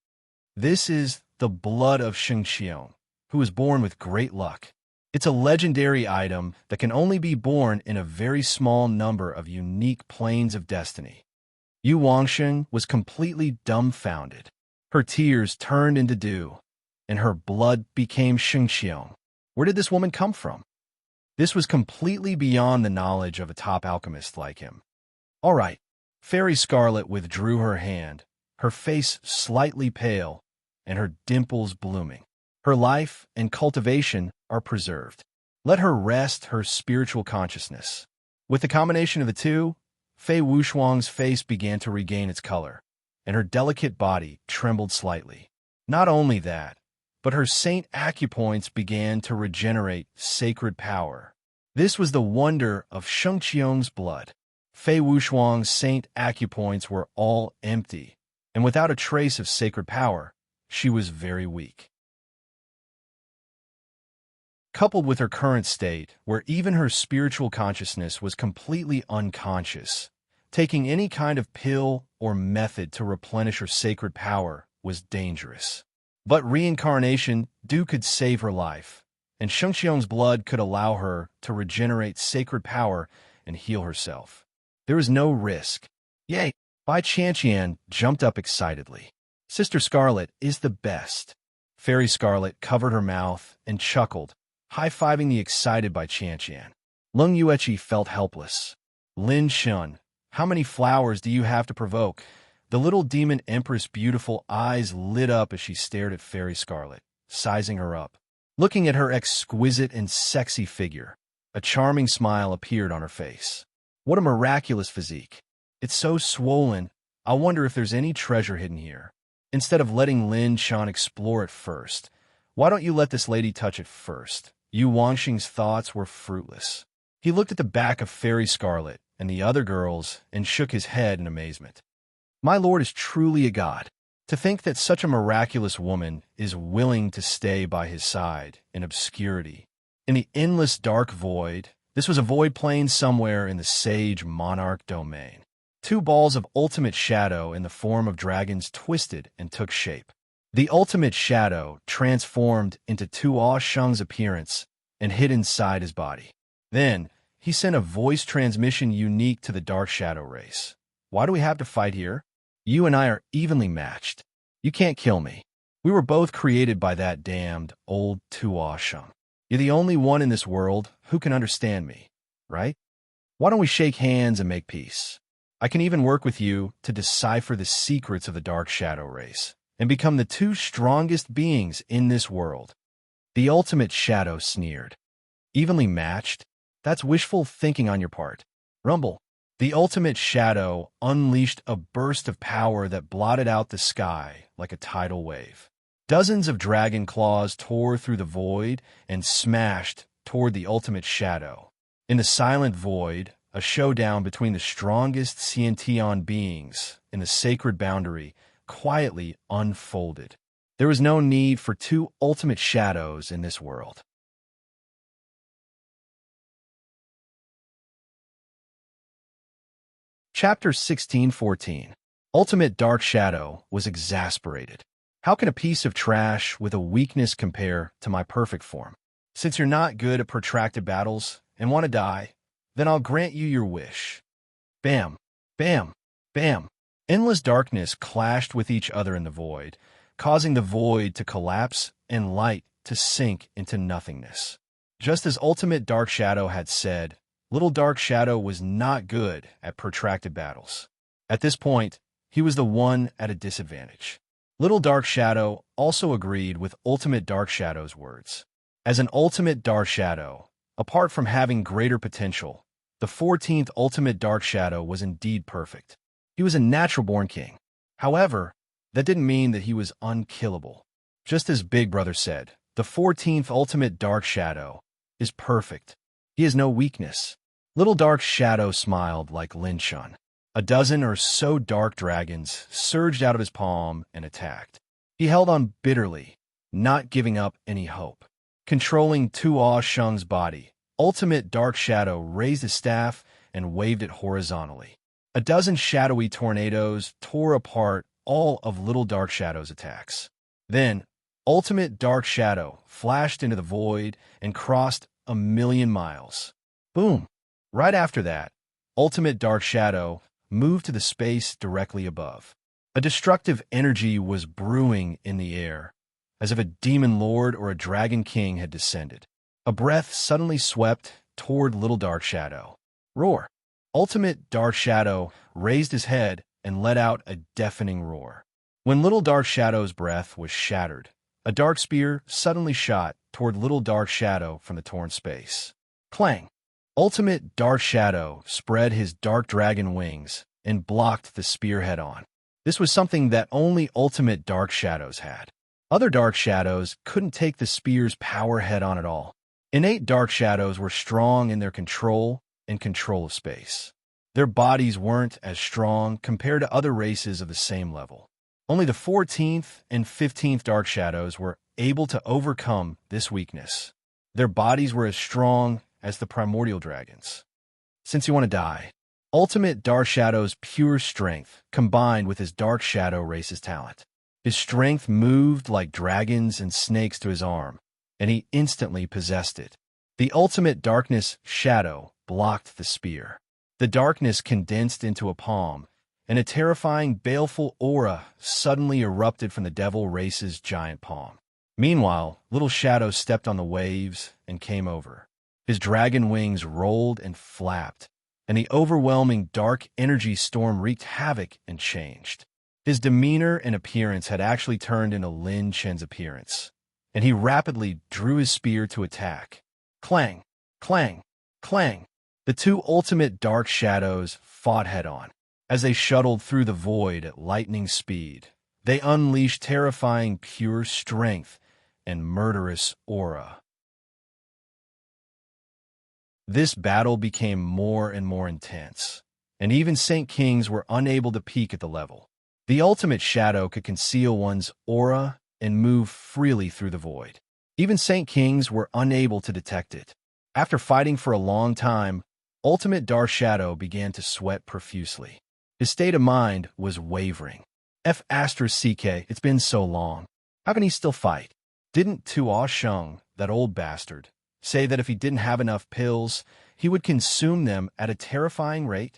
This is the blood of Shengqiong, who was born with great luck. It's a legendary item that can only be born in a very small number of unique planes of destiny. Yu Wangsheng was completely dumbfounded. Her tears turned into dew, and her blood became Shengqiong. Where did this woman come from? This was completely beyond the knowledge of a top alchemist like him. All right. Fairy Scarlet withdrew her hand, her face slightly pale, and her dimples blooming. Her life and cultivation are preserved. Let her rest her spiritual consciousness. With the combination of the two, Fei Wuxuang's face began to regain its color, and her delicate body trembled slightly. Not only that, but her saint acupoints began to regenerate sacred power. This was the wonder of Shengqiong's blood. Fei Wuxuang's saint acupoints were all empty, and without a trace of sacred power, she was very weak. Coupled with her current state, where even her spiritual consciousness was completely unconscious, taking any kind of pill or method to replenish her sacred power was dangerous. But reincarnation could save her life, and Shengqiong's blood could allow her to regenerate sacred power and heal herself. There was no risk. Yay! Bai Qianqian jumped up excitedly. Sister Scarlet is the best. Fairy Scarlet covered her mouth and chuckled, high-fiving the excited Bai Qianqian. Leng Yueqi felt helpless. Lin Shun, how many flowers do you have to provoke? The little demon empress' beautiful eyes lit up as she stared at Fairy Scarlet, sizing her up. Looking at her exquisite and sexy figure, a charming smile appeared on her face. What a miraculous physique. It's so swollen, I wonder if there's any treasure hidden here. Instead of letting Lin Shan explore it first, why don't you let this lady touch it first? Yu Wangxing's thoughts were fruitless. He looked at the back of Fairy Scarlet and the other girls and shook his head in amazement. My lord is truly a god. To think that such a miraculous woman is willing to stay by his side in obscurity. In the endless dark void, this was a void plane somewhere in the sage monarch domain. Two balls of ultimate shadow in the form of dragons twisted and took shape. The ultimate shadow transformed into Tu Sheng's appearance and hid inside his body. Then, he sent a voice transmission unique to the dark shadow race. Why do we have to fight here? You and I are evenly matched. You can't kill me. We were both created by that damned old Tuoshang. You're the only one in this world who can understand me, right? Why don't we shake hands and make peace? I can even work with you to decipher the secrets of the Dark Shadow race and become the two strongest beings in this world. The ultimate shadow sneered. Evenly matched? That's wishful thinking on your part. Rumble. The ultimate shadow unleashed a burst of power that blotted out the sky like a tidal wave. Dozens of dragon claws tore through the void and smashed toward the ultimate shadow. In the silent void, a showdown between the strongest Sciention beings in the sacred boundary quietly unfolded. There was no need for two ultimate shadows in this world. Chapter 1614. Ultimate Dark Shadow was exasperated. How can a piece of trash with a weakness compare to my perfect form? Since you're not good at protracted battles and want to die, then I'll grant you your wish. Bam, bam, bam. Endless darkness clashed with each other in the void, causing the void to collapse and light to sink into nothingness. Just as Ultimate Dark Shadow had said, Little Dark Shadow was not good at protracted battles. At this point, he was the one at a disadvantage. Little Dark Shadow also agreed with Ultimate Dark Shadow's words. As an Ultimate Dark Shadow, apart from having greater potential, the 14th Ultimate Dark Shadow was indeed perfect. He was a natural-born king. However, that didn't mean that he was unkillable. Just as Big Brother said, the 14th Ultimate Dark Shadow is perfect. He has no weakness. Little Dark Shadow smiled like Lin Shun. A dozen or so dark dragons surged out of his palm and attacked. He held on bitterly, not giving up any hope. Controlling Tuo Shung's body, Ultimate Dark Shadow raised his staff and waved it horizontally. A dozen shadowy tornadoes tore apart all of Little Dark Shadow's attacks. Then, Ultimate Dark Shadow flashed into the void and crossed 1,000,000 miles. Boom! Right after that, Ultimate Dark Shadow moved to the space directly above. A destructive energy was brewing in the air, as if a demon lord or a dragon king had descended. A breath suddenly swept toward Little Dark Shadow. Roar! Ultimate Dark Shadow raised his head and let out a deafening roar. When Little Dark Shadow's breath was shattered, a dark spear suddenly shot toward Little Dark Shadow from the torn space. Clang! Ultimate Dark Shadow spread his dark dragon wings and blocked the spear head-on. This was something that only Ultimate Dark Shadows had. Other Dark Shadows couldn't take the spear's power head-on at all. Innate Dark Shadows were strong in their control and control of space. Their bodies weren't as strong compared to other races of the same level. Only the 14th and 15th Dark Shadows were able to overcome this weakness. Their bodies were as strong as the primordial dragons. Since you want to die, Ultimate Dark Shadow's pure strength combined with his Dark Shadow race's talent. His strength moved like dragons and snakes to his arm, and he instantly possessed it. The Ultimate Darkness Shadow blocked the spear. The darkness condensed into a palm, and a terrifying, baleful aura suddenly erupted from the Devil race's giant palm. Meanwhile, Little Shadow stepped on the waves and came over. His dragon wings rolled and flapped, and the overwhelming dark energy storm wreaked havoc and changed. His demeanor and appearance had actually turned into Lin Chen's appearance, and he rapidly drew his spear to attack. Clang! Clang! Clang! The two Ultimate Dark Shadows fought head-on. As they shuttled through the void at lightning speed, they unleashed terrifying pure strength and murderous aura. This battle became more and more intense, and even Saint Kings were unable to peek at the level. The Ultimate Shadow could conceal one's aura and move freely through the void. Even Saint Kings were unable to detect it. After fighting for a long time, Ultimate Dark Shadow began to sweat profusely. His state of mind was wavering. F***, it's been so long. How can he still fight? Didn't Tuo Shung, that old bastard, say that if he didn't have enough pills, he would consume them at a terrifying rate?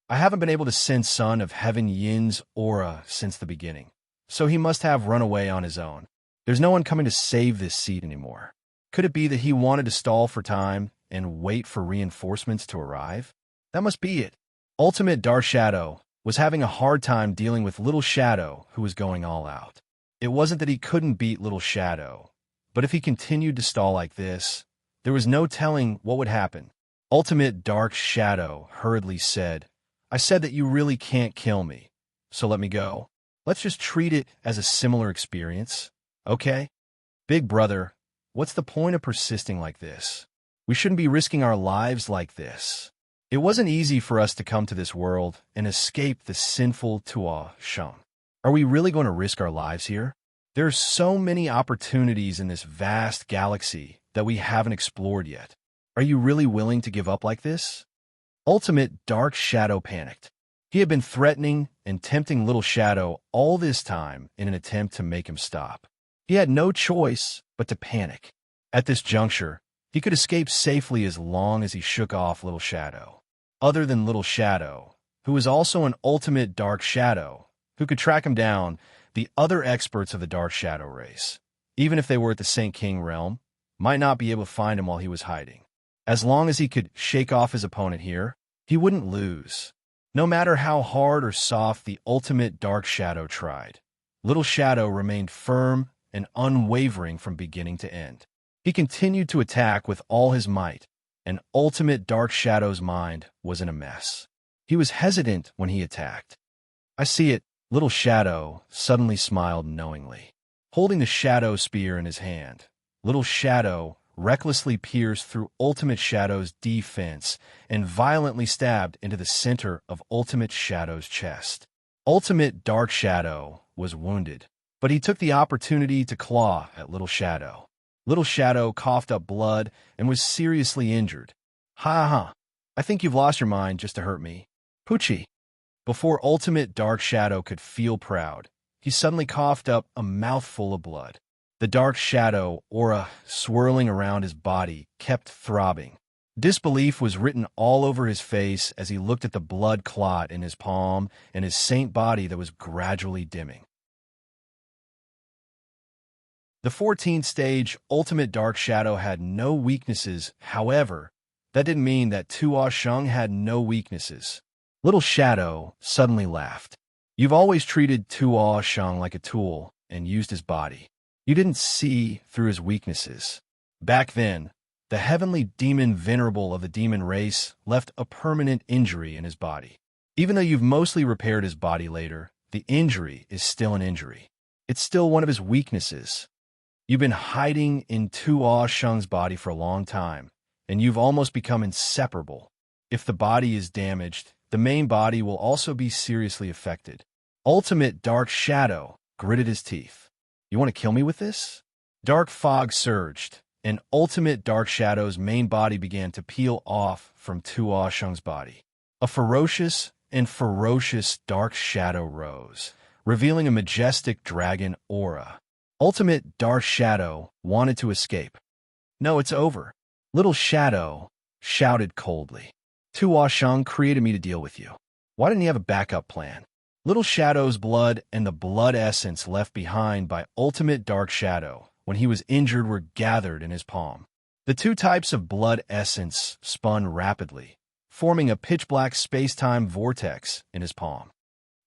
I haven't been able to sense Son of Heaven Yin's aura since the beginning. so he must have run away on his own. There's no one coming to save this seed anymore. Could it be that he wanted to stall for time and wait for reinforcements to arrive? That must be it. Ultimate Dark Shadow was having a hard time dealing with Little Shadow, who was going all out. It wasn't that he couldn't beat Little Shadow, but if he continued to stall like this, there was no telling what would happen. Ultimate Dark Shadow hurriedly said, I said that you really can't kill me, so let me go. Let's just treat it as a similar experience, okay? Big brother, what's the point of persisting like this? We shouldn't be risking our lives like this. It wasn't easy for us to come to this world and escape the sinful Tuo Shang. Are we really going to risk our lives here? There are so many opportunities in this vast galaxy that we haven't explored yet. Are you really willing to give up like this? Ultimate Dark Shadow panicked. He had been threatening and tempting Little Shadow all this time in an attempt to make him stop. He had no choice but to panic. At this juncture, he could escape safely as long as he shook off Little Shadow. Other than Little Shadow, who was also an Ultimate Dark Shadow, who could track him down, the other experts of the Dark Shadow race, even if they were at the Saint King realm, might not be able to find him while he was hiding. As long as he could shake off his opponent here, he wouldn't lose. No matter how hard or soft the Ultimate Dark Shadow tried, Little Shadow remained firm and unwavering from beginning to end. He continued to attack with all his might, and Ultimate Dark Shadow's mind was in a mess. He was hesitant when he attacked. I see it, Little Shadow suddenly smiled knowingly. Holding the Shadow Spear in his hand, Little Shadow recklessly pierced through Ultimate Shadow's defense and violently stabbed into the center of Ultimate Shadow's chest. Ultimate Dark Shadow was wounded, but he took the opportunity to claw at Little Shadow. Little Shadow coughed up blood and was seriously injured. Ha ha, I think you've lost your mind just to hurt me. Poochie. Before Ultimate Dark Shadow could feel proud, he suddenly coughed up a mouthful of blood. The Dark Shadow aura swirling around his body kept throbbing. Disbelief was written all over his face as he looked at the blood clot in his palm and his saint body that was gradually dimming. The 14th stage, Ultimate Dark Shadow, had no weaknesses. However, that didn't mean that Tuo Shang had no weaknesses. Little Shadow suddenly laughed. You've always treated Tuo Shang like a tool and used his body. You didn't see through his weaknesses. Back then, the heavenly demon venerable of the demon race left a permanent injury in his body. Even though you've mostly repaired his body later, the injury is still an injury. It's still one of his weaknesses. You've been hiding in Tuo Shang's body for a long time, and you've almost become inseparable. If the body is damaged, the main body will also be seriously affected. Ultimate Dark Shadow gritted his teeth. You want to kill me with this? Dark fog surged, and Ultimate Dark Shadow's main body began to peel off from Tuo Shang's body. A ferocious dark shadow rose, revealing a majestic dragon aura. Ultimate Dark Shadow wanted to escape. No, it's over. Little Shadow shouted coldly. Tuo Shang created me to deal with you. Why didn't he have a backup plan? Little Shadow's blood and the blood essence left behind by Ultimate Dark Shadow when he was injured were gathered in his palm. The two types of blood essence spun rapidly, forming a pitch-black space-time vortex in his palm.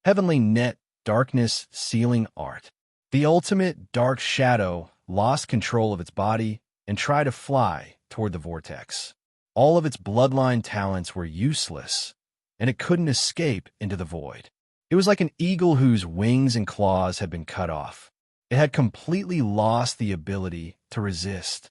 Heavenly Net Darkness Sealing Art. The Ultimate Dark Shadow lost control of its body and tried to fly toward the vortex. All of its bloodline talents were useless, and it couldn't escape into the void. It was like an eagle whose wings and claws had been cut off. It had completely lost the ability to resist.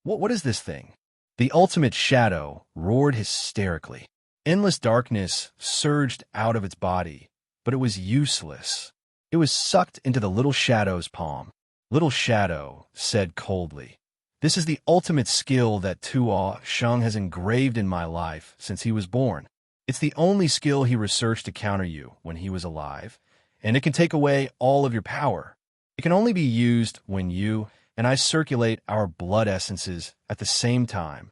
What is this thing? The Ultimate Shadow roared hysterically. Endless darkness surged out of its body, but it was useless. It was sucked into the Little Shadow's palm. Little Shadow said coldly, "This is the ultimate skill that Tuo Shang has engraved in my life since he was born. It's the only skill he researched to counter you when he was alive, and it can take away all of your power. It can only be used when you and I circulate our blood essences at the same time."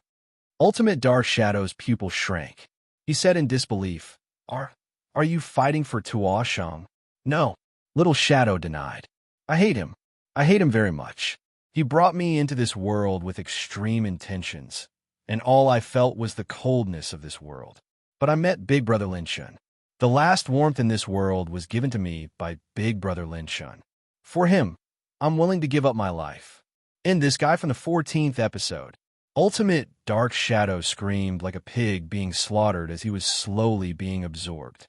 Ultimate Dark Shadow's pupil shrank. He said in disbelief, Are you fighting for Tuo Shang?" "No, Little Shadow denied. I hate him. I hate him very much. He brought me into this world with extreme intentions, and all I felt was the coldness of this world. But I met Big Brother Lin Shun. The last warmth in this world was given to me by Big Brother Lin Shun. For him, I'm willing to give up my life. And this guy from the 14th episode, Ultimate Dark Shadow, screamed like a pig being slaughtered as he was slowly being absorbed.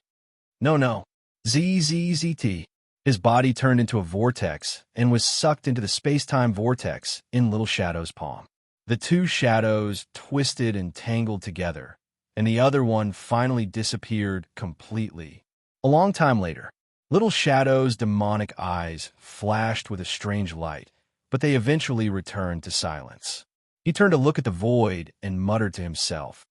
No. ZZZT. His body turned into a vortex and was sucked into the space-time vortex in Little Shadow's palm. The two shadows twisted and tangled together, and the other one finally disappeared completely. A long time later, Little Shadow's demonic eyes flashed with a strange light, but they eventually returned to silence. He turned to look at the void and muttered to himself,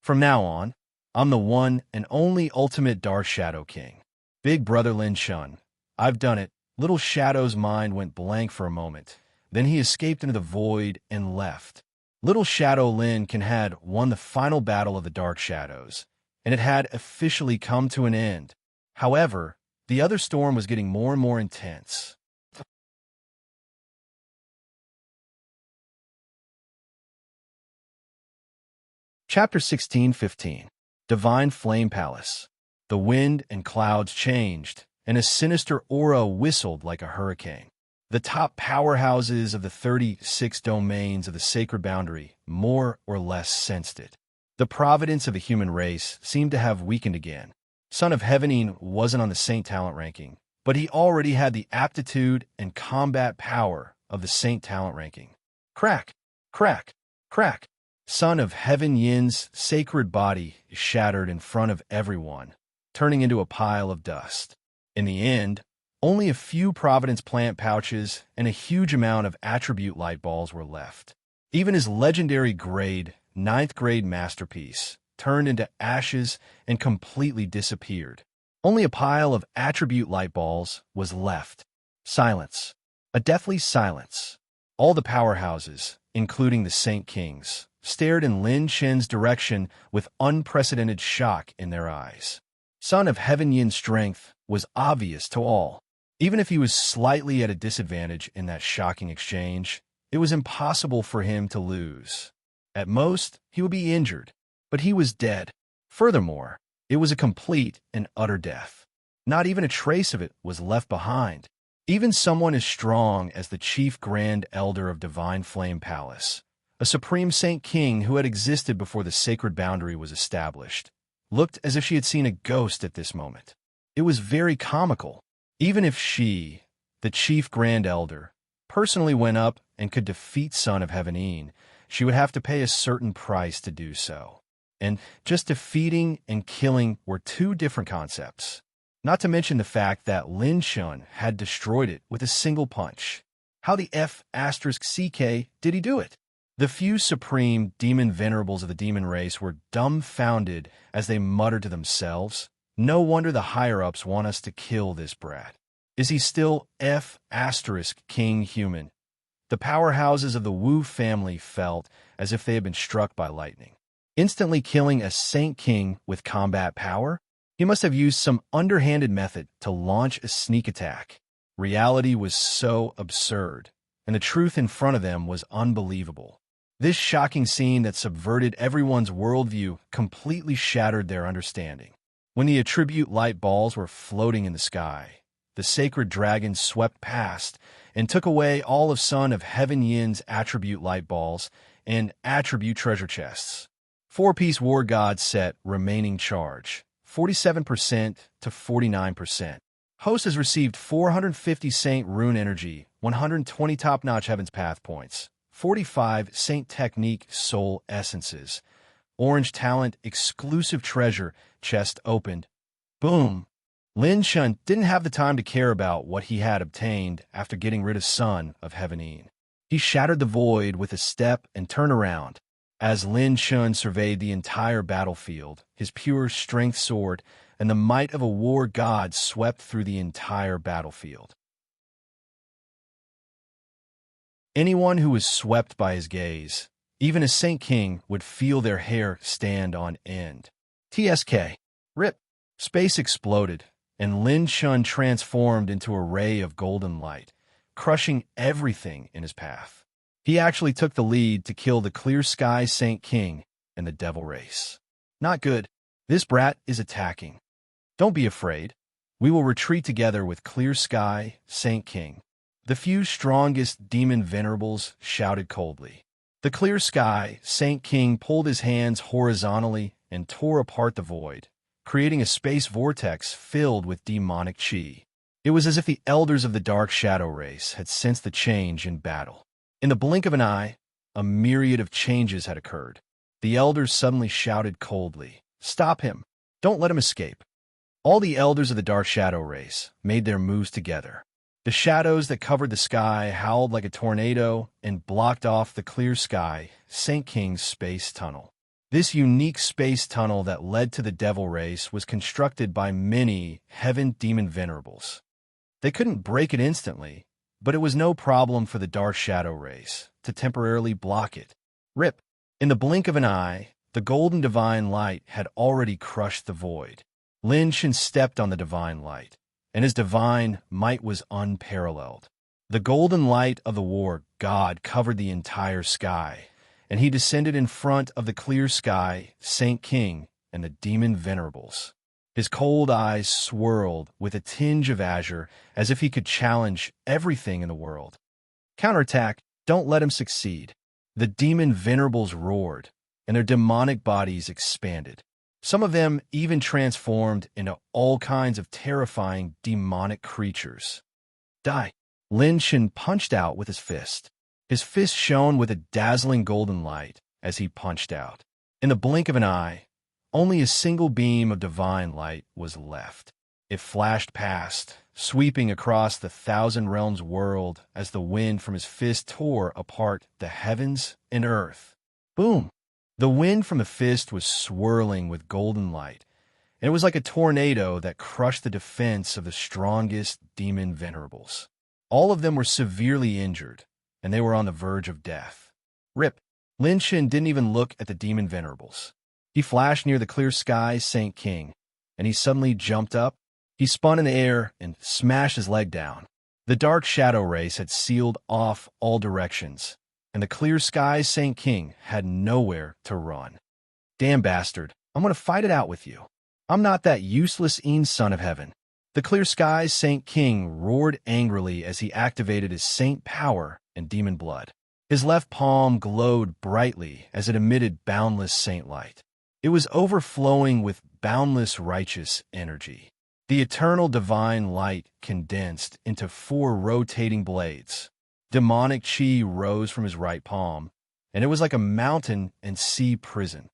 "From now on, I'm the one and only ultimate Dark Shadow King. Big Brother Lin Shun. I've done it." Little Shadow's mind went blank for a moment. Then he escaped into the void and left. Little Shadow Lin Can had won the final battle of the Dark Shadows, and it had officially come to an end. However, the other storm was getting more and more intense. Chapter 16:15. Divine Flame Palace. The wind and clouds changed, and a sinister aura whistled like a hurricane. The top powerhouses of the 36 domains of the sacred boundary more or less sensed it. The providence of the human race seemed to have weakened again. Son of Heavenine wasn't on the Saint talent ranking, but he already had the aptitude and combat power of the Saint talent ranking. Crack, crack, crack. Son of Heaven Yin's sacred body shattered in front of everyone, turning into a pile of dust. In the end, only a few Providence plant pouches and a huge amount of attribute light balls were left. Even his legendary grade, 9th grade masterpiece, turned into ashes and completely disappeared. Only a pile of attribute light balls was left. Silence. A deathly silence. All the powerhouses, including the Saint Kings, stared in Lin Shen's direction with unprecedented shock in their eyes. Son of Heaven Yin's strength was obvious to all. Even if he was slightly at a disadvantage in that shocking exchange, it was impossible for him to lose. At most, he would be injured, but he was dead. Furthermore, it was a complete and utter death. Not even a trace of it was left behind. Even someone as strong as the Chief Grand Elder of Divine Flame Palace, a Supreme Saint King who had existed before the sacred boundary was established, looked as if she had seen a ghost at this moment. It was very comical. Even if she, the Chief Grand Elder, personally went up and could defeat Son of Heavenine, she would have to pay a certain price to do so. And just defeating and killing were two different concepts. Not to mention the fact that Lin Shun had destroyed it with a single punch. How the F***CK did he do it? The few supreme demon venerables of the demon race were dumbfounded as they muttered to themselves, "No wonder the higher-ups want us to kill this brat. Is he still King human?" The powerhouses of the Wu family felt as if they had been struck by lightning. Instantly killing a Saint King with combat power? He must have used some underhanded method to launch a sneak attack. Reality was so absurd, and the truth in front of them was unbelievable. This shocking scene that subverted everyone's worldview completely shattered their understanding. When the attribute light balls were floating in the sky, the sacred dragon swept past and took away all of Son of Heaven Yin's attribute light balls and attribute treasure chests. 4-piece War God set remaining charge, 47% to 49%. Host has received 450 Saint Rune Energy, 120 top-notch Heaven's Path points, 45 Saint Technique Soul Essences. Orange Talent Exclusive Treasure chest opened. Boom! Lin Shun didn't have the time to care about what he had obtained after getting rid of Son of Heavenine. He shattered the void with a step and turned around. As Lin Shun surveyed the entire battlefield, his pure strength soared, and the might of a war god swept through the entire battlefield. Anyone who was swept by his gaze, even a Saint King, would feel their hair stand on end. TSK. RIP. Space exploded, and Lin Shun transformed into a ray of golden light, crushing everything in his path. He actually took the lead to kill the Clear Sky Saint King and the Devil Race. Not good. This brat is attacking. Don't be afraid. We will retreat together with Clear Sky Saint King. The few strongest demon venerables shouted coldly. The Clear Sky Saint King pulled his hands horizontally and tore apart the void, creating a space vortex filled with demonic chi. It was as if the elders of the Dark Shadow race had sensed the change in battle. In the blink of an eye, a myriad of changes had occurred. The elders suddenly shouted coldly, "Stop him! Don't let him escape!" All the elders of the Dark Shadow race made their moves together. The shadows that covered the sky howled like a tornado and blocked off the Clear Sky Saint King's space tunnel. This unique space tunnel that led to the Devil Race was constructed by many Heaven Demon Venerables. They couldn't break it instantly, but it was no problem for the Dark Shadow race to temporarily block it. Rip! In the blink of an eye, the golden divine light had already crushed the void. Lin Shin stepped on the divine light, and his divine might was unparalleled. The golden light of the war god covered the entire sky, and he descended in front of the Clear Sky Saint King and the Demon Venerables. His cold eyes swirled with a tinge of azure, as if he could challenge everything in the world. Counterattack! Don't let him succeed. The Demon Venerables roared, and their demonic bodies expanded. Some of them even transformed into all kinds of terrifying demonic creatures. Die! Lin Shin punched out with his fist. His fist shone with a dazzling golden light as he punched out. In the blink of an eye, only a single beam of divine light was left. It flashed past, sweeping across the Thousand Realms world as the wind from his fist tore apart the heavens and earth. Boom! The wind from the fist was swirling with golden light, and it was like a tornado that crushed the defense of the strongest demon venerables. All of them were severely injured, and they were on the verge of death. Rip! Lin Shin didn't even look at the demon venerables. He flashed near the Clear Sky Saint King, and he suddenly jumped up. He spun in the air and smashed his leg down. The Dark Shadow race had sealed off all directions, and the Clear Sky Saint King had nowhere to run. Damn bastard, I'm going to fight it out with you. I'm not that useless son of heaven. The Clear Sky Saint King roared angrily as he activated his saint power and demon blood. His left palm glowed brightly as it emitted boundless saint light. It was overflowing with boundless righteous energy. The eternal divine light condensed into 4 rotating blades. Demonic chi rose from his right palm, and it was like a mountain and sea prison.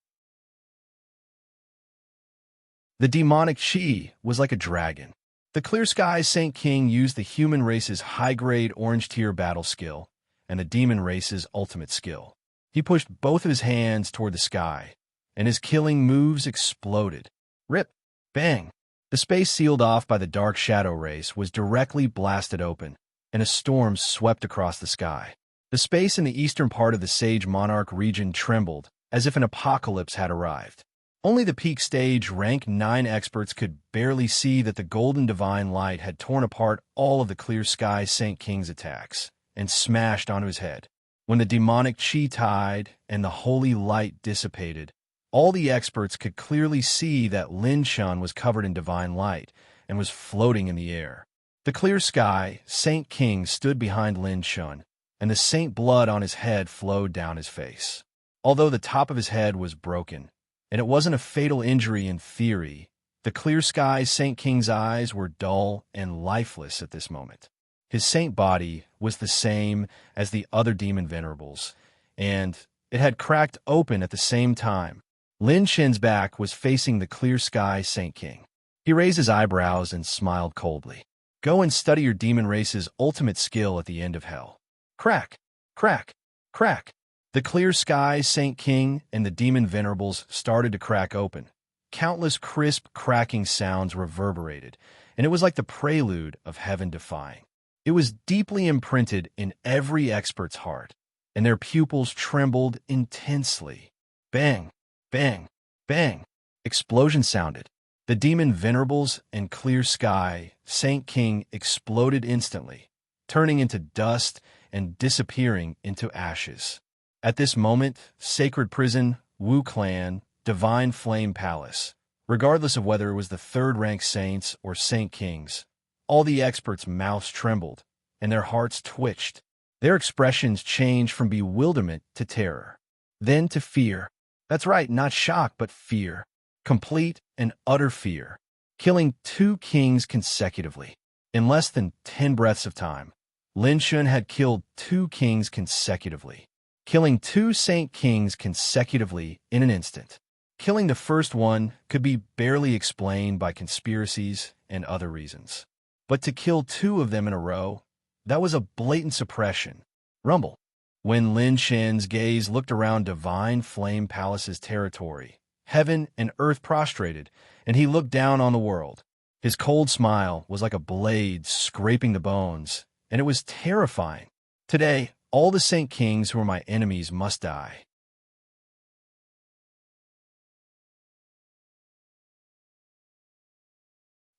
The demonic chi was like a dragon. The Clear Sky Saint King used the human race's high-grade orange tier battle skill and the demon race's ultimate skill. He pushed both of his hands toward the sky, and his killing moves exploded. Rip! Bang! The space sealed off by the Dark Shadow race was directly blasted open, and a storm swept across the sky. The space in the eastern part of the Sage Monarch region trembled, as if an apocalypse had arrived. Only the peak stage rank 9 experts could barely see that the golden divine light had torn apart all of the Clear Sky Saint King's attacks and smashed onto his head. When the demonic chi tide and the holy light dissipated, all the experts could clearly see that Lin Shun was covered in divine light and was floating in the air. The Clear Sky Saint King stood behind Lin Shun, and the saint blood on his head flowed down his face. Although the top of his head was broken, and it wasn't a fatal injury in theory, the Clear Sky Saint King's eyes were dull and lifeless at this moment. His saint body was the same as the other demon venerables, and it had cracked open at the same time. Lin Shin's back was facing the Clear Sky Saint King. He raised his eyebrows and smiled coldly. Go and study your demon race's ultimate skill at the end of hell. Crack! Crack! Crack! The Clear Sky Saint King and the demon venerables started to crack open. Countless crisp cracking sounds reverberated, and it was like the prelude of heaven defying. It was deeply imprinted in every expert's heart, and their pupils trembled intensely. Bang! Bang! Bang! Explosions sounded. The demon venerables and clear sky, Saint King exploded instantly, turning into dust and disappearing into ashes. At this moment, Sacred Prison, Wu Clan, Divine Flame Palace, regardless of whether it was the third-rank saints or Saint Kings, all the experts' mouths trembled, and their hearts twitched. Their expressions changed from bewilderment to terror, then to fear. That's right, not shock, but fear. Complete and utter fear. Killing 2 kings consecutively. In less than 10 breaths of time, Lin Shun had killed 2 kings consecutively. Killing 2 Saint Kings consecutively in an instant. Killing the first one could be barely explained by conspiracies and other reasons. But to kill 2 of them in a row, that was a blatant suppression. Rumble. When Lin Shen's gaze looked around Divine Flame Palace's territory, heaven and earth prostrated, and he looked down on the world. His cold smile was like a blade scraping the bones, and it was terrifying. Today, all the Saint Kings who were my enemies must die.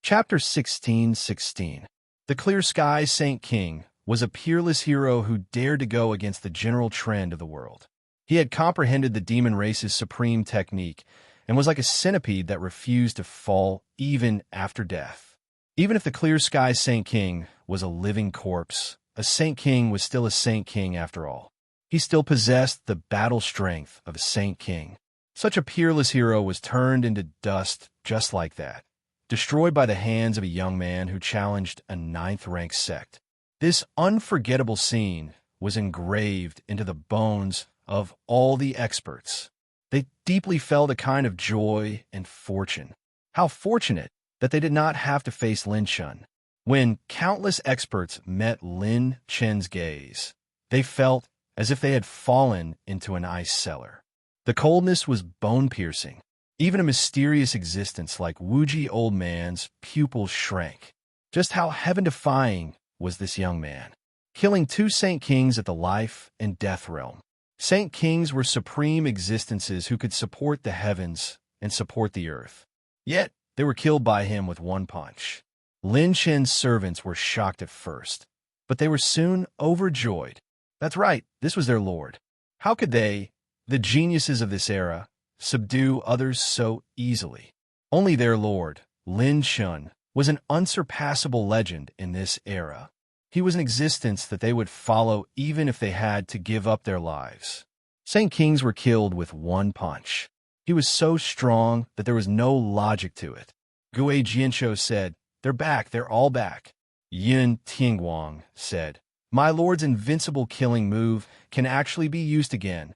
Chapter 16:16. The Clear Sky Saint King was a peerless hero who dared to go against the general trend of the world. He had comprehended the demon race's supreme technique and was like a centipede that refused to fall even after death. Even if the Clear Sky Saint King was a living corpse, a Saint King was still a Saint King after all. He still possessed the battle strength of a Saint King. Such a peerless hero was turned into dust just like that, destroyed by the hands of a young man who challenged a 9th-rank sect. This unforgettable scene was engraved into the bones of all the experts. They deeply felt a kind of joy and fortune. How fortunate that they did not have to face Lin Shun. When countless experts met Lin Chen's gaze, they felt as if they had fallen into an ice cellar. The coldness was bone-piercing. Even a mysterious existence like Wuji Old Man's pupils shrank. Just how heaven-defying was this young man? Killing 2 Saint Kings at the life and death realm. Saint Kings were supreme existences who could support the heavens and support the earth. Yet, they were killed by him with one punch. Lin Chen's servants were shocked at first, but they were soon overjoyed. That's right, this was their lord. How could they, the geniuses of this era, subdue others so easily? Only their lord, Lin Shun, was an unsurpassable legend in this era. He was an existence that they would follow even if they had to give up their lives. Saint Kings were killed with one punch. He was so strong that there was no logic to it. Gue Jianshou said, "They're back, they're all back." Yin Tingguang said, "My lord's invincible killing move can actually be used again."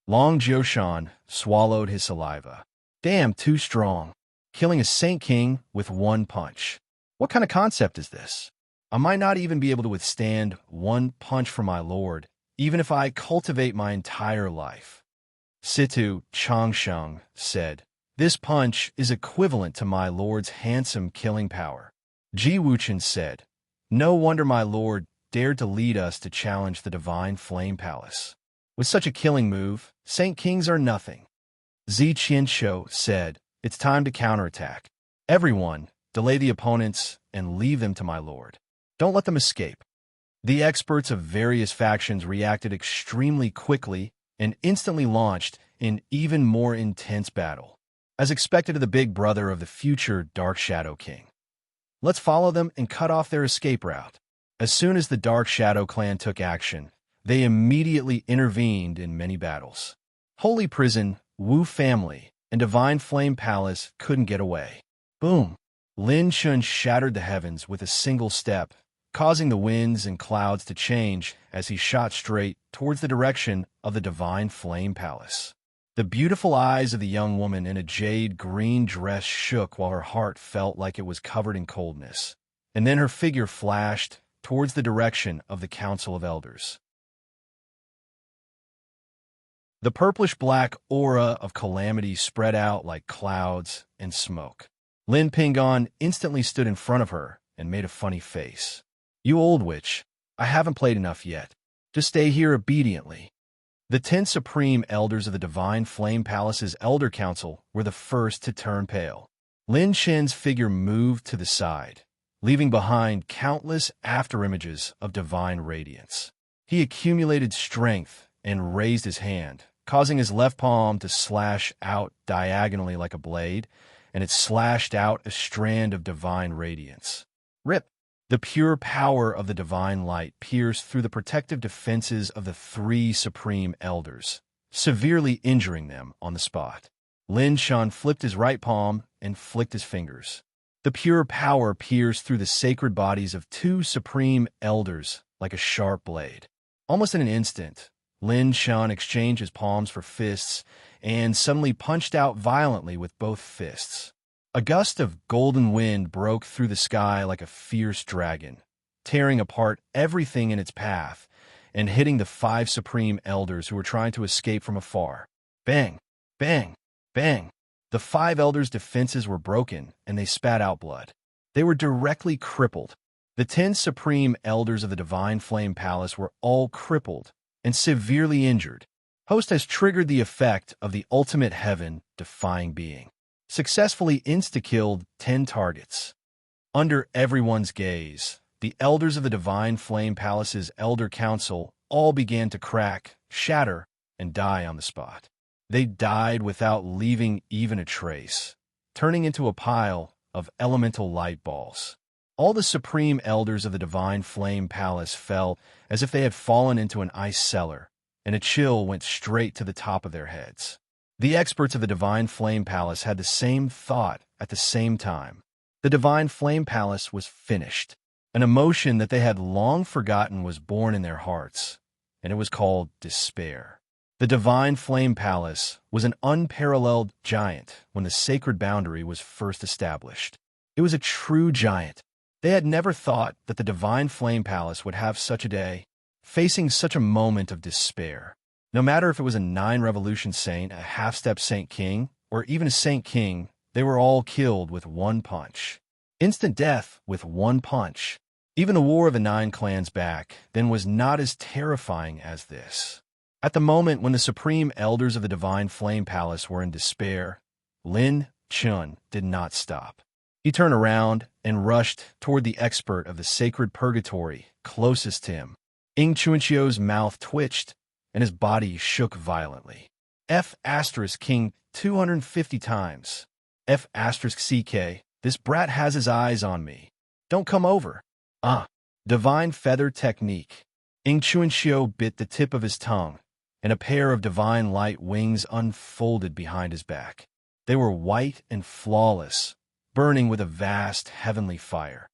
Long Jiushan swallowed his saliva. Damn, too strong. Killing a Saint King with one punch. What kind of concept is this? I might not even be able to withstand one punch from my lord, even if I cultivate my entire life. Situ Changsheng said, "This punch is equivalent to my lord's handsome killing power." Ji Wuchen said, "No wonder my lord dared to lead us to challenge the Divine Flame Palace. With such a killing move, Saint Kings are nothing." Zi Qianshou said, "It's time to counterattack. Everyone, delay the opponents and leave them to my lord. Don't let them escape." The experts of various factions reacted extremely quickly and instantly launched in even more intense battle, as expected of the big brother of the future Dark Shadow King. Let's follow them and cut off their escape route. As soon as the Dark Shadow clan took action, they immediately intervened in many battles. Holy Prison, Wu Family, and Divine Flame Palace couldn't get away. Boom! Lin Shun shattered the heavens with a single step, causing the winds and clouds to change as he shot straight towards the direction of the Divine Flame Palace. The beautiful eyes of the young woman in a jade green dress shook while her heart felt like it was covered in coldness, and then her figure flashed towards the direction of the Council of Elders. The purplish-black aura of calamity spread out like clouds and smoke. Lin Pingon instantly stood in front of her and made a funny face. "You old witch, I haven't played enough yet. Just stay here obediently." The 10 supreme elders of the Divine Flame Palace's Elder Council were the first to turn pale. Lin Shen's figure moved to the side, leaving behind countless afterimages of divine radiance. He accumulated strength and raised his hand, causing his left palm to slash out diagonally like a blade, and it slashed out a strand of divine radiance. Rip! The pure power of the divine light pierced through the protective defenses of the three supreme elders, severely injuring them on the spot. Lin Shan flipped his right palm and flicked his fingers. The pure power pierced through the sacred bodies of two supreme elders like a sharp blade. Almost in an instant, Lin Shan exchanged his palms for fists and suddenly punched out violently with both fists. A gust of golden wind broke through the sky like a fierce dragon, tearing apart everything in its path and hitting the five supreme elders who were trying to escape from afar. Bang! Bang! Bang! The five elders' defenses were broken, and they spat out blood. They were directly crippled. The 10 supreme elders of the Divine Flame Palace were all crippled and severely injured. Host has triggered the effect of the ultimate heaven-defying being. Successfully insta-killed 10 targets. Under everyone's gaze, the elders of the Divine Flame Palace's Elder Council all began to crack, shatter, and die on the spot. They died without leaving even a trace, turning into a pile of elemental light balls. All the supreme elders of the Divine Flame Palace fell as if they had fallen into an ice cellar, and a chill went straight to the top of their heads. The experts of the Divine Flame Palace had the same thought at the same time. The Divine Flame Palace was finished. An emotion that they had long forgotten was born in their hearts, and it was called despair. The Divine Flame Palace was an unparalleled giant when the sacred boundary was first established. It was a true giant. They had never thought that the Divine Flame Palace would have such a day, facing such a moment of despair. No matter if it was a 9-revolution saint, a half-step saint king, or even a saint king, they were all killed with one punch. Instant death with one punch. Even the War of the 9 Clans back then was not as terrifying as this. At the moment when the supreme elders of the Divine Flame Palace were in despair, Lin Chun did not stop. He turned around and rushed toward the expert of the sacred purgatory closest to him. Ing Chuanxio's mouth twitched, and his body shook violently. F** King 250 times. F** CK, this brat has his eyes on me. Don't come over. Divine feather technique. Ing Chuanxio bit the tip of his tongue, and a pair of divine light wings unfolded behind his back. They were white and flawless, burning with a vast heavenly fire.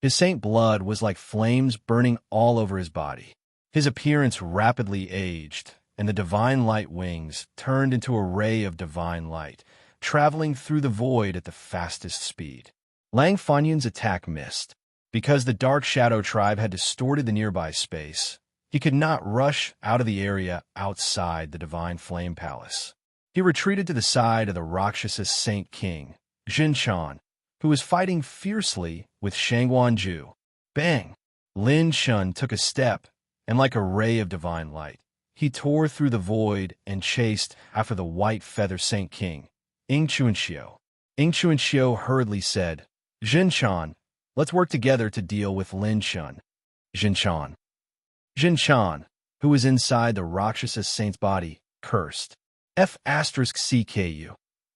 His saint blood was like flames burning all over his body. His appearance rapidly aged, and the divine light wings turned into a ray of divine light, traveling through the void at the fastest speed. Lang Fanyun's attack missed. Because the Dark Shadow tribe had distorted the nearby space, he could not rush out of the area outside the Divine Flame Palace. He retreated to the side of the Rakshasa Saint King, Jinshan, who was fighting fiercely with Shangguanju. Bang! Lin Shun took a step, and like a ray of divine light, he tore through the void and chased after the white feather Saint King, Ing Chuanxio. Ing Chuanxio hurriedly said, Jinshan, let's work together to deal with Lin Shun. Jinshan, who was inside the Rakshasa Saint's body, cursed. F** CKU.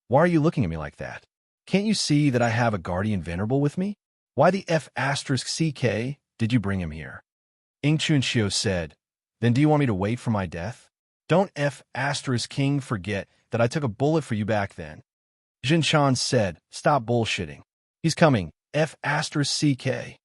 Why are you looking at me like that? Can't you see that I have a guardian venerable with me? Why the F** CK did you bring him here? Ing Chuanxio said, Then do you want me to wait for my death? Don't F** King forget that I took a bullet for you back then. Jinshan said, Stop bullshitting. He's coming, F** CK.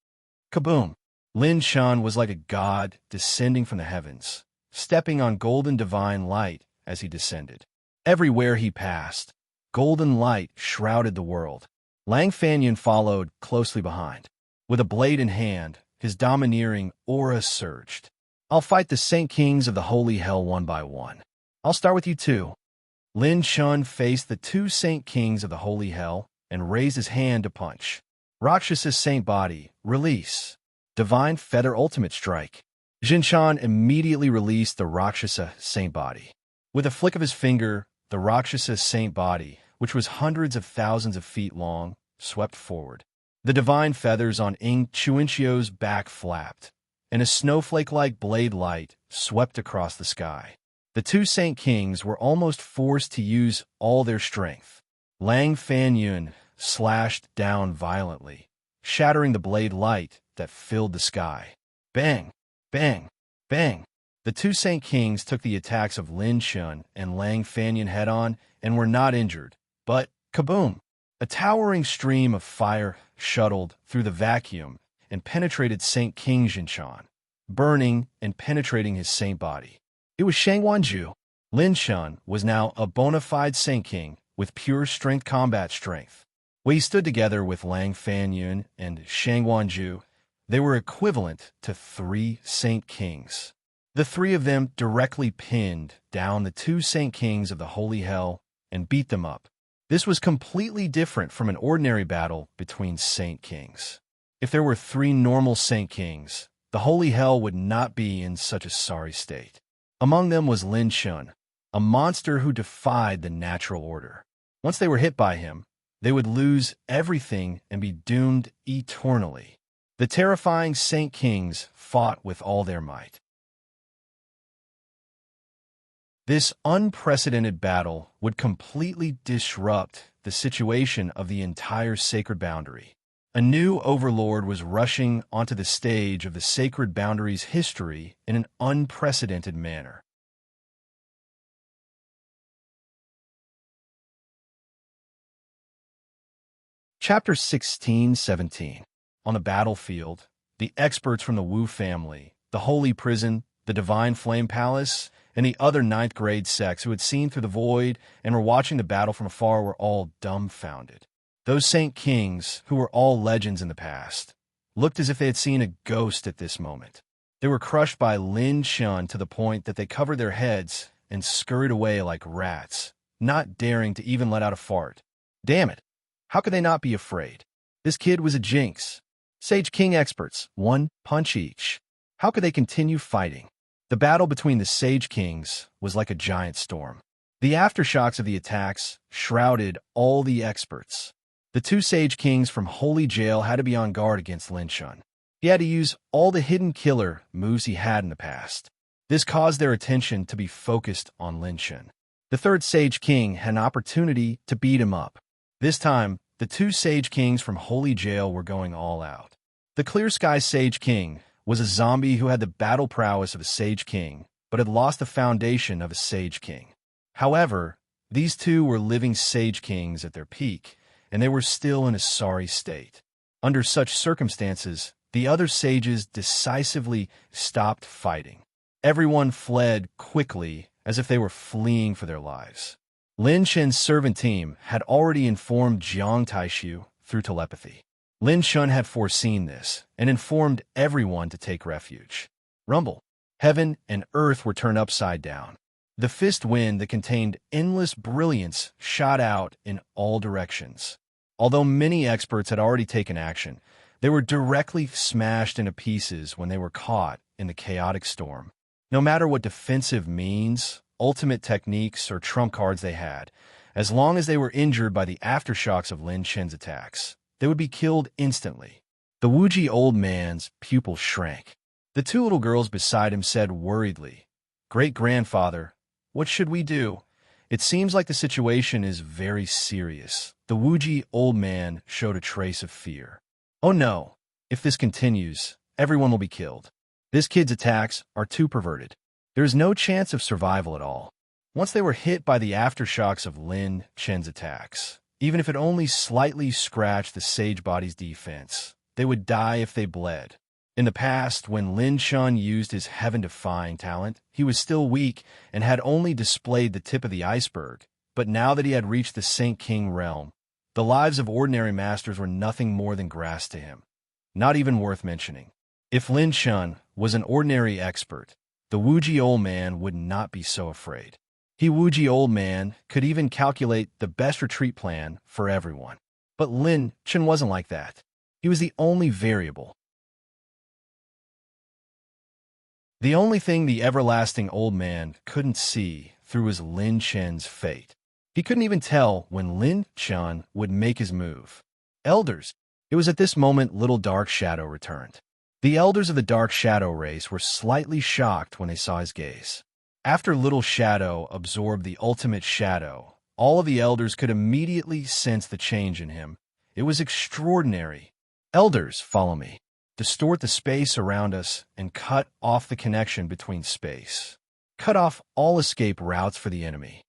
Kaboom! Lin Shan was like a god descending from the heavens, stepping on golden divine light as he descended. Everywhere he passed, golden light shrouded the world. Lang Fanyun followed closely behind. With a blade in hand, his domineering aura surged. I'll fight the Saint Kings of the Holy Hell one by one. I'll start with you too. Lin Shun faced the 2 Saint Kings of the Holy Hell and raised his hand to punch. Rakshasa Saint Body, release. Divine Feather Ultimate Strike. Jinshan immediately released the Rakshasa Saint Body. With a flick of his finger, the Rakshasa saint body, which was hundreds of thousands of feet long, swept forward. The divine feathers on Chuinchio's back flapped, and a snowflake-like blade light swept across the sky. The two Saint Kings were almost forced to use all their strength. Lang Fanyun slashed down violently, shattering the blade light that filled the sky. Bang! Bang! Bang! The two Saint Kings took the attacks of Lin Shun and Lang Fanyun head-on and were not injured, but kaboom! A towering stream of fire shuttled through the vacuum and penetrated Saint King Jinshan, burning and penetrating his saint body. It was Shangwanju. Lin Shun was now a bona fide Saint King with pure strength combat strength. When he stood together with Lang Fanyun and Shangwanju, they were equivalent to 3 Saint Kings. The 3 of them directly pinned down the 2 Saint Kings of the Holy Hell and beat them up. This was completely different from an ordinary battle between Saint Kings. If there were 3 normal Saint Kings, the Holy Hell would not be in such a sorry state. Among them was Lin Shun, a monster who defied the natural order. Once they were hit by him, they would lose everything and be doomed eternally. The terrifying Saint Kings fought with all their might. This unprecedented battle would completely disrupt the situation of the entire sacred boundary. A new overlord was rushing onto the stage of the sacred boundary's history in an unprecedented manner. Chapter 16-17. On the battlefield, the experts from the Wu family, the Holy Prison, the Divine Flame Palace, and the other 9th grade sects who had seen through the void and were watching the battle from afar were all dumbfounded. Those Saint Kings, who were all legends in the past, looked as if they had seen a ghost at this moment. They were crushed by Lin Shun to the point that they covered their heads and scurried away like rats, not daring to even let out a fart. Damn it! How could they not be afraid? This kid was a jinx. Sage King experts, 1 punch each. How could they continue fighting? The battle between the Sage Kings was like a giant storm. The aftershocks of the attacks shrouded all the experts. The 2 Sage Kings from Holy Jail had to be on guard against Lin Shun. He had to use all the hidden killer moves he had in the past. This caused their attention to be focused on Lin Shun. The 3rd Sage King had an opportunity to beat him up. This time, the 2 Sage Kings from Holy Jail were going all out. The Clear Sky Sage King was a zombie who had the battle prowess of a Sage King, but had lost the foundation of a Sage King. However, these 2 were living Sage Kings at their peak, and they were still in a sorry state. Under such circumstances, the other sages decisively stopped fighting. Everyone fled quickly as if they were fleeing for their lives. Lin Shun's servant team had already informed Jiang Taishu through telepathy. Lin Shun had foreseen this and informed everyone to take refuge. Rumble. Heaven and earth were turned upside down. The fist wind that contained endless brilliance shot out in all directions. Although many experts had already taken action, they were directly smashed into pieces when they were caught in the chaotic storm. No matter what defensive means, ultimate techniques, or trump cards they had, as long as they were injured by the aftershocks of Lin Shen's attacks, they would be killed instantly. The Wuji old man's pupil shrank. The 2 little girls beside him said worriedly, "Great-grandfather, what should we do? It seems like the situation is very serious." The Wuji old man showed a trace of fear. "Oh no, if this continues, everyone will be killed. This kid's attacks are too perverted. There is no chance of survival at all." Once they were hit by the aftershocks of Lin Shen's attacks, even if it only slightly scratched the sage body's defense, they would die if they bled. In the past, when Lin Shun used his heaven-defying talent, he was still weak and had only displayed the tip of the iceberg. But now that he had reached the Saint King realm, the lives of ordinary masters were nothing more than grass to him. Not even worth mentioning. If Lin Shun was an ordinary expert, the Wuji old man would not be so afraid. He Wuji old man could even calculate the best retreat plan for everyone. But Lin Shun wasn't like that. He was the only variable. The only thing the everlasting old man couldn't see through was Lin Shen's fate. He couldn't even tell when Lin Chun would make his move. Elders. It was at this moment Little Dark Shadow returned. The elders of the Dark Shadow race were slightly shocked when they saw his gaze. After Little Shadow absorbed the ultimate shadow, all of the elders could immediately sense the change in him. It was extraordinary. Elders, follow me. Distort the space around us and cut off the connection between space. Cut off all escape routes for the enemy.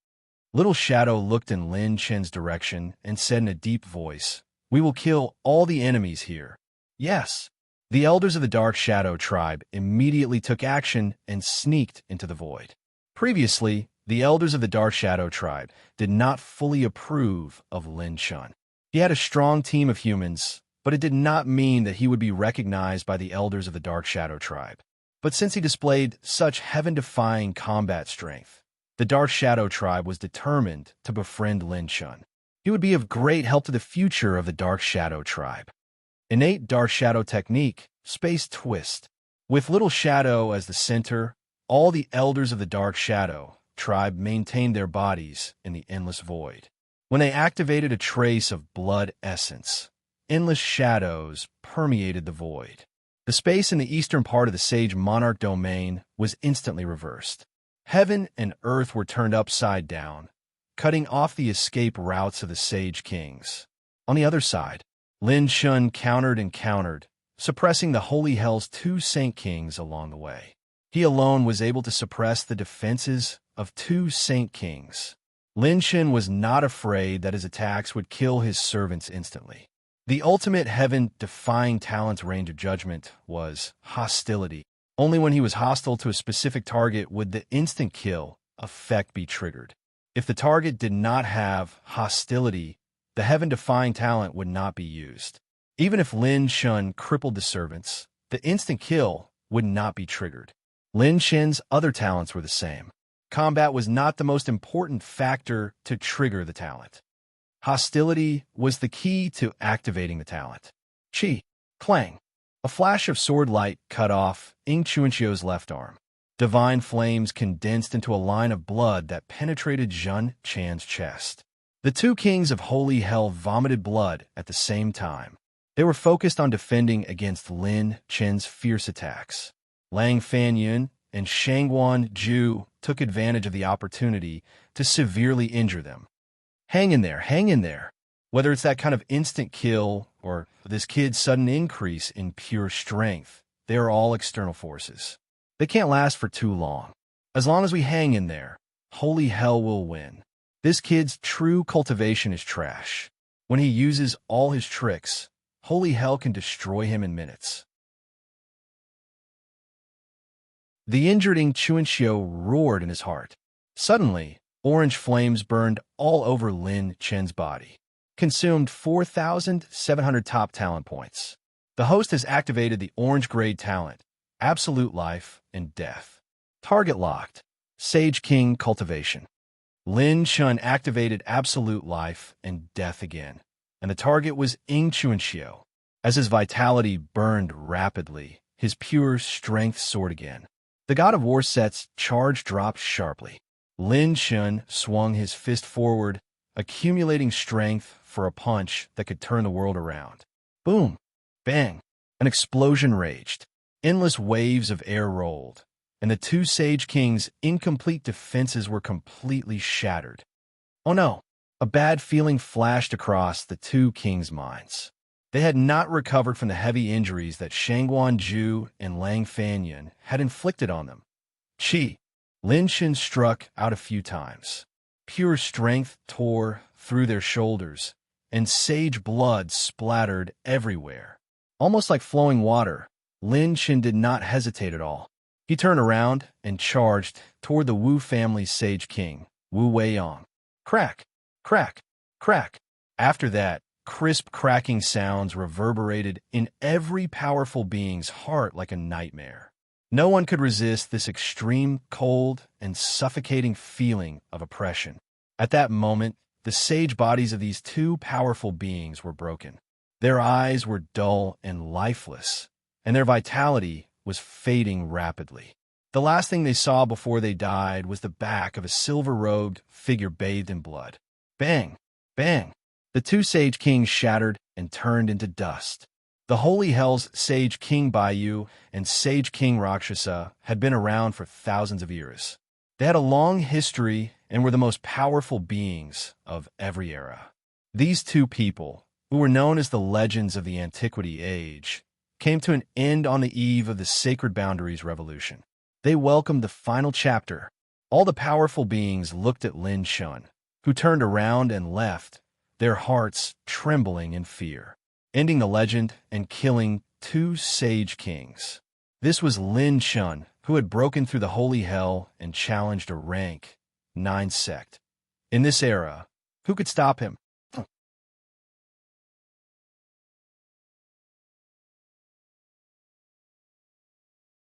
Little Shadow looked in Lin Chen's direction and said in a deep voice, "We will kill all the enemies here." Yes. The elders of the Dark Shadow tribe immediately took action and sneaked into the void. Previously, the elders of the Dark Shadow tribe did not fully approve of Lin Chun. He had a strong team of humans, but it did not mean that he would be recognized by the elders of the Dark Shadow tribe. But since he displayed such heaven-defying combat strength, the Dark Shadow tribe was determined to befriend Lin Chun. He would be of great help to the future of the Dark Shadow tribe. Innate Dark Shadow technique, Space Twist. With Little Shadow as the center, all the elders of the Dark Shadow tribe maintained their bodies in the endless void. When they activated a trace of blood essence, endless shadows permeated the void. The space in the eastern part of the Sage Monarch domain was instantly reversed. Heaven and earth were turned upside down, cutting off the escape routes of the Sage Kings. On the other side, Lin Chun countered and countered, suppressing the Holy Hell's 2 Saint Kings along the way. He alone was able to suppress the defenses of 2 Saint Kings. Lin Chun was not afraid that his attacks would kill his servants instantly. The ultimate heaven-defying talent's range of judgment was hostility. Only when he was hostile to a specific target would the instant kill effect be triggered. If the target did not have hostility, the heaven-defying talent would not be used. Even if Lin Chun crippled the servants, the instant kill would not be triggered. Lin Chen's other talents were the same. Combat was not the most important factor to trigger the talent. Hostility was the key to activating the talent. Chi. Clang. A flash of sword light cut off Ing Chuanxio's left arm. Divine flames condensed into a line of blood that penetrated Zhun Chan's chest. The 2 kings of Holy Hell vomited blood at the same time. They were focused on defending against Lin Chen's fierce attacks. Lang Fanyun and Shangguan Zhu took advantage of the opportunity to severely injure them. Hang in there, hang in there. Whether it's that kind of instant kill or this kid's sudden increase in pure strength, they are all external forces. They can't last for too long. As long as we hang in there, Holy Hell will win. This kid's true cultivation is trash. When he uses all his tricks, Holy Hell can destroy him in minutes. The injured Ing Chuanxio roared in his heart. Suddenly, orange flames burned all over Lin Chen's body, consumed 4,700 top talent points. The host has activated the orange grade talent, Absolute Life and Death. Target locked, Sage King Cultivation. Lin Chun activated Absolute Life and Death again, and the target was Ing Chuanxio. As his vitality burned rapidly, his pure strength soared again. The God of War set's charge dropped sharply. Lin Chun swung his fist forward, accumulating strength for a punch that could turn the world around. Boom! Bang! An explosion raged. Endless waves of air rolled, and the 2 Sage Kings' incomplete defenses were completely shattered. Oh no! A bad feeling flashed across the 2 kings' minds. They had not recovered from the heavy injuries that Shangguan Zhu and Lang Fanyun had inflicted on them. Chi. Lin Chun struck out a few times. Pure strength tore through their shoulders, and sage blood splattered everywhere. Almost like flowing water, Lin Chun did not hesitate at all. He turned around and charged toward the Wu family's Sage King, Wu Weiyang. Crack! Crack! Crack! After that, crisp cracking sounds reverberated in every powerful being's heart like a nightmare. No one could resist this extreme, cold, and suffocating feeling of oppression. At that moment, the sage bodies of these 2 powerful beings were broken. Their eyes were dull and lifeless, and their vitality was fading rapidly. The last thing they saw before they died was the back of a silver-robed figure bathed in blood. Bang! Bang! The two Sage Kings shattered and turned into dust. The Holy Hell's Sage King Bayu and Sage King Rakshasa had been around for thousands of years. They had a long history and were the most powerful beings of every era. These two people, who were known as the legends of the Antiquity Age, came to an end on the eve of the Sacred Boundaries Revolution. They welcomed the final chapter. All the powerful beings looked at Lin Shun, who turned around and left, their hearts trembling in fear, ending the legend and killing two Sage Kings. This was Lin Shun, who had broken through the Holy Hell and challenged a rank 9 sect. In this era, who could stop him?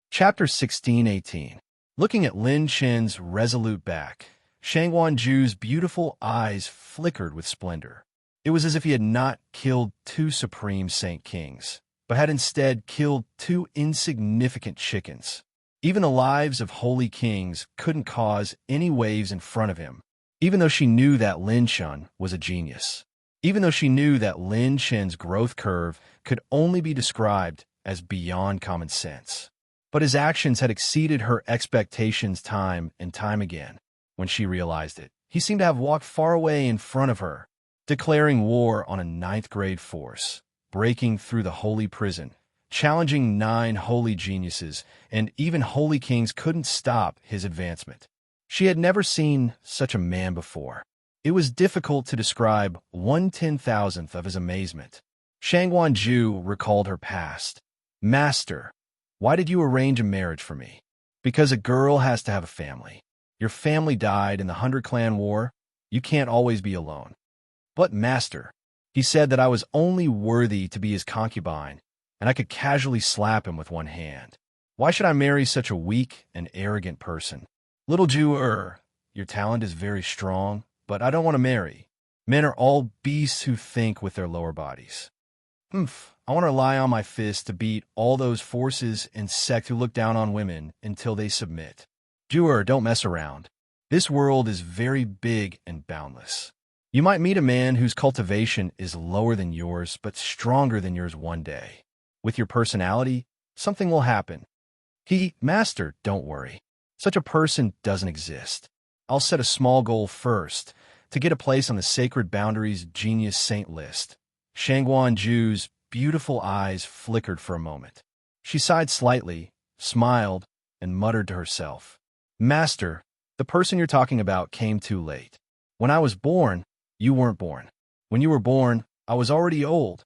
Chapter 16-18. Looking at Lin Chen's resolute back, Shangguan Ju's beautiful eyes flickered with splendor. It was as if he had not killed two supreme Saint Kings, but had instead killed two insignificant chickens. Even the lives of holy kings couldn't cause any waves in front of him, even though she knew that Lin Shun was a genius. Even though she knew that Lin Chen's growth curve could only be described as beyond common sense. But his actions had exceeded her expectations time and time again. When she realized it, he seemed to have walked far away in front of her, declaring war on a 9th-grade force, breaking through the holy prison, challenging 9 holy geniuses, and even holy kings couldn't stop his advancement. She had never seen such a man before. It was difficult to describe 1/10,000th of his amazement. Shangguan Ju recalled her past. Master, why did you arrange a marriage for me? Because a girl has to have a family. Your family died in the 100-clan war. You can't always be alone. But master, he said that I was only worthy to be his concubine, and I could casually slap him with one hand. Why should I marry such a weak and arrogant person? Little Ju, your talent is very strong, but I don't want to marry. Men are all beasts who think with their lower bodies. I want to rely on my fist to beat all those forces and sect who look down on women until they submit. Ju, don't mess around. This world is very big and boundless. You might meet a man whose cultivation is lower than yours, but stronger than yours one day. With your personality, something will happen. Master, don't worry. Such a person doesn't exist. I'll set a small goal first, to get a place on the Sacred Boundaries Genius Saint list. Shangguan Ju's beautiful eyes flickered for a moment. She sighed slightly, smiled, and muttered to herself. Master, the person you're talking about came too late. When I was born, you weren't born. When you were born, I was already old.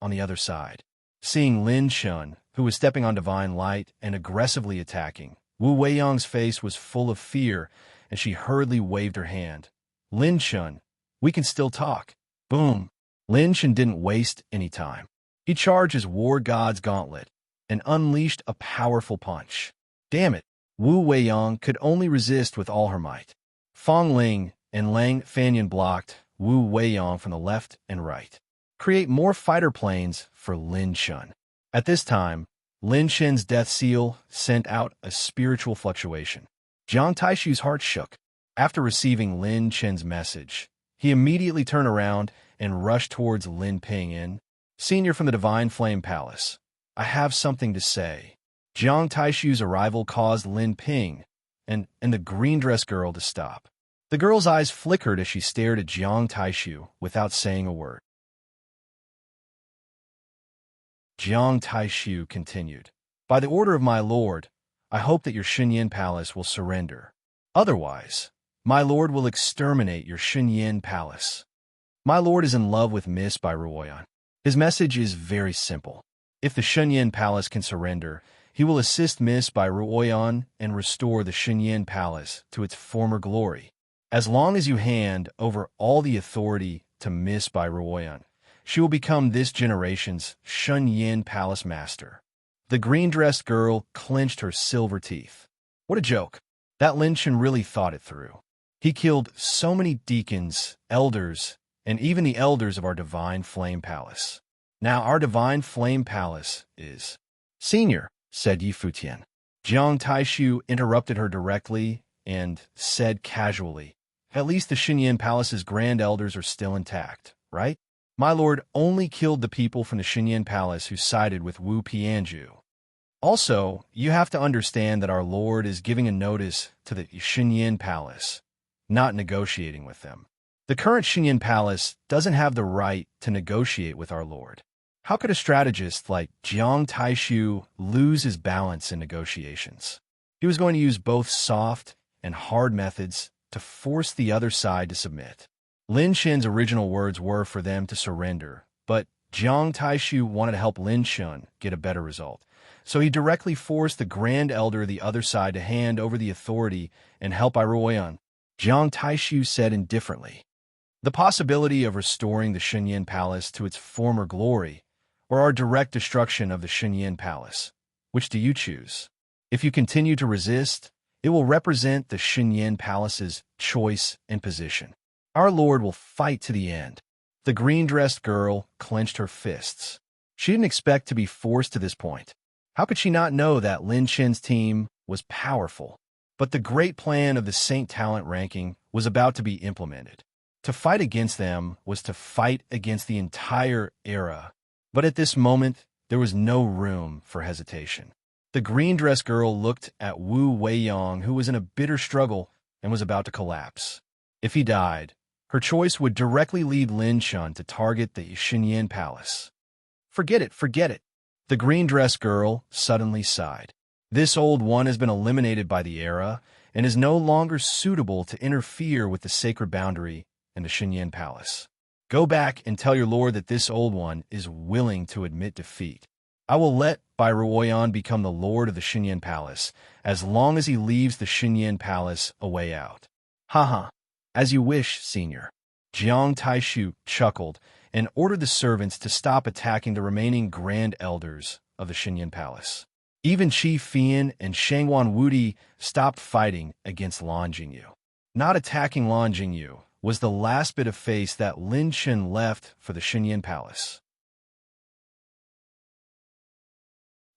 On the other side, seeing Lin Shun, who was stepping on divine light and aggressively attacking, Wu Weiyang's face was full of fear, and she hurriedly waved her hand. Lin Shun, we can still talk. Boom. Lin Shun didn't waste any time. He charged his War God's gauntlet and unleashed a powerful punch. Damn it, Wu Weiyang could only resist with all her might. Fong Ling and Lang Fanyan blocked Wu Weiyang from the left and right. Create more fighter planes for Lin Shun. At this time, Lin Shen's death seal sent out a spiritual fluctuation. Jiang Taishu's heart shook. After receiving Lin Chen's message, he immediately turned around and rushed towards Lin Pingyan, senior from the Divine Flame Palace. I have something to say. Jiang Taishu's arrival caused Lin Ping and the green dress girl to stop. The girl's eyes flickered as she stared at Jiang Taishu without saying a word. Jiang Taishu continued, By the order of my lord, I hope that your Shunyin Palace will surrender. Otherwise, my lord will exterminate your Shunyin Palace. My lord is in love with Miss by Ruoyan. His message is very simple. If the Shunyin Palace can surrender, he will assist Miss by Ruoyan and restore the Shunyin Palace to its former glory. As long as you hand over all the authority to Miss by Ruoyan, she will become this generation's Shunyin Palace master. The green-dressed girl clenched her silver teeth. What a joke. That Lin Chen really thought it through. He killed so many deacons, elders, and even the elders of our Divine Flame Palace. Now our Divine Flame Palace is... Senior, said Yi Futian. Jiang Taishu interrupted her directly and said casually, At least the Xinyan Palace's grand elders are still intact, right? My lord only killed the people from the Xinyan Palace who sided with Wu Pianju. Also, you have to understand that our lord is giving a notice to the Xinyan Palace, not negotiating with them. The current Xinyan Palace doesn't have the right to negotiate with our lord. How could a strategist like Jiang Taishu lose his balance in negotiations? He was going to use both soft and hard methods to force the other side to submit. Lin Shen's original words were for them to surrender, but Jiang Taishu wanted to help Lin Shen get a better result. So he directly forced the Grand Elder of the other side to hand over the authority and help Iroyan. Jiang Taishu said indifferently, "The possibility of restoring the Xinyan Palace to its former glory, or our direct destruction of the Xinyan Palace. Which do you choose? If you continue to resist, it will represent the Xinyan Palace's choice and position. Our lord will fight to the end." The green-dressed girl clenched her fists. She didn't expect to be forced to this point. How could she not know that Lin Shen's team was powerful? But the great plan of the Saint Talent ranking was about to be implemented. To fight against them was to fight against the entire era. But at this moment, there was no room for hesitation. The green-dressed girl looked at Wu Weiyang, who was in a bitter struggle and was about to collapse. If he died, her choice would directly lead Lin Shen to target the Xinyan Palace. Forget it, forget it. The green-dressed girl suddenly sighed. This old one has been eliminated by the era and is no longer suitable to interfere with the sacred boundary and the Xinyan Palace. Go back and tell your lord that this old one is willing to admit defeat. I will let Bai Ruoyan become the lord of the Xinyan Palace as long as he leaves the Xinyan Palace a way out. Haha, as you wish, senior. Jiang Taishu chuckled and ordered the servants to stop attacking the remaining grand elders of the Xinyan Palace. Even Qi Fian and Shangwan Wudi stopped fighting against Lan Jingyu. Not attacking Lan Jingyu was the last bit of face that Lin Shen left for the Xinyan Palace.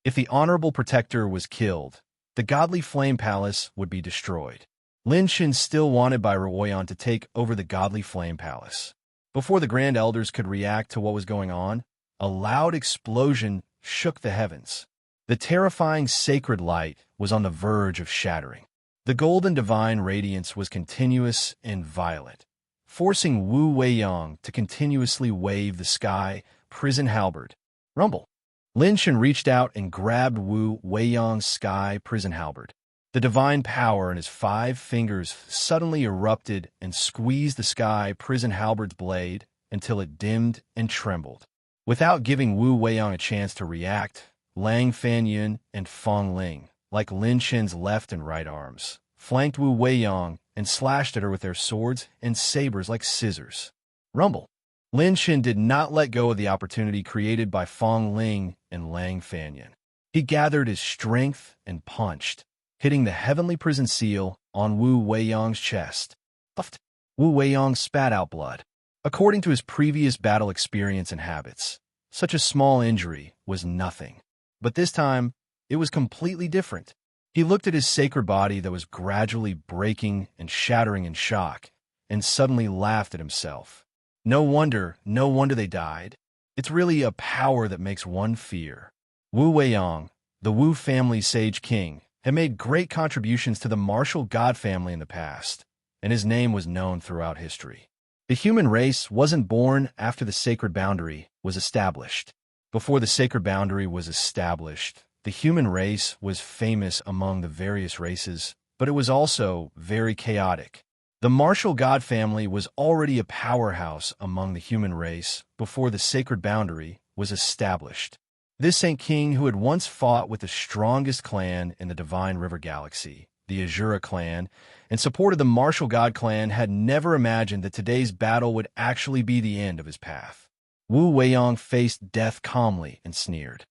If the honorable protector was killed, the godly flame palace would be destroyed. Lin Shen still wanted Bai Ruoyan to take over the godly flame palace. Before the grand elders could react to what was going on, a loud explosion shook the heavens. The terrifying sacred light was on the verge of shattering. The golden divine radiance was continuous and violent, forcing Wu Weiyang to continuously wave the sky prison halberd. Rumble. Lin Shen reached out and grabbed Wu Weiyang's sky prison halberd. The divine power in his 5 fingers suddenly erupted and squeezed the sky prison halberd's blade until it dimmed and trembled. Without giving Wu Weiyang a chance to react, Lang Fanyun and Fong Ling, like Lin Shen's left and right arms, flanked Wu Weiyang and slashed at her with their swords and sabers like scissors. Rumble. Lin Shen did not let go of the opportunity created by Fong Ling and Lang Fanyun. He gathered his strength and punched, hitting the heavenly prison seal on Wu Weiyang's chest. Puffed. Wu Weiyang spat out blood. According to his previous battle experience and habits, such a small injury was nothing. But this time, it was completely different. He looked at his sacred body that was gradually breaking and shattering in shock, and suddenly laughed at himself. No wonder they died. It's really a power that makes one fear. Wu Weiyang, the Wu family sage king, had made great contributions to the martial god family in the past, and his name was known throughout history. The human race wasn't born after the sacred boundary was established. Before the sacred boundary was established, the human race was famous among the various races, but it was also very chaotic. The martial god family was already a powerhouse among the human race before the sacred boundary was established. This Saint King, who had once fought with the strongest clan in the Divine River Galaxy, the Azura clan, and supported the martial god clan, had never imagined that today's battle would actually be the end of his path. Wu Weiyang faced death calmly and sneered.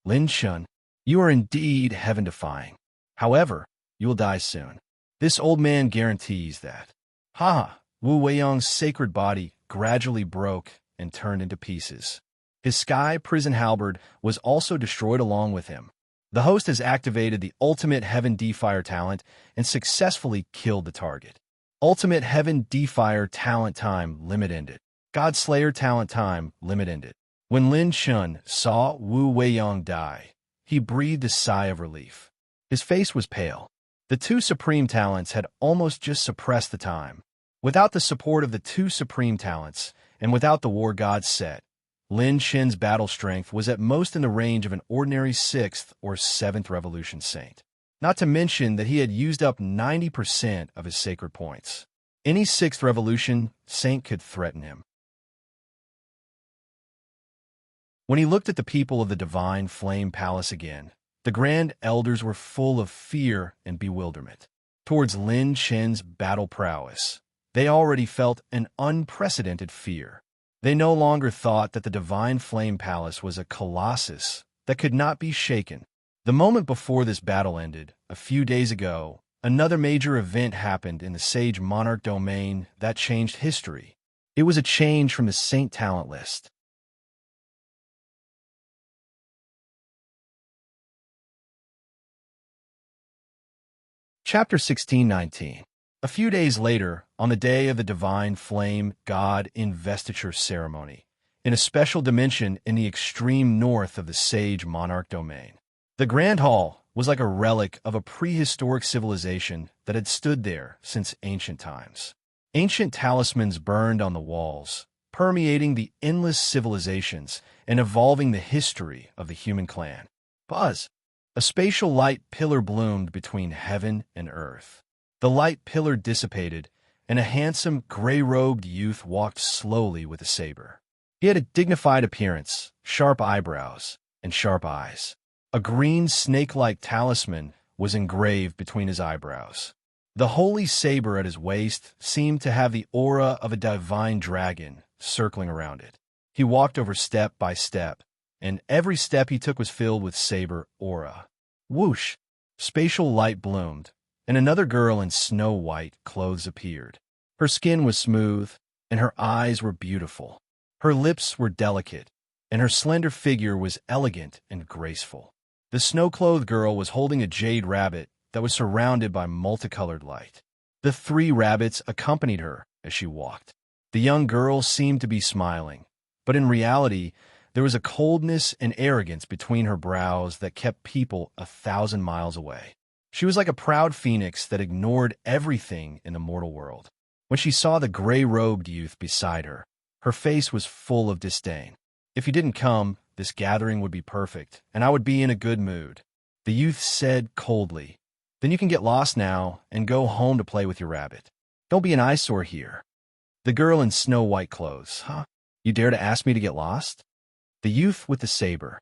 Lin Shen, you are indeed heaven-defying. However, you will die soon. This old man guarantees that. Ha! Wu Weiyang's sacred body gradually broke and turned into pieces. His sky prison halberd was also destroyed along with him. The host has activated the ultimate Heaven Defier talent and successfully killed the target. Ultimate Heaven Defier Talent Time Limit Ended. God Slayer Talent Time Limit Ended. When Lin Shun saw Wu Weiyang die, he breathed a sigh of relief. His face was pale. The two supreme talents had almost just suppressed the time. Without the support of the two supreme talents, and without the war god's set, Lin Shin's battle strength was at most in the range of an ordinary 6th or 7th revolution saint. Not to mention that he had used up 90% of his sacred points. Any 6th revolution saint could threaten him. When he looked at the people of the Divine Flame Palace again, the Grand Elders were full of fear and bewilderment. Towards Lin Shin's battle prowess, they already felt an unprecedented fear. They no longer thought that the Divine Flame Palace was a colossus that could not be shaken. The moment before this battle ended, a few days ago, another major event happened in the Sage Monarch domain that changed history. It was a change from the Saint Talent list. Chapter 1619. A few days later, on the day of the Divine Flame God Investiture Ceremony, in a special dimension in the extreme north of the Sage Monarch domain, the Grand Hall was like a relic of a prehistoric civilization that had stood there since ancient times. Ancient talismans burned on the walls, permeating the endless civilizations and evolving the history of the human clan. Buzz! A spatial light pillar bloomed between heaven and earth. The light pillar dissipated, and a handsome, gray-robed youth walked slowly with a saber. He had a dignified appearance, sharp eyebrows, and sharp eyes. A green snake-like talisman was engraved between his eyebrows. The holy saber at his waist seemed to have the aura of a divine dragon circling around it. He walked over step by step, and every step he took was filled with saber aura. Whoosh! Spatial light bloomed, and another girl in snow-white clothes appeared. Her skin was smooth, and her eyes were beautiful. Her lips were delicate, and her slender figure was elegant and graceful. The snow-clothed girl was holding a jade rabbit that was surrounded by multicolored light. The 3 rabbits accompanied her as she walked. The young girl seemed to be smiling, but in reality, there was a coldness and arrogance between her brows that kept people 1,000 miles away. She was like a proud phoenix that ignored everything in the mortal world. When she saw the gray-robed youth beside her, her face was full of disdain. If you didn't come, this gathering would be perfect, and I would be in a good mood. The youth said coldly, "Then you can get lost now and go home to play with your rabbit. Don't be an eyesore here." The girl in snow-white clothes, "Huh? You dare to ask me to get lost?" The youth with the saber,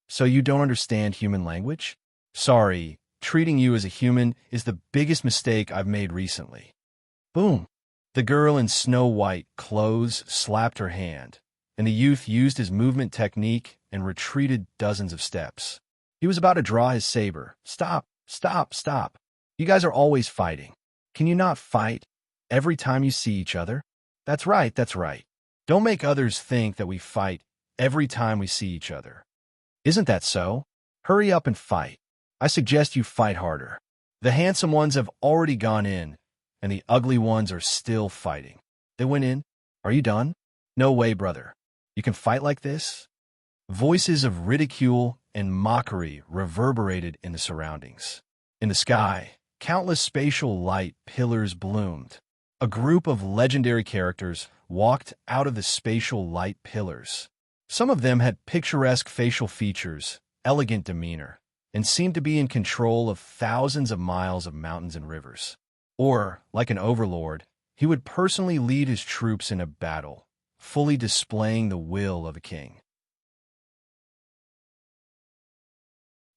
"So you don't understand human language? Sorry, treating you as a human is the biggest mistake I've made recently." Boom! The girl in snow-white clothes slapped her hand, and the youth used his movement technique and retreated dozens of steps. He was about to draw his saber. "Stop, stop, stop. You guys are always fighting. Can you not fight every time you see each other?" That's right, that's right. Don't make others think that we fight every time we see each other. Isn't that so? Hurry up and fight. I suggest you fight harder. The handsome ones have already gone in, and the ugly ones are still fighting. They went in. Are you done? No way, brother. You can fight like this? Voices of ridicule and mockery reverberated in the surroundings. In the sky, countless spatial light pillars bloomed. A group of legendary characters walked out of the spatial light pillars. Some of them had picturesque facial features, elegant demeanor, and seemed to be in control of thousands of miles of mountains and rivers. Or, like an overlord, he would personally lead his troops in a battle, fully displaying the will of a king.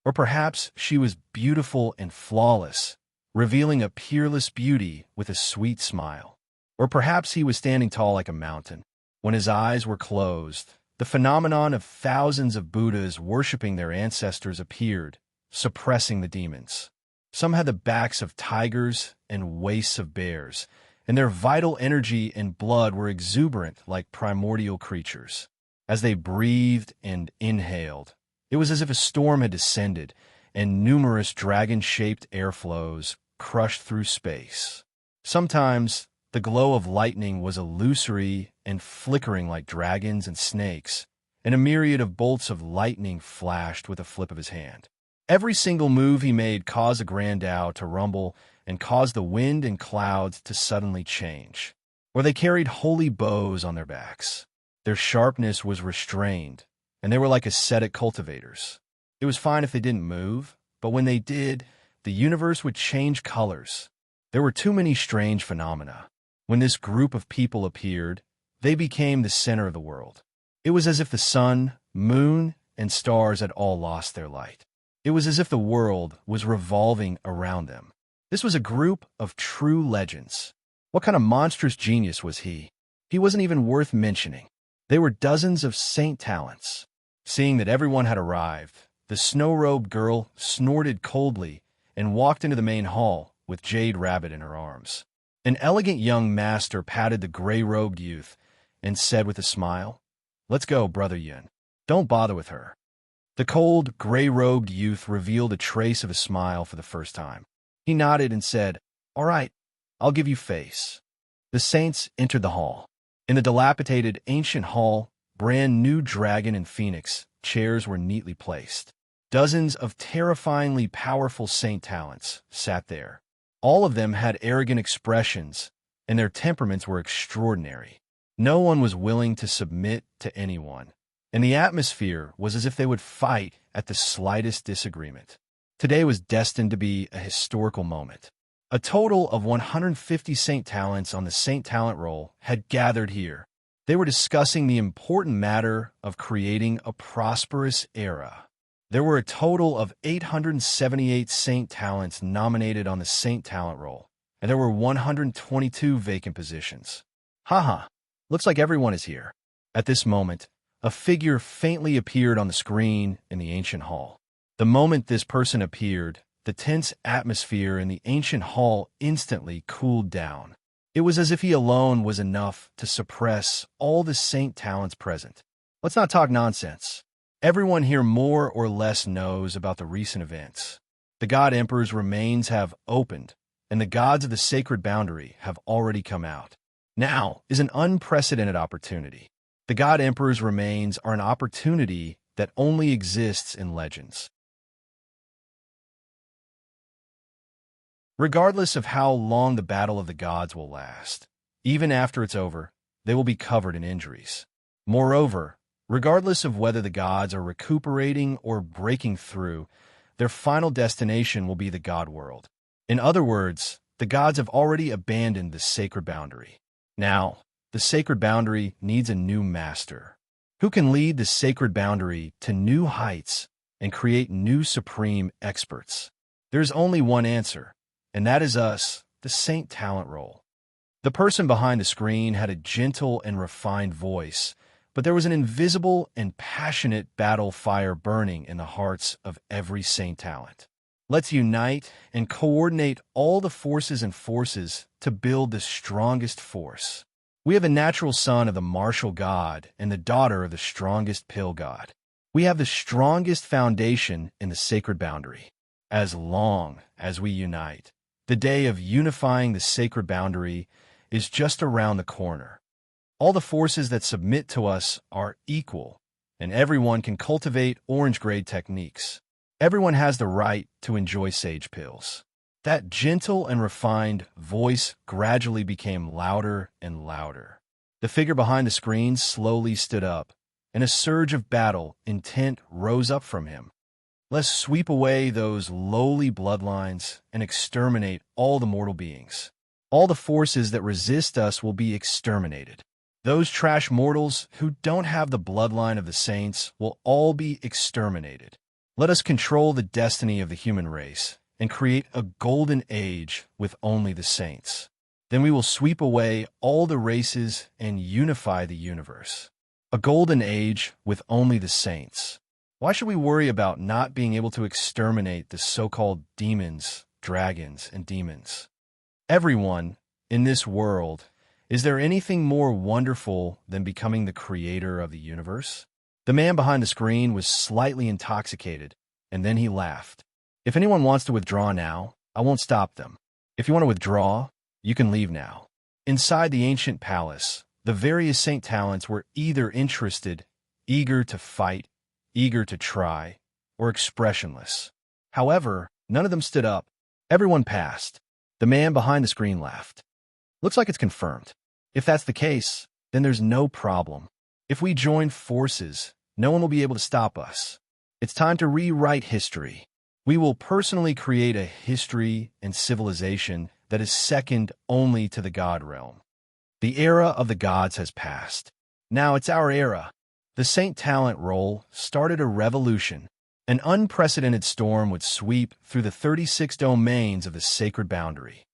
Or perhaps she was beautiful and flawless, revealing a peerless beauty with a sweet smile. Or perhaps he was standing tall like a mountain. When his eyes were closed, the phenomenon of thousands of Buddhas worshipping their ancestors appeared, suppressing the demons. Some had the backs of tigers and waists of bears, and their vital energy and blood were exuberant like primordial creatures. As they breathed and inhaled, it was as if a storm had descended, and numerous dragon-shaped airflows crushed through space. Sometimes The glow of lightning was illusory and flickering like dragons and snakes, and a myriad of bolts of lightning flashed with a flip of his hand. Every single move he made caused the grand Tao to rumble and caused the wind and clouds to suddenly change. Or they carried holy bows on their backs. Their sharpness was restrained, and they were like ascetic cultivators. It was fine if they didn't move, but when they did, the universe would change colors. There were too many strange phenomena. When this group of people appeared, they became the center of the world. It was as if the sun, moon, and stars had all lost their light. It was as if the world was revolving around them. This was a group of true legends. What kind of monstrous genius was he? He wasn't even worth mentioning. They were dozens of saint talents. Seeing that everyone had arrived, the snow-robed girl snorted coldly and walked into the main hall with Jade Rabbit in her arms. An elegant young master patted the gray-robed youth and said with a smile, "Let's go, Brother Yun. Don't bother with her." The cold, gray-robed youth revealed a trace of a smile for the first time. He nodded and said, "All right, I'll give you face." The saints entered the hall. In the dilapidated ancient hall, brand new dragon and phoenix chairs were neatly placed. Dozens of terrifyingly powerful saint talents sat there. All of them had arrogant expressions, and their temperaments were extraordinary. No one was willing to submit to anyone, and the atmosphere was as if they would fight at the slightest disagreement. Today was destined to be a historical moment. A total of 150 saint talents on the saint talent roll had gathered here. They were discussing the important matter of creating a prosperous era. There were a total of 878 saint talents nominated on the saint talent roll, and there were 122 vacant positions. Haha, looks like everyone is here. At this moment, a figure faintly appeared on the screen in the ancient hall. The moment this person appeared, the tense atmosphere in the ancient hall instantly cooled down. It was as if he alone was enough to suppress all the saint talents present. Let's not talk nonsense. Everyone here more or less knows about the recent events. The God Emperor's remains have opened, and the gods of the sacred boundary have already come out. Now is an unprecedented opportunity. The God Emperor's remains are an opportunity that only exists in legends. Regardless of how long the battle of the gods will last, even after it's over, they will be covered in injuries. Moreover, regardless of whether the gods are recuperating or breaking through, their final destination will be the God world. In other words, the gods have already abandoned the sacred boundary. Now, the sacred boundary needs a new master, who can lead the sacred boundary to new heights and create new supreme experts. There's only one answer, and that is us, the Saint Talent Roll. The person behind the screen had a gentle and refined voice, but there was an invisible and passionate battle fire burning in the hearts of every Saint Talent. Let's unite and coordinate all the forces to build the strongest force. We have a natural son of the martial god and the daughter of the strongest pill god. We have the strongest foundation in the sacred boundary. As long as we unite, the day of unifying the sacred boundary is just around the corner. All the forces that submit to us are equal, and everyone can cultivate orange-grade techniques. Everyone has the right to enjoy sage pills. That gentle and refined voice gradually became louder and louder. The figure behind the screen slowly stood up, and a surge of battle intent rose up from him. Let's sweep away those lowly bloodlines and exterminate all the mortal beings. All the forces that resist us will be exterminated. Those trash mortals who don't have the bloodline of the saints will all be exterminated. Let us control the destiny of the human race and create a golden age with only the saints. Then we will sweep away all the races and unify the universe. A golden age with only the saints. Why should we worry about not being able to exterminate the so-called demons, dragons, and demons? Everyone in this world, is there anything more wonderful than becoming the creator of the universe? The man behind the screen was slightly intoxicated, and then he laughed. If anyone wants to withdraw now, I won't stop them. If you want to withdraw, you can leave now. Inside the ancient palace, the various saint talents were either interested, eager to fight, eager to try, or expressionless. However, none of them stood up. Everyone passed. The man behind the screen laughed. Looks like it's confirmed. If that's the case, then there's no problem. If we join forces, no one will be able to stop us. It's time to rewrite history. We will personally create a history and civilization that is second only to the God realm. The era of the gods has passed. Now it's our era. The Saint Talent role started a revolution. An unprecedented storm would sweep through the 36 domains of the sacred boundary.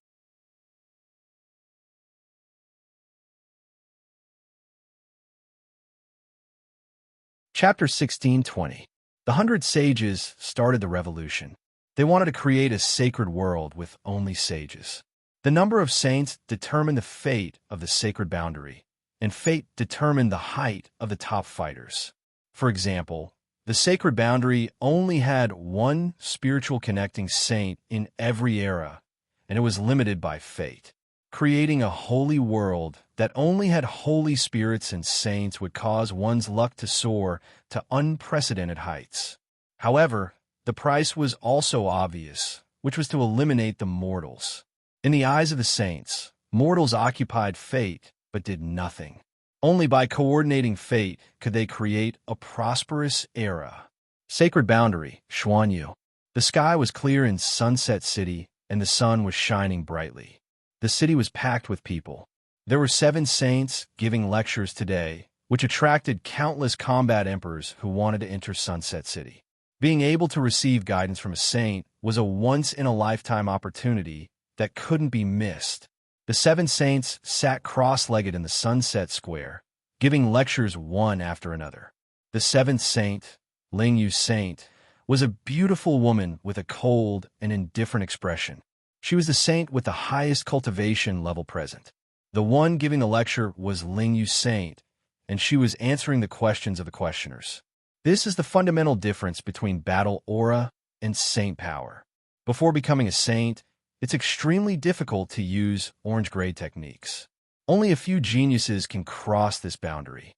Chapter 1620. The 100 sages started the revolution. They wanted to create a sacred world with only sages. The number of saints determined the fate of the sacred boundary, and fate determined the height of the top fighters. For example, the sacred boundary only had one spiritual connecting saint in every era, and it was limited by fate. Creating a holy world that only had holy spirits and saints would cause one's luck to soar to unprecedented heights. However, the price was also obvious, which was to eliminate the mortals. In the eyes of the saints, mortals occupied fate but did nothing. Only by coordinating fate could they create a prosperous era. Sacred boundary, Xuanyu. The sky was clear in Sunset City, and the sun was shining brightly. The city was packed with people. There were 7 saints giving lectures today, which attracted countless combat emperors who wanted to enter Sunset City. Being able to receive guidance from a saint was a once-in-a-lifetime opportunity that couldn't be missed. The 7 saints sat cross-legged in the Sunset Square, giving lectures one after another. The 7th saint, Lingyu Saint, was a beautiful woman with a cold and indifferent expression. She was the saint with the highest cultivation level present. The one giving the lecture was Lingyu Saint, and she was answering the questions of the questioners. This is the fundamental difference between battle aura and saint power. Before becoming a saint, it's extremely difficult to use orange-gray techniques. Only a few geniuses can cross this boundary.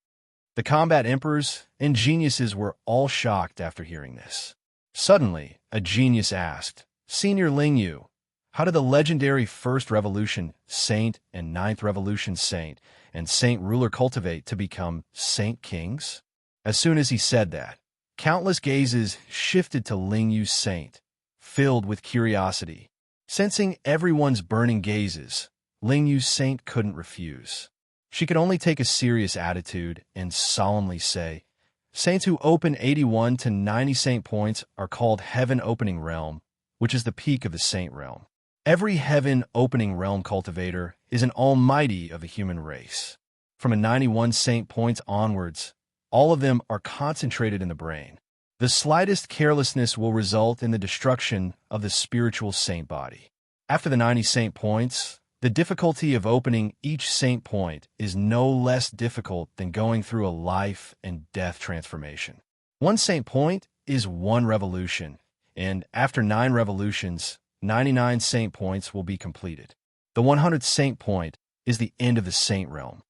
The combat emperors and geniuses were all shocked after hearing this. Suddenly, a genius asked, "Senior Lingyu, how did the legendary First Revolution Saint and Ninth Revolution Saint and Saint Ruler cultivate to become Saint Kings?" As soon as he said that, countless gazes shifted to Lingyu Saint, filled with curiosity. Sensing everyone's burning gazes, Lingyu Saint couldn't refuse. She could only take a serious attitude and solemnly say, "Saints who open 81 to 90 saint points are called Heaven Opening Realm, which is the peak of the saint realm. Every Heaven Opening Realm cultivator is an almighty of the human race. From a 91 saint points onwards, all of them are concentrated in the brain. The slightest carelessness will result in the destruction of the spiritual saint body. After the 90 saint points, the difficulty of opening each saint point is no less difficult than going through a life and death transformation. One saint point is one revolution, and after 9 revolutions, 99 saint points will be completed. The 100th saint point is the end of the saint realm."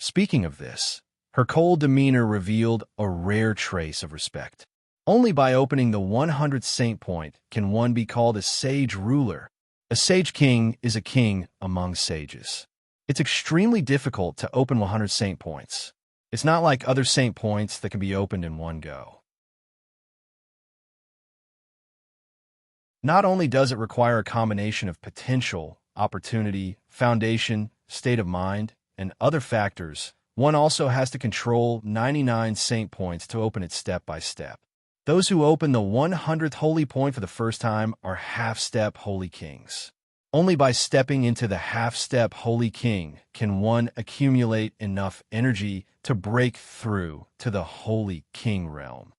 Speaking of this, her cold demeanor revealed a rare trace of respect. Only by opening the 100th saint point can one be called a sage ruler. A sage king is a king among sages. It's extremely difficult to open 100 saint points. It's not like other saint points that can be opened in one go. Not only does it require a combination of potential, opportunity, foundation, state of mind, and other factors, one also has to control 99 saint points to open it step by step. Those who open the 100th holy point for the first time are half-step holy kings. Only by stepping into the half-step holy king can one accumulate enough energy to break through to the holy king realm.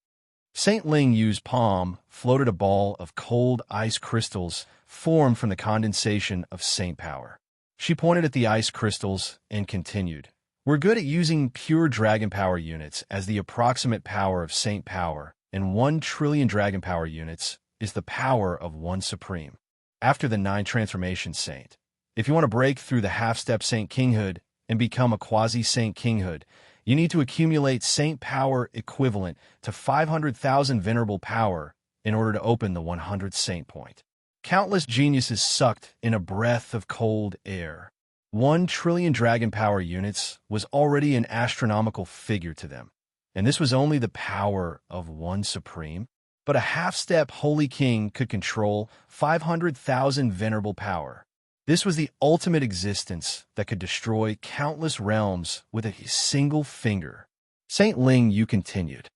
Saint Lingyu's palm floated a ball of cold ice crystals formed from the condensation of saint power. She pointed at the ice crystals and continued, "We're good at using pure dragon power units as the approximate power of saint power, and 1 trillion dragon power units is the power of one supreme. After the 9 transformation saint, If you want to break through the half-step Saint Kinghood and become a quasi-Saint Kinghood, you need to accumulate Saint Power equivalent to 500,000 Venerable Power in order to open the 100th Saint point. Countless geniuses sucked in a breath of cold air. 1 trillion Dragon Power units was already an astronomical figure to them, and this was only the power of one Supreme. But a half-step Holy King could control 500,000 Venerable Power. This was the ultimate existence that could destroy countless realms with a single finger. Saint Ling Yu continued,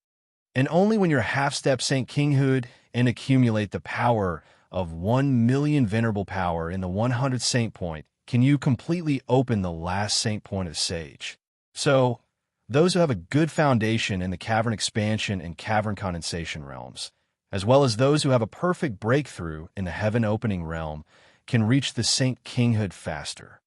and only when you're half-step Saint Kinghood and accumulate the power of 1 million Venerable Power in the 100th Saint point can you completely open the last Saint point of Sage. So, those who have a good foundation in the cavern expansion and cavern condensation realms, as well as those who have a perfect breakthrough in the heaven opening realm, can reach the Saint Kinghood faster.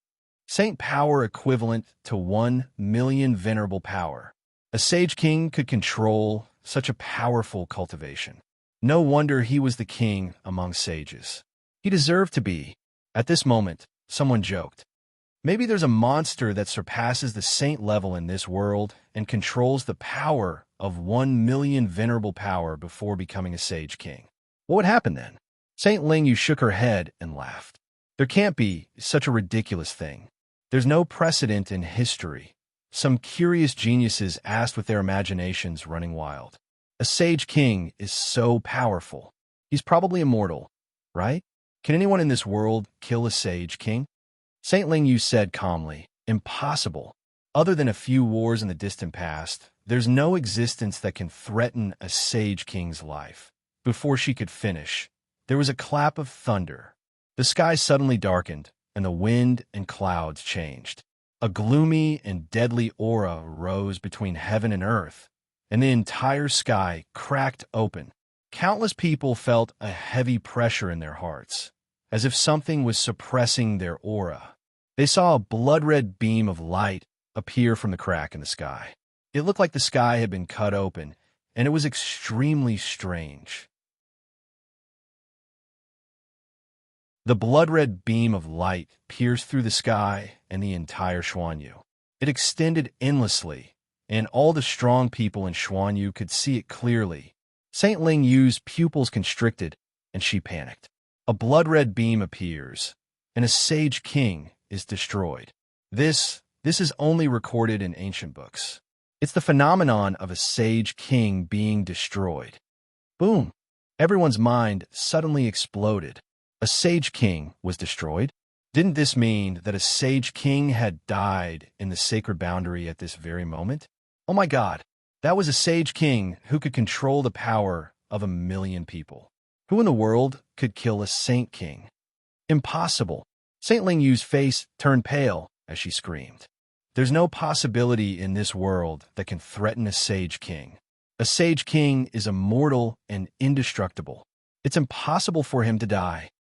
Saint Power equivalent to 1 million Venerable Power. A Sage King could control such a powerful cultivation. No wonder he was the king among sages. He deserved to be. At this moment, someone joked, maybe there's a monster that surpasses the saint level in this world and controls the power of 1 million Venerable Power before becoming a Sage King. What would happen then? Saint Ling Yu shook her head and laughed. There can't be such a ridiculous thing. There's no precedent in history. Some curious geniuses asked with their imaginations running wild. A Sage King is so powerful. He's probably immortal, right? Can anyone in this world kill a Sage King? Saint Ling Yu said calmly, impossible. Other than a few wars in the distant past, there's no existence that can threaten a Sage King's life. Before she could finish, there was a clap of thunder. The sky suddenly darkened, and the wind and clouds changed. A gloomy and deadly aura rose between heaven and earth, and the entire sky cracked open. Countless people felt a heavy pressure in their hearts, as if something was suppressing their aura. They saw a blood-red beam of light appear from the crack in the sky. It looked like the sky had been cut open, and it was extremely strange. The blood-red beam of light pierced through the sky and the entire Xuanyu. It extended endlessly, and all the strong people in Xuanyu could see it clearly. Saint Ling Yu's pupils constricted, and she panicked. A blood-red beam appears, and a Sage King is destroyed. This is only recorded in ancient books. It's the phenomenon of a Sage King being destroyed. Boom! Everyone's mind suddenly exploded. A Sage King was destroyed? Didn't this mean that a Sage King had died in the sacred boundary at this very moment? Oh my God, that was a Sage King who could control the power of 1 million people. Who in the world could kill a Saint King? Impossible. Saint Ling Yu's face turned pale as she screamed. There's no possibility in this world that can threaten a Sage King. A Sage King is immortal and indestructible. It's impossible for him to die.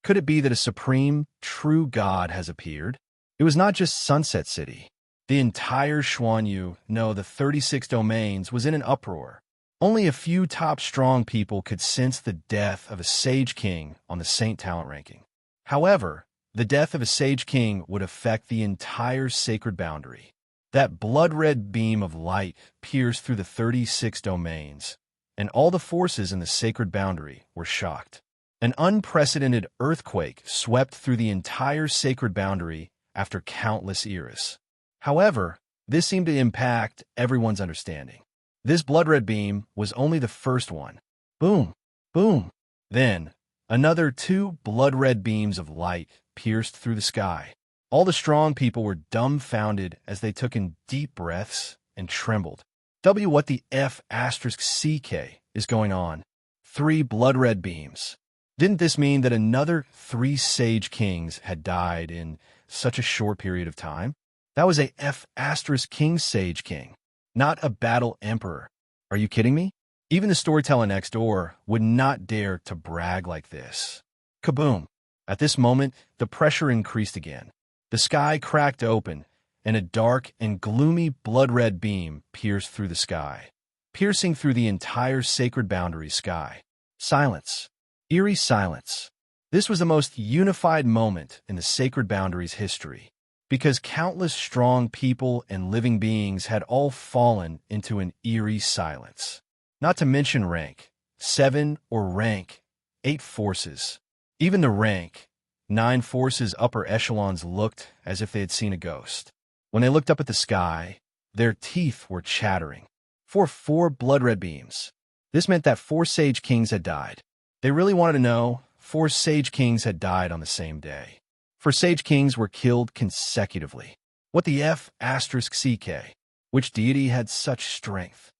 Could it be that a supreme, true God has appeared? It was not just Sunset City. The entire Xuanyu, no, the 36 domains, was in an uproar. Only a few top strong people could sense the death of a Sage King on the Saint Talent ranking. However, the death of a Sage King would affect the entire sacred boundary. That blood-red beam of light pierced through the 36 domains, and all the forces in the sacred boundary were shocked. An unprecedented earthquake swept through the entire sacred boundary after countless eras. However, this seemed to impact everyone's understanding. This blood-red beam was only the first one. Boom, boom. Then, another 2 blood-red beams of light pierced through the sky. All the strong people were dumbfounded as they took in deep breaths and trembled. What the F***CK is going on? 3 blood-red beams. Didn't this mean that another 3 Sage Kings had died in such a short period of time? That was a F***King Sage King, not a battle emperor. Are you kidding me? Even the storyteller next door would not dare to brag like this. Kaboom! At this moment, the pressure increased again. The sky cracked open, and a dark and gloomy blood-red beam pierced through the sky, piercing through the entire sacred boundary sky. Silence. Eerie silence. This was the most unified moment in the Sacred Boundaries history, because countless strong people and living beings had all fallen into an eerie silence. Not to mention rank 7 or rank 8 forces. Even the rank 9 forces upper echelons looked as if they had seen a ghost. When they looked up at the sky, their teeth were chattering. For 4 blood-red beams. This meant that 4 sage kings had died. They really wanted to know 4 sage kings had died on the same day. 4 sage kings were killed consecutively. What the F asterisk CK? Which deity had such strength?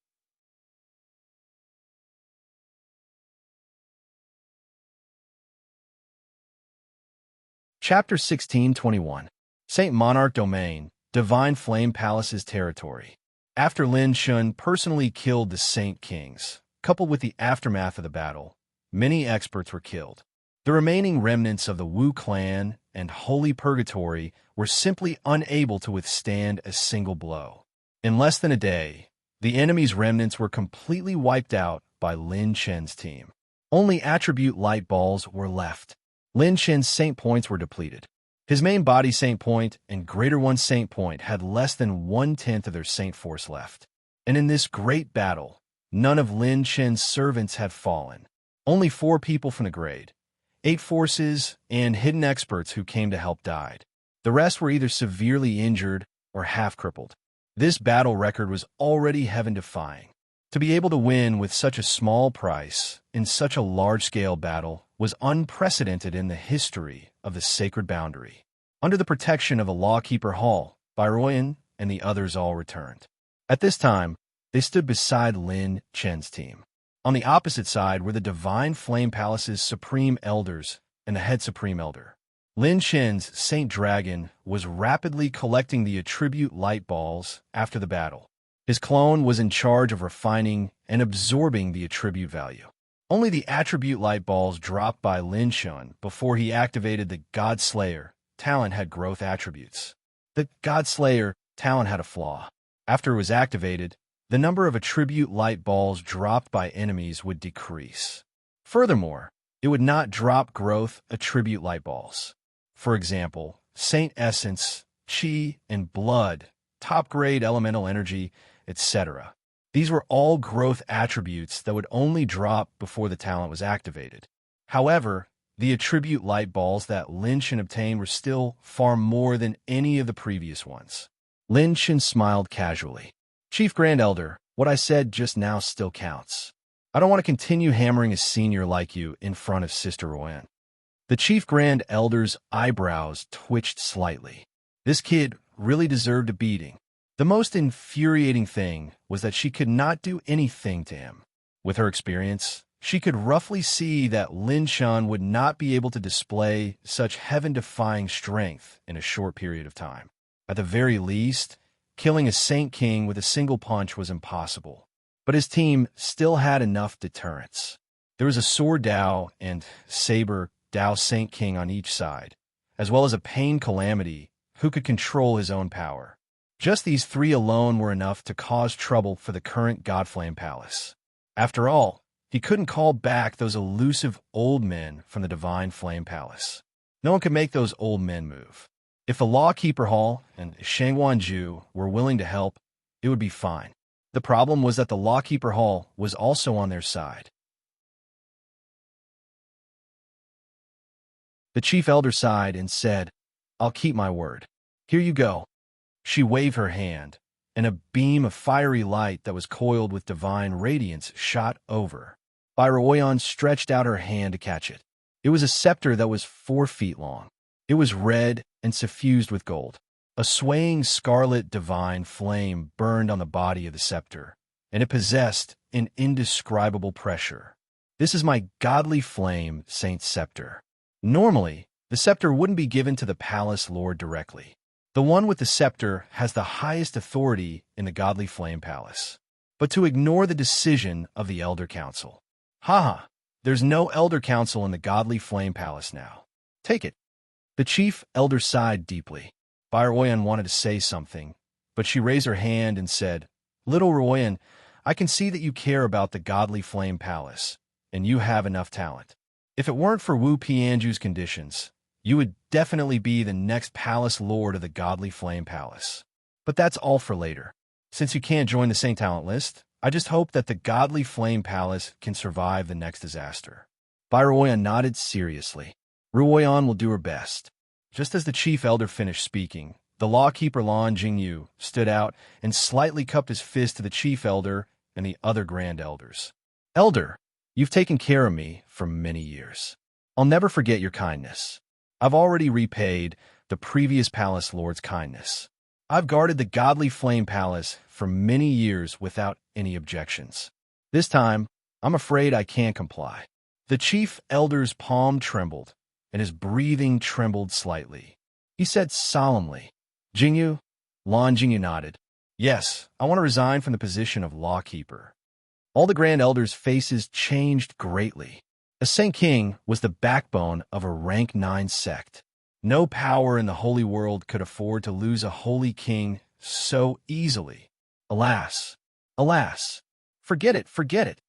Chapter 1621. Saint Monarch Domain, Divine Flame Palace's territory. After Lin Shun personally killed the Saint Kings, coupled with the aftermath of the battle, many experts were killed. The remaining remnants of the Wu clan and Holy Purgatory were simply unable to withstand a single blow. In less than a day, the enemy's remnants were completely wiped out by Lin Chen's team. Only attribute light balls were left. Lin Chen's Saint Points were depleted. His main body Saint Point and Greater One Saint Point had less than 1/10 of their Saint Force left. And in this great battle, none of Lin Chen's servants had fallen. Only 4 people from the grade, 8 forces, and hidden experts who came to help died. The rest were either severely injured or half-crippled. This battle record was already heaven-defying. To be able to win with such a small price in such a large-scale battle was unprecedented in the history of the Sacred Boundary. Under the protection of the Lawkeeper Hall, Byroyan and the others all returned. At this time, they stood beside Lin Chen's team. On the opposite side were the Divine Flame Palace's Supreme Elders and the Head Supreme Elder. Lin Chen's Saint Dragon was rapidly collecting the attribute light balls after the battle. His clone was in charge of refining and absorbing the attribute value. Only the attribute light balls dropped by Lin Shun before he activated the God Slayer talent had growth attributes. The God Slayer talent had a flaw. After it was activated, the number of attribute light balls dropped by enemies would decrease. Furthermore, it would not drop growth attribute light balls. For example, Saint Essence, Chi, and Blood, top-grade elemental energy, etc. These were all growth attributes that would only drop before the talent was activated. However, the attribute light balls that Lin Shen obtained were still far more than any of the previous ones. Lin Shen smiled casually. Chief Grand Elder, what I said just now still counts. I don't want to continue hammering a senior like you in front of Sister Royan. The Chief Grand Elder's eyebrows twitched slightly. This kid really deserved a beating. The most infuriating thing was that she could not do anything to him. With her experience, she could roughly see that Lin Shan would not be able to display such heaven-defying strength in a short period of time. At the very least, killing a Saint King with a single punch was impossible. But his team still had enough deterrence. There was a Sword Dao and Saber Dao Saint King on each side, as well as a Pain Calamity who could control his own power. Just these 3 alone were enough to cause trouble for the current Godflame Palace. After all, he couldn't call back those elusive old men from the Divine Flame Palace. No one could make those old men move. If the Lawkeeper Hall and Shangwanju were willing to help, it would be fine. The problem was that the Lawkeeper Hall was also on their side. The Chief Elder sighed and said, "I'll keep my word. Here you go." She waved her hand, and a beam of fiery light that was coiled with divine radiance shot over. Byroyan stretched out her hand to catch it. It was a scepter that was 4 feet long. It was red and suffused with gold. A swaying scarlet divine flame burned on the body of the scepter, and it possessed an indescribable pressure. "This is my godly flame, Saint Scepter." Normally, the scepter wouldn't be given to the palace lord directly. The one with the scepter has the highest authority in the Godly Flame Palace. But to ignore the decision of the Elder Council. Haha, there's no Elder Council in the Godly Flame Palace now. Take it. The Chief Elder sighed deeply. Byroyan wanted to say something, but she raised her hand and said, "Little Royan, I can see that you care about the Godly Flame Palace, and you have enough talent. If it weren't for Wu Pianju's conditions, you would definitely be the next palace lord of the Godly Flame Palace. But that's all for later. Since you can't join the Saint Talent list, I just hope that the Godly Flame Palace can survive the next disaster. Bai Ruoyan nodded seriously. Ruoyan will do her best. Just as the chief elder finished speaking, the lawkeeper Lan Jingyu stood out and slightly cupped his fist to the chief elder and the other grand elders. Elder, you've taken care of me for many years. I'll never forget your kindness. I've already repaid the previous palace lord's kindness. I've guarded the Godly Flame Palace for many years without any objections. This time, I'm afraid I can't comply. The chief elder's palm trembled, and his breathing trembled slightly. He said solemnly, Jingyu? Lan Jingyu nodded. Yes, I want to resign from the position of lawkeeper. All the grand elders' faces changed greatly. A Saint King was the backbone of a rank 9 sect. No power in the holy world could afford to lose a holy king so easily. Alas, alas, forget it, forget it.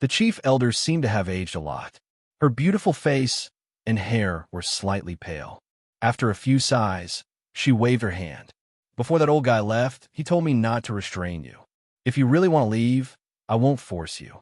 The chief elder seemed to have aged a lot. Her beautiful face and hair were slightly pale. After a few sighs, she waved her hand. Before that old guy left, he told me not to restrain you. If you really want to leave, I won't force you.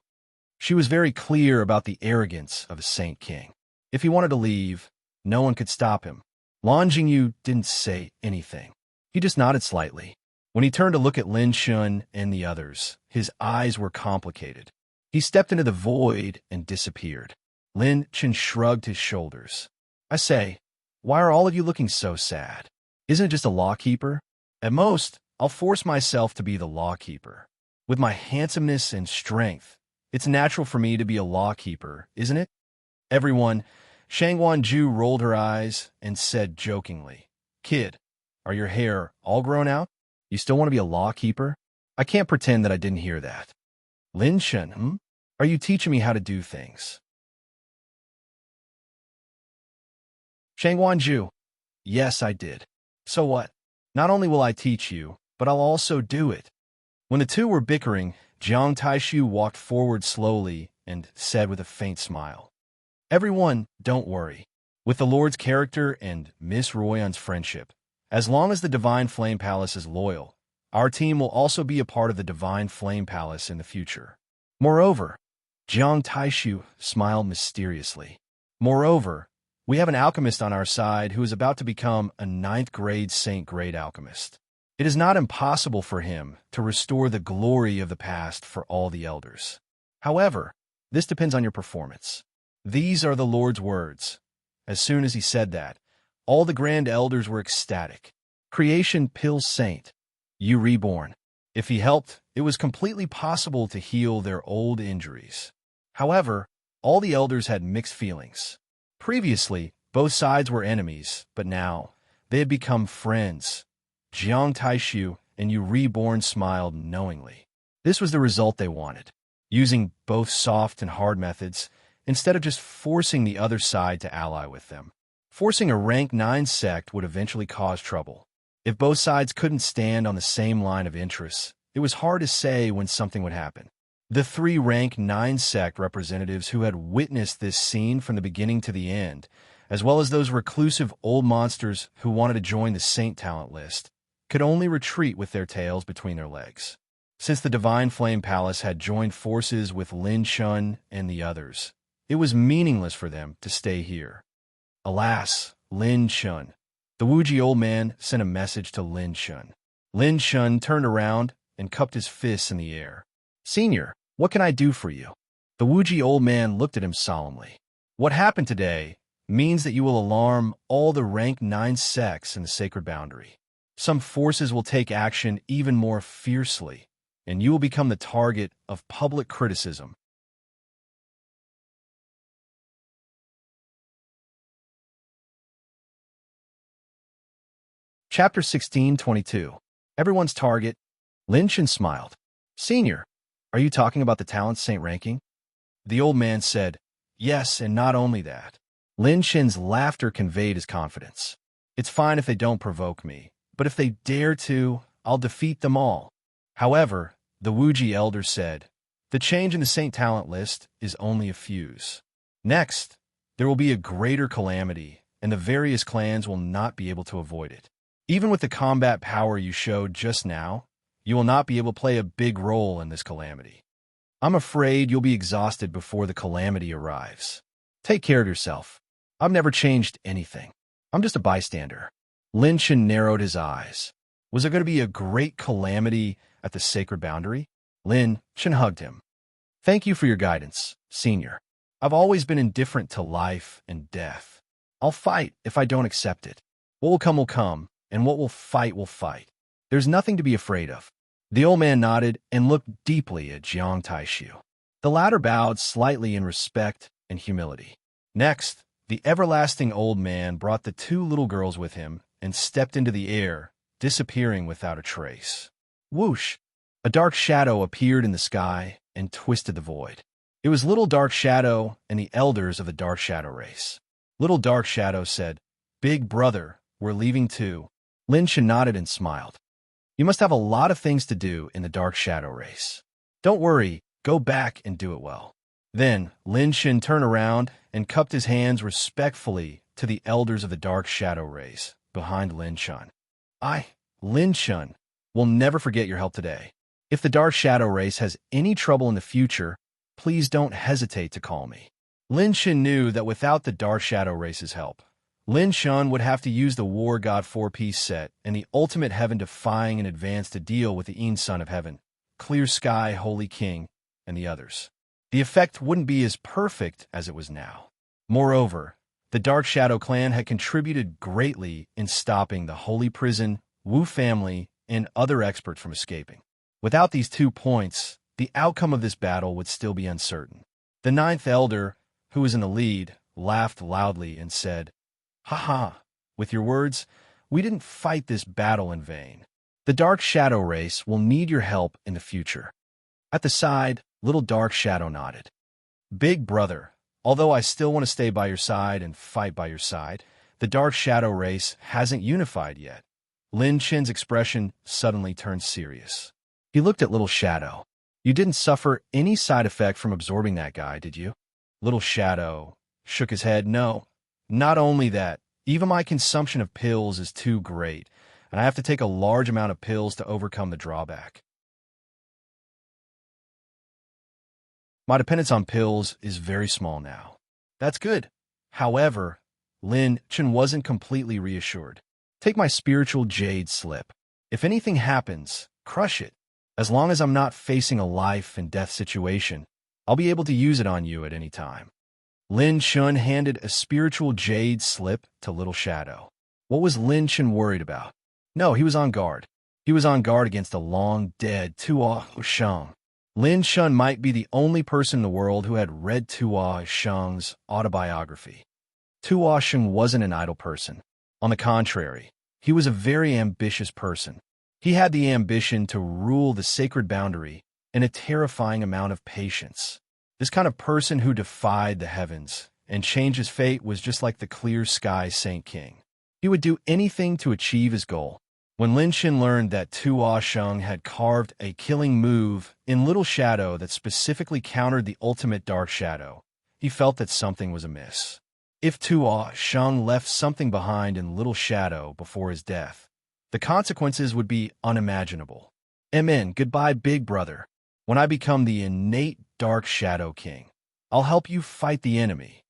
She was very clear about the arrogance of a Saint King. If he wanted to leave, no one could stop him. Lan Jingyu didn't say anything. He just nodded slightly. When he turned to look at Lin Shun and the others, his eyes were complicated. He stepped into the void and disappeared. Lin Shun shrugged his shoulders. I say, why are all of you looking so sad? Isn't it just a lawkeeper? At most, I'll force myself to be the lawkeeper. With my handsomeness and strength, it's natural for me to be a lawkeeper, isn't it? Everyone, Shangwan Ju rolled her eyes and said jokingly, Kid, are your hair all grown out? You still want to be a lawkeeper? I can't pretend that I didn't hear that. Lin Shun, Are you teaching me how to do things? Shangwan Ju, yes, I did. So what? Not only will I teach you, but I'll also do it. When the two were bickering, Jiang Taishu walked forward slowly and said with a faint smile, Everyone, don't worry. With the Lord's character and Miss Ruoyan's friendship, as long as the Divine Flame Palace is loyal, our team will also be a part of the Divine Flame Palace in the future. Moreover, Jiang Taishu smiled mysteriously. Moreover, we have an alchemist on our side who is about to become a 9th grade Saint Grade alchemist. It is not impossible for him to restore the glory of the past for all the elders. However, this depends on your performance. These are the Lord's words. As soon as he said that, all the grand elders were ecstatic. Creation pills saint. You reborn. If he helped, it was completely possible to heal their old injuries. However, all the elders had mixed feelings. Previously, both sides were enemies, but now they had become friends. Jiang Taishu and You Reborn smiled knowingly. This was the result they wanted, using both soft and hard methods instead of just forcing the other side to ally with them. Forcing a rank 9 sect would eventually cause trouble. If both sides couldn't stand on the same line of interests, it was hard to say when something would happen. The 3 rank 9 sect representatives who had witnessed this scene from the beginning to the end, as well as those reclusive old monsters who wanted to join the Saint Talent list, could only retreat with their tails between their legs. Since the Divine Flame Palace had joined forces with Lin Shun and the others, it was meaningless for them to stay here. Alas, Lin Shun. The Wuji old man sent a message to Lin Shun. Lin Shun turned around and cupped his fists in the air. Senior, what can I do for you? The Wuji old man looked at him solemnly. What happened today means that you will alarm all the rank 9 sects in the sacred boundary. Some forces will take action even more fiercely, and you will become the target of public criticism. Chapter 16:22. Everyone's target. Lin Shin smiled. Senior, are you talking about the Talent Saint ranking? The old man said, Yes, and not only that. Lin Shin's laughter conveyed his confidence. It's fine if they don't provoke me, but if they dare to, I'll defeat them all. However, the Wuji elder said, the change in the Saint Talent list is only a fuse. Next, There will be a greater calamity, and the various clans will not be able to avoid it. Even with the combat power you showed just now, you will not be able to play a big role in this calamity. I'm afraid you'll be exhausted before the calamity arrives. Take care of yourself. I've never changed anything. I'm just a bystander. Lin Chen narrowed his eyes. Was there going to be a great calamity at the sacred boundary? Lin Chen hugged him. Thank you for your guidance, Senior. I've always been indifferent to life and death. I'll fight if I don't accept it. What will come, and what will fight will fight. There's nothing to be afraid of. The old man nodded and looked deeply at Jiang Taishu. The latter bowed slightly in respect and humility. Next, the everlasting old man brought the two little girls with him and stepped into the air, disappearing without a trace. Whoosh! A dark shadow appeared in the sky and twisted the void. It was Little Dark Shadow and the elders of the Dark Shadow race. Little Dark Shadow said, "Big brother, we're leaving too." Lin Chen nodded and smiled. You must have a lot of things to do in the Dark Shadow race. Don't worry, go back and do it well. Then Lin Chen turned around and cupped his hands respectfully to the elders of the Dark Shadow race behind Lin Chen. Lin Chen, will never forget your help today. If the Dark Shadow race has any trouble in the future, please don't hesitate to call me. Lin Chen knew that without the Dark Shadow race's help, Lin Chen would have to use the War God 4-piece set and the ultimate heaven-defying in advance to deal with the Een Son of Heaven, Clear Sky, Holy King, and the others. The effect wouldn't be as perfect as it was now. Moreover, the Dark Shadow clan had contributed greatly in stopping the Holy Prison, Wu family, and other experts from escaping. Without these 2 points, the outcome of this battle would still be uncertain. The ninth elder, who was in the lead, laughed loudly and said, "Ha! With your words, we didn't fight this battle in vain. The Dark Shadow race will need your help in the future." At the side, Little Dark Shadow nodded. "Big brother, although I still want to stay by your side and fight by your side, the Dark Shadow race hasn't unified yet." Lin Chen's expression suddenly turned serious. He looked at Little Shadow. "You didn't suffer any side effect from absorbing that guy, did you?" Little Shadow shook his head. "No. Not only that, even my consumption of pills is too great, and I have to take a large amount of pills to overcome the drawback. My dependence on pills is very small now." "That's good." However, Lin Chen wasn't completely reassured. "Take my spiritual jade slip. If anything happens, crush it. As long as I'm not facing a life and death situation, I'll be able to use it on you at any time." Lin Chen handed a spiritual jade slip to Little Shadow. What was Lin Chen worried about? No, he was on guard. He was on guard against the long-dead Tuo Sheng. Lin Chen might be the only person in the world who had read Tuo Sheng's autobiography. Tuo Sheng wasn't an idle person. On the contrary, he was a very ambitious person. He had the ambition to rule the sacred boundary and a terrifying amount of patience. This kind of person who defied the heavens and changed his fate was just like the clear sky Saint King. He would do anything to achieve his goal. When Lin Chen learned that Tuo Sheng had carved a killing move in Little Shadow that specifically countered the ultimate Dark Shadow, he felt that something was amiss. If Tuo Sheng left something behind in Little Shadow before his death, the consequences would be unimaginable. Amen. Goodbye, big brother. When I become the innate Dark Shadow King, I'll help you fight the enemy.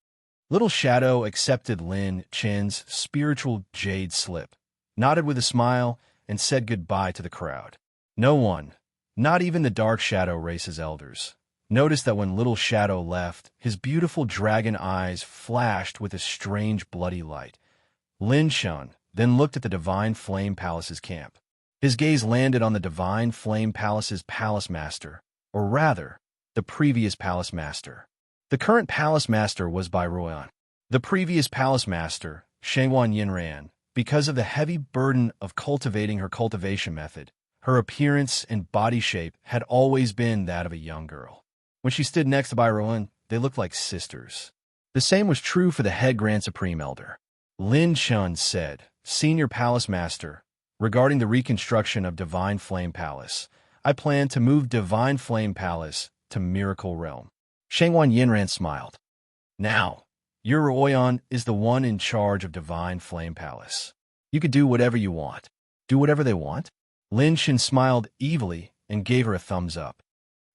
Little Shadow accepted Lin Chen's spiritual jade slip, nodded with a smile, and said goodbye to the crowd. No one, not even the Dark Shadow race's elders, noticed that when Little Shadow left, his beautiful dragon eyes flashed with a strange bloody light. Lin Chen then looked at the Divine Flame Palace's camp. His gaze landed on the Divine Flame Palace's palace master, or rather, the previous palace master. The current palace master was Bai Ruoyan. The previous palace master, Shangwan Yinran, because of the heavy burden of cultivating her cultivation method, her appearance and body shape had always been that of a young girl. When she stood next to Bai Ruoyan, they looked like sisters. The same was true for the head Grand Supreme Elder. Lin Chen said, "Senior Palace Master, regarding the reconstruction of Divine Flame Palace, I plan to move Divine Flame Palace to Miracle Realm." Shangwan Yinran smiled. "Now, Your Oyon is the one in charge of Divine Flame Palace. You could do whatever you want. Do whatever they want? Lin Shin smiled evilly and gave her a thumbs up.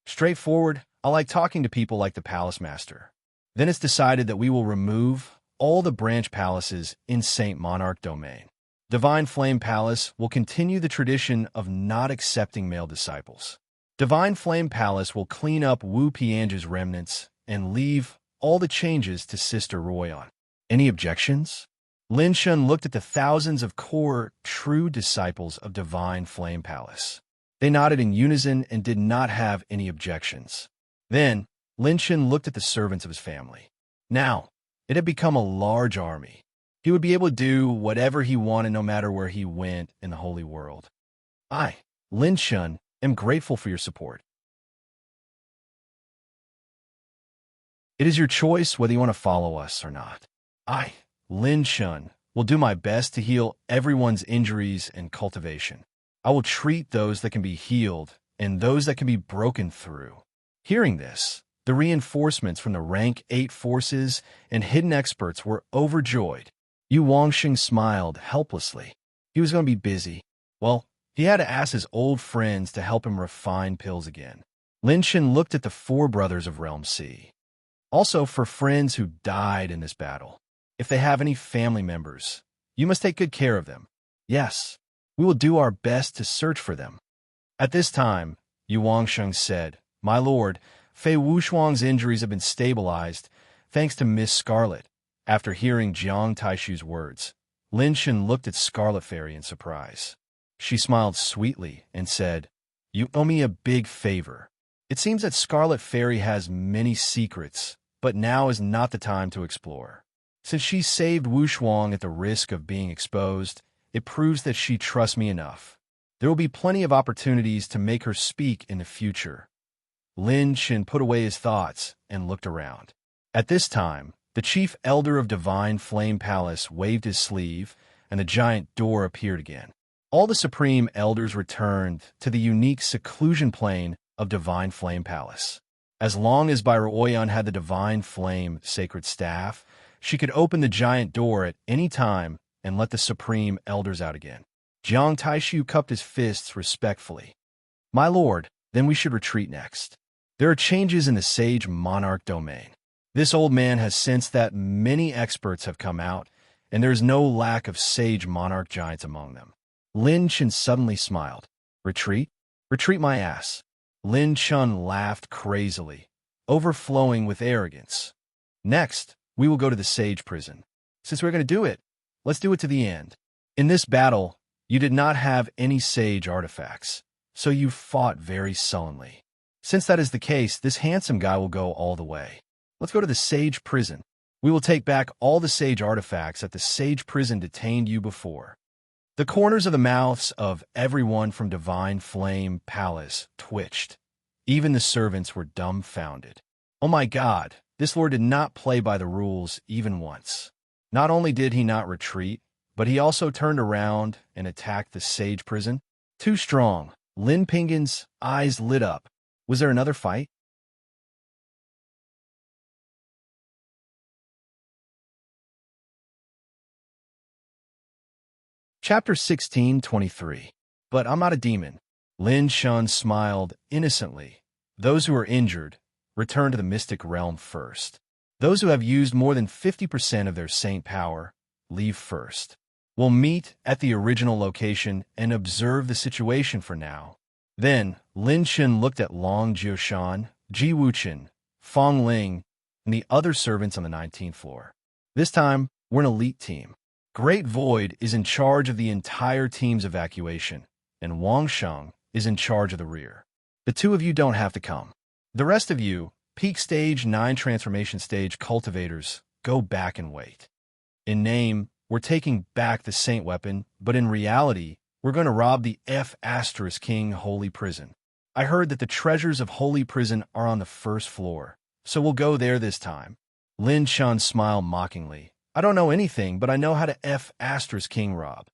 Straightforward, I like talking to people like the Palace Master. Then it's decided that we will remove all the branch palaces in Saint Monarch Domain. Divine Flame Palace will continue the tradition of not accepting male disciples. Divine Flame Palace will clean up Wu Piange's remnants and leave all the changes to Sister Royan. Any objections? Lin Shun looked at the thousands of core, true disciples of Divine Flame Palace. They nodded in unison and did not have any objections. Then, Lin Shun looked at the servants of his family. Now, it had become a large army. He would be able to do whatever he wanted no matter where he went in the holy world. I, Lin Shun, am grateful for your support. It is your choice whether you want to follow us or not. I, Lin Shun, will do my best to heal everyone's injuries and cultivation. I will treat those that can be healed and those that can be broken through. Hearing this, the reinforcements from the Rank 8 forces and hidden experts were overjoyed. Yu Wangxing smiled helplessly. He was going to be busy. Well, he had to ask his old friends to help him refine pills again. Lin Shin looked at the 4 brothers of Realm C. Also, for friends who died in this battle, if they have any family members, you must take good care of them. Yes, we will do our best to search for them. At this time, Yu Wangsheng said, My lord, Fei Wushuang's injuries have been stabilized, thanks to Miss Scarlet. After hearing Jiang Taishu's words, Lin Shin looked at Scarlet Fairy in surprise. She smiled sweetly and said, You owe me a big favor. It seems that Scarlet Fairy has many secrets, but now is not the time to explore. Since she saved Wushuang at the risk of being exposed, it proves that she trusts me enough. There will be plenty of opportunities to make her speak in the future. Lin Shin put away his thoughts and looked around. At this time, the chief elder of Divine Flame Palace waved his sleeve, and the giant door appeared again. All the supreme elders returned to the unique seclusion plane of Divine Flame Palace. As long as Byra Oyan had the Divine Flame sacred staff, she could open the giant door at any time and let the supreme elders out again. Jiang Taishu cupped his fists respectfully. My lord, then we should retreat next. There are changes in the Sage Monarch domain. This old man has sensed that many experts have come out, and there is no lack of Sage Monarch giants among them. Lin Chen suddenly smiled. Retreat? Retreat my ass. Lin Chun laughed crazily, overflowing with arrogance. Next, we will go to the Sage prison. Since we're going to do it, let's do it to the end. In this battle, you did not have any Sage artifacts, so you fought very sullenly. Since that is the case, this handsome guy will go all the way. Let's go to the Sage prison. We will take back all the Sage artifacts that the Sage prison detained you before. The corners of the mouths of everyone from Divine Flame Palace twitched. Even the servants were dumbfounded. Oh my God, this lord did not play by the rules even once. Not only did he not retreat, but he also turned around and attacked the Sage prison. Too strong. Lin Pingin's eyes lit up. Was there another fight? Chapter 16:23. But I'm not a demon. Lin Shun smiled innocently. Those who are injured return to the mystic realm first. Those who have used more than 50% of their saint power leave first. We'll meet at the original location and observe the situation for now. Then, Lin Shin looked at Long Jiushan, Ji Wuchen, Fong Ling, and the other servants on the 19th floor. This time, we're an elite team. Great Void is in charge of the entire team's evacuation, and Wang Sheng is in charge of the rear. The 2 of you don't have to come. The rest of you, Peak Stage 9 Transformation Stage cultivators, go back and wait. In name, we're taking back the Saint Weapon, but in reality, we're going to rob the F** King Holy Prison. I heard that the treasures of Holy Prison are on the 1st floor, so we'll go there this time. Lin Shan smiled mockingly. I don't know anything, but I know how to F** King rob.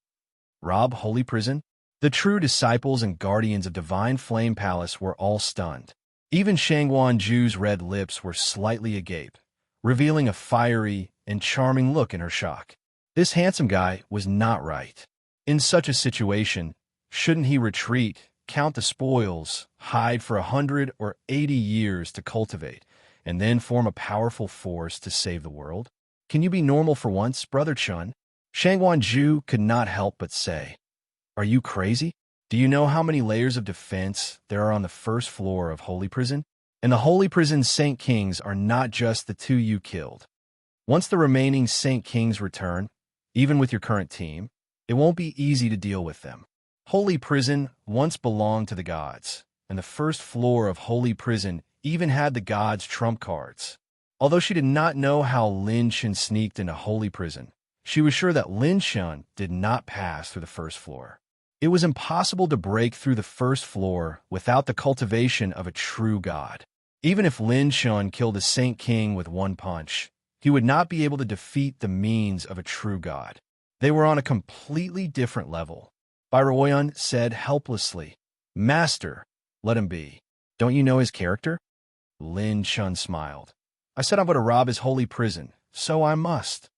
Rob Holy Prison? The true disciples and guardians of Divine Flame Palace were all stunned. Even Shangguan Ju's red lips were slightly agape. revealing a fiery and charming look in her shock. This handsome guy was not right. In such a situation, shouldn't he retreat, count the spoils, hide for 100 or 80 years to cultivate, and then form a powerful force to save the world? Can you be normal for once, Brother Chun? Shangwan Zhu could not help but say, "Are you crazy? Do you know how many layers of defense there are on the first floor of Holy Prison? And the Holy Prison Saint Kings are not just the two you killed. Once the remaining Saint Kings return, even with your current team, it won't be easy to deal with them. Holy Prison once belonged to the gods, and the first floor of Holy Prison even had the gods' trump cards." Although she did not know how Lin Shen sneaked into Holy Prison, she was sure that Lin Shen did not pass through the first floor. It was impossible to break through the first floor without the cultivation of a true god. Even if Lin Shen killed a Saint King with one punch, he would not be able to defeat the means of a true god. They were on a completely different level. Bairuoyan said helplessly, "Master, let him be. Don't you know his character?" Lin Shen smiled. "I said I'm going to rob his holy prison, so I must."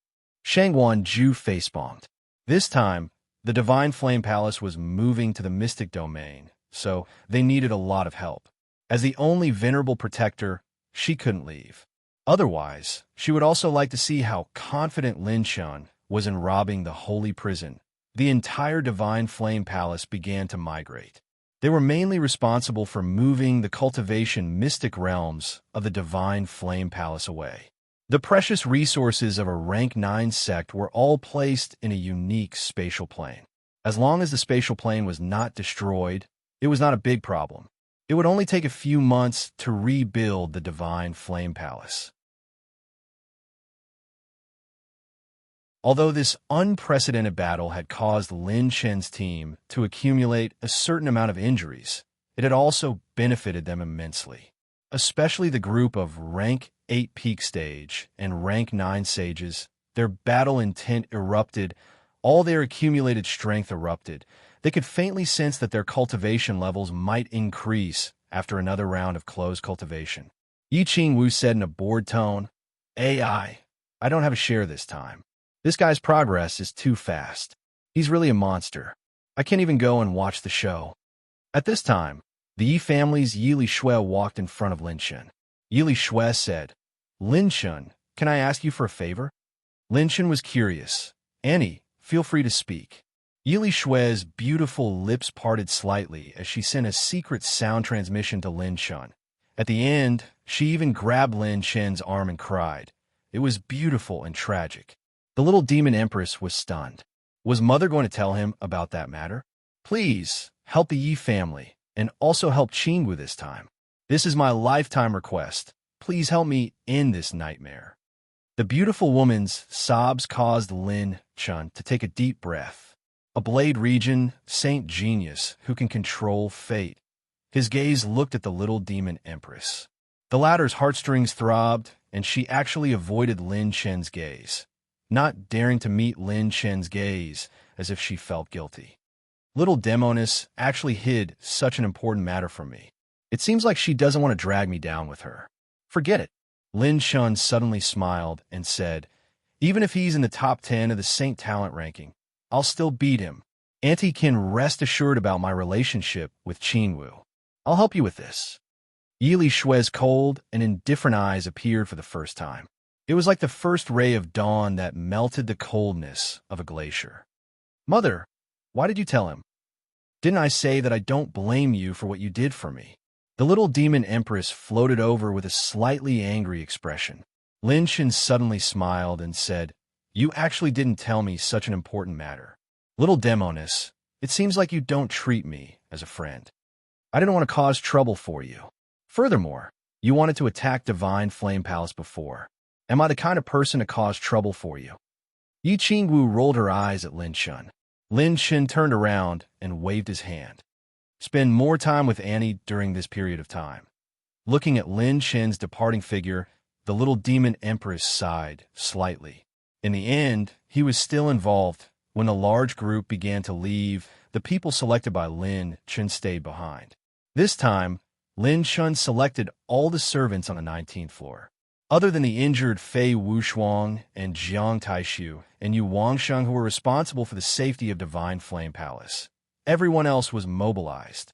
Shangwan Zhu facepalmed. This time, the Divine Flame Palace was moving to the mystic domain, so they needed a lot of help. As the only venerable protector, she couldn't leave. Otherwise, she would also like to see how confident Lin Shen was in robbing the holy prison. The entire Divine Flame Palace began to migrate. They were mainly responsible for moving the cultivation mystic realms of the Divine Flame Palace away. The precious resources of a rank 9 sect were all placed in a unique spatial plane. As long as the spatial plane was not destroyed, it was not a big problem. It would only take a few months to rebuild the Divine Flame Palace. Although this unprecedented battle had caused Lin Shen's team to accumulate a certain amount of injuries, it had also benefited them immensely. Especially the group of rank 8 peak stage and rank 9 sages. Their battle intent erupted, all their accumulated strength erupted. They could faintly sense that their cultivation levels might increase after another round of closed cultivation. Yi Qingwu said in a bored tone, "AI, I don't have a share this time. This guy's progress is too fast. He's really a monster. I can't even go and watch the show." At this time, the Yi family's Yili Shui walked in front of Lin Shen. Yili Shui said, "Lin Shen, can I ask you for a favor?" Lin Shen was curious. "Annie, feel free to speak." Yili Shui's beautiful lips parted slightly as she sent a secret sound transmission to Lin Shen. At the end, she even grabbed Lin Shen's arm and cried. It was beautiful and tragic. The little demon empress was stunned. Was Mother going to tell him about that matter? "Please, help the Yi family, and also help Qingwu this time. This is my lifetime request. Please help me end this nightmare." The beautiful woman's sobs caused Lin Shen to take a deep breath. A Blade Region Saint Genius who can control fate. His gaze looked at the little demon empress. The latter's heartstrings throbbed, and she actually avoided Lin Shen's gaze, not daring to meet Lin Shen's gaze as if she felt guilty. Little Demoness actually hid such an important matter from me. It seems like she doesn't want to drag me down with her. Forget it. Lin Shen suddenly smiled and said, "Even if he's in the top 10 of the Saint Talent ranking, I'll still beat him. Auntie can rest assured about my relationship with Qingwu. I'll help you with this." Yili Shui's cold and indifferent eyes appeared for the first time. It was like the first ray of dawn that melted the coldness of a glacier. "Mother, why did you tell him? Didn't I say that I don't blame you for what you did for me?" The little demon empress floated over with a slightly angry expression. Lin Shen suddenly smiled and said, "You actually didn't tell me such an important matter. Little Demoness, it seems like you don't treat me as a friend. I didn't want to cause trouble for you. Furthermore, you wanted to attack Divine Flame Palace before. Am I the kind of person to cause trouble for you?" Yi Qingwu rolled her eyes at Lin Shen. Lin Shen turned around and waved his hand. "Spend more time with Annie during this period of time." Looking at Lin Shen's departing figure, the little demon empress sighed slightly. In the end, he was still involved. When the large group began to leave, the people selected by Lin Shen stayed behind. This time, Lin Shen selected all the servants on the 19th floor. Other than the injured Fei Wushuang and Jiang Taishu and Yu Wangsheng, who were responsible for the safety of Divine Flame Palace, everyone else was mobilized.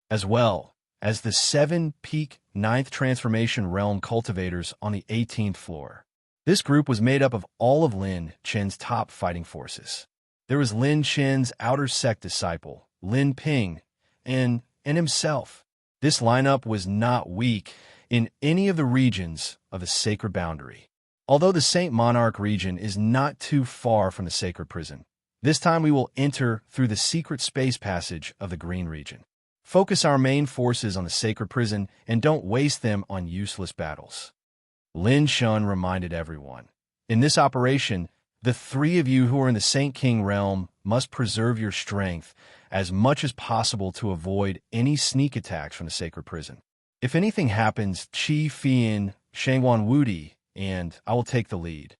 As well as the 7-peak 9th Transformation Realm cultivators on the 18th floor. This group was made up of all of Lin Chen's top fighting forces. There was Lin Chen's outer sect disciple, Lin Ping, and himself. This lineup was not weak in any of the regions of the sacred boundary. Although the Saint Monarch region is not too far from the sacred prison, this time we will enter through the secret space passage of the Green region. Focus our main forces on the sacred prison and don't waste them on useless battles. Lin Shun reminded everyone. In this operation, the three of you who are in the Saint King realm must preserve your strength as much as possible to avoid any sneak attacks from the sacred prison. If anything happens, Qi Fian, Shangwan Wudi, and I will take the lead.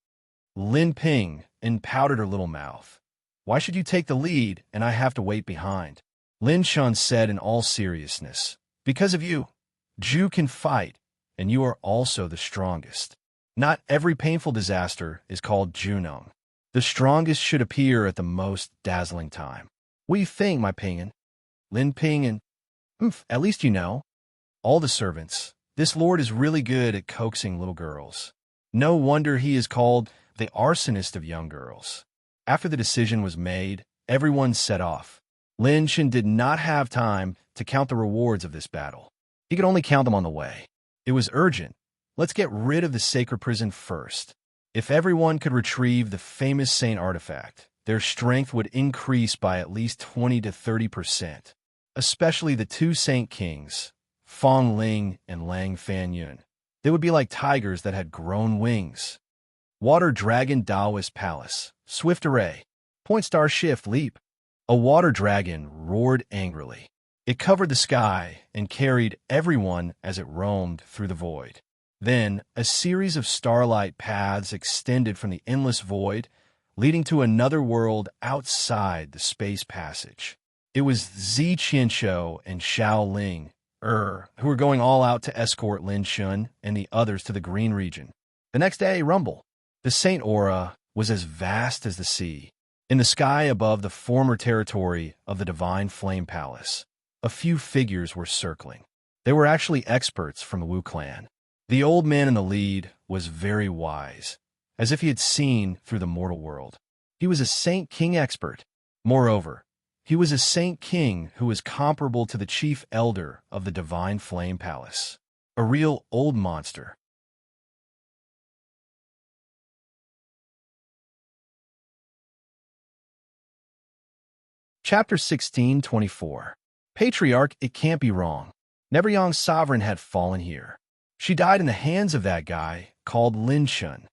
Lin Ping pouted her little mouth. Why should you take the lead and I have to wait behind? Lin Shun said in all seriousness, because of you. Ju can fight, and you are also the strongest. Not every painful disaster is called Junong. The strongest should appear at the most dazzling time. What do you think, my Pingin? Lin Ping at least you know. All the servants. This lord is really good at coaxing little girls. No wonder he is called the arsonist of young girls. After the decision was made, everyone set off. Lin Shen did not have time to count the rewards of this battle. He could only count them on the way. It was urgent. Let's get rid of the sacred prison first. If everyone could retrieve the famous saint artifact, their strength would increase by at least 20 to 30%, especially the two saint kings, Fong Ling and Lang Fanyun. They would be like tigers that had grown wings. Water Dragon Taoist Palace, Swift Array, Point Star Shift Leap. A water dragon roared angrily. It covered the sky and carried everyone as it roamed through the void. Then, a series of starlight paths extended from the endless void, leading to another world outside the space passage. It was Zi Qianshou and Xiao Ling, who were going all out to escort Lin Shun and the others to the Green region. The next day, Rumble. The Saint Aura was as vast as the sea. In the sky above the former territory of the Divine Flame Palace, a few figures were circling. They were actually experts from the Wu clan. The old man in the lead was very wise, as if he had seen through the mortal world. He was a Saint King expert. Moreover, he was a Saint King who was comparable to the chief elder of the Divine Flame Palace, a real old monster. Chapter 16:24. Patriarch, it can't be wrong. Never-Young's sovereign had fallen here. She died in the hands of that guy called Lin Shun.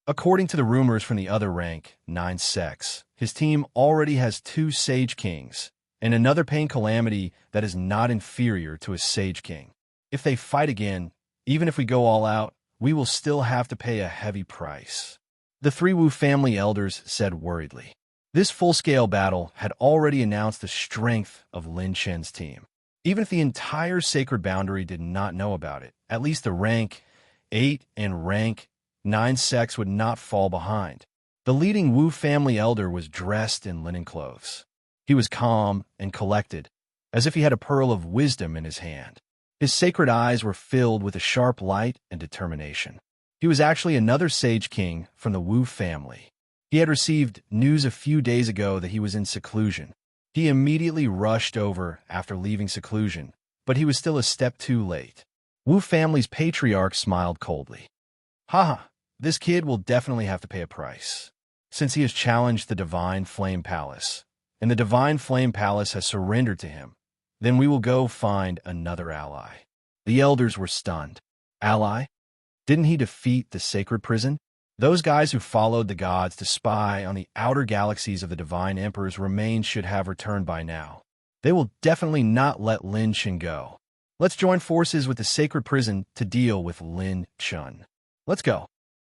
According to the rumors from the other rank, 9 sects, his team already has 2 Sage Kings, and another Pain Calamity that is not inferior to a Sage King. If they fight again, even if we go all out, we will still have to pay a heavy price. The 3 Wu family elders said worriedly. This full-scale battle had already announced the strength of Lin Chen's team. Even if the entire sacred boundary did not know about it, at least the rank 8 and rank 9 sects would not fall behind. The leading Wu family elder was dressed in linen clothes. He was calm and collected, as if he had a pearl of wisdom in his hand. His sacred eyes were filled with a sharp light and determination. He was actually another Sage King from the Wu family. He had received news a few days ago that he was in seclusion. He immediately rushed over after leaving seclusion, but he was still a step too late. Wu family's patriarch smiled coldly. Haha, this kid will definitely have to pay a price, since he has challenged the Divine Flame Palace, and the Divine Flame Palace has surrendered to him. Then we will go find another ally. The elders were stunned. Ally? Didn't he defeat the sacred prison? Those guys who followed the gods to spy on the outer galaxies of the Divine Emperor's remains should have returned by now. They will definitely not let Lin Chen go. Let's join forces with the sacred prison to deal with Lin Chen. Let's go.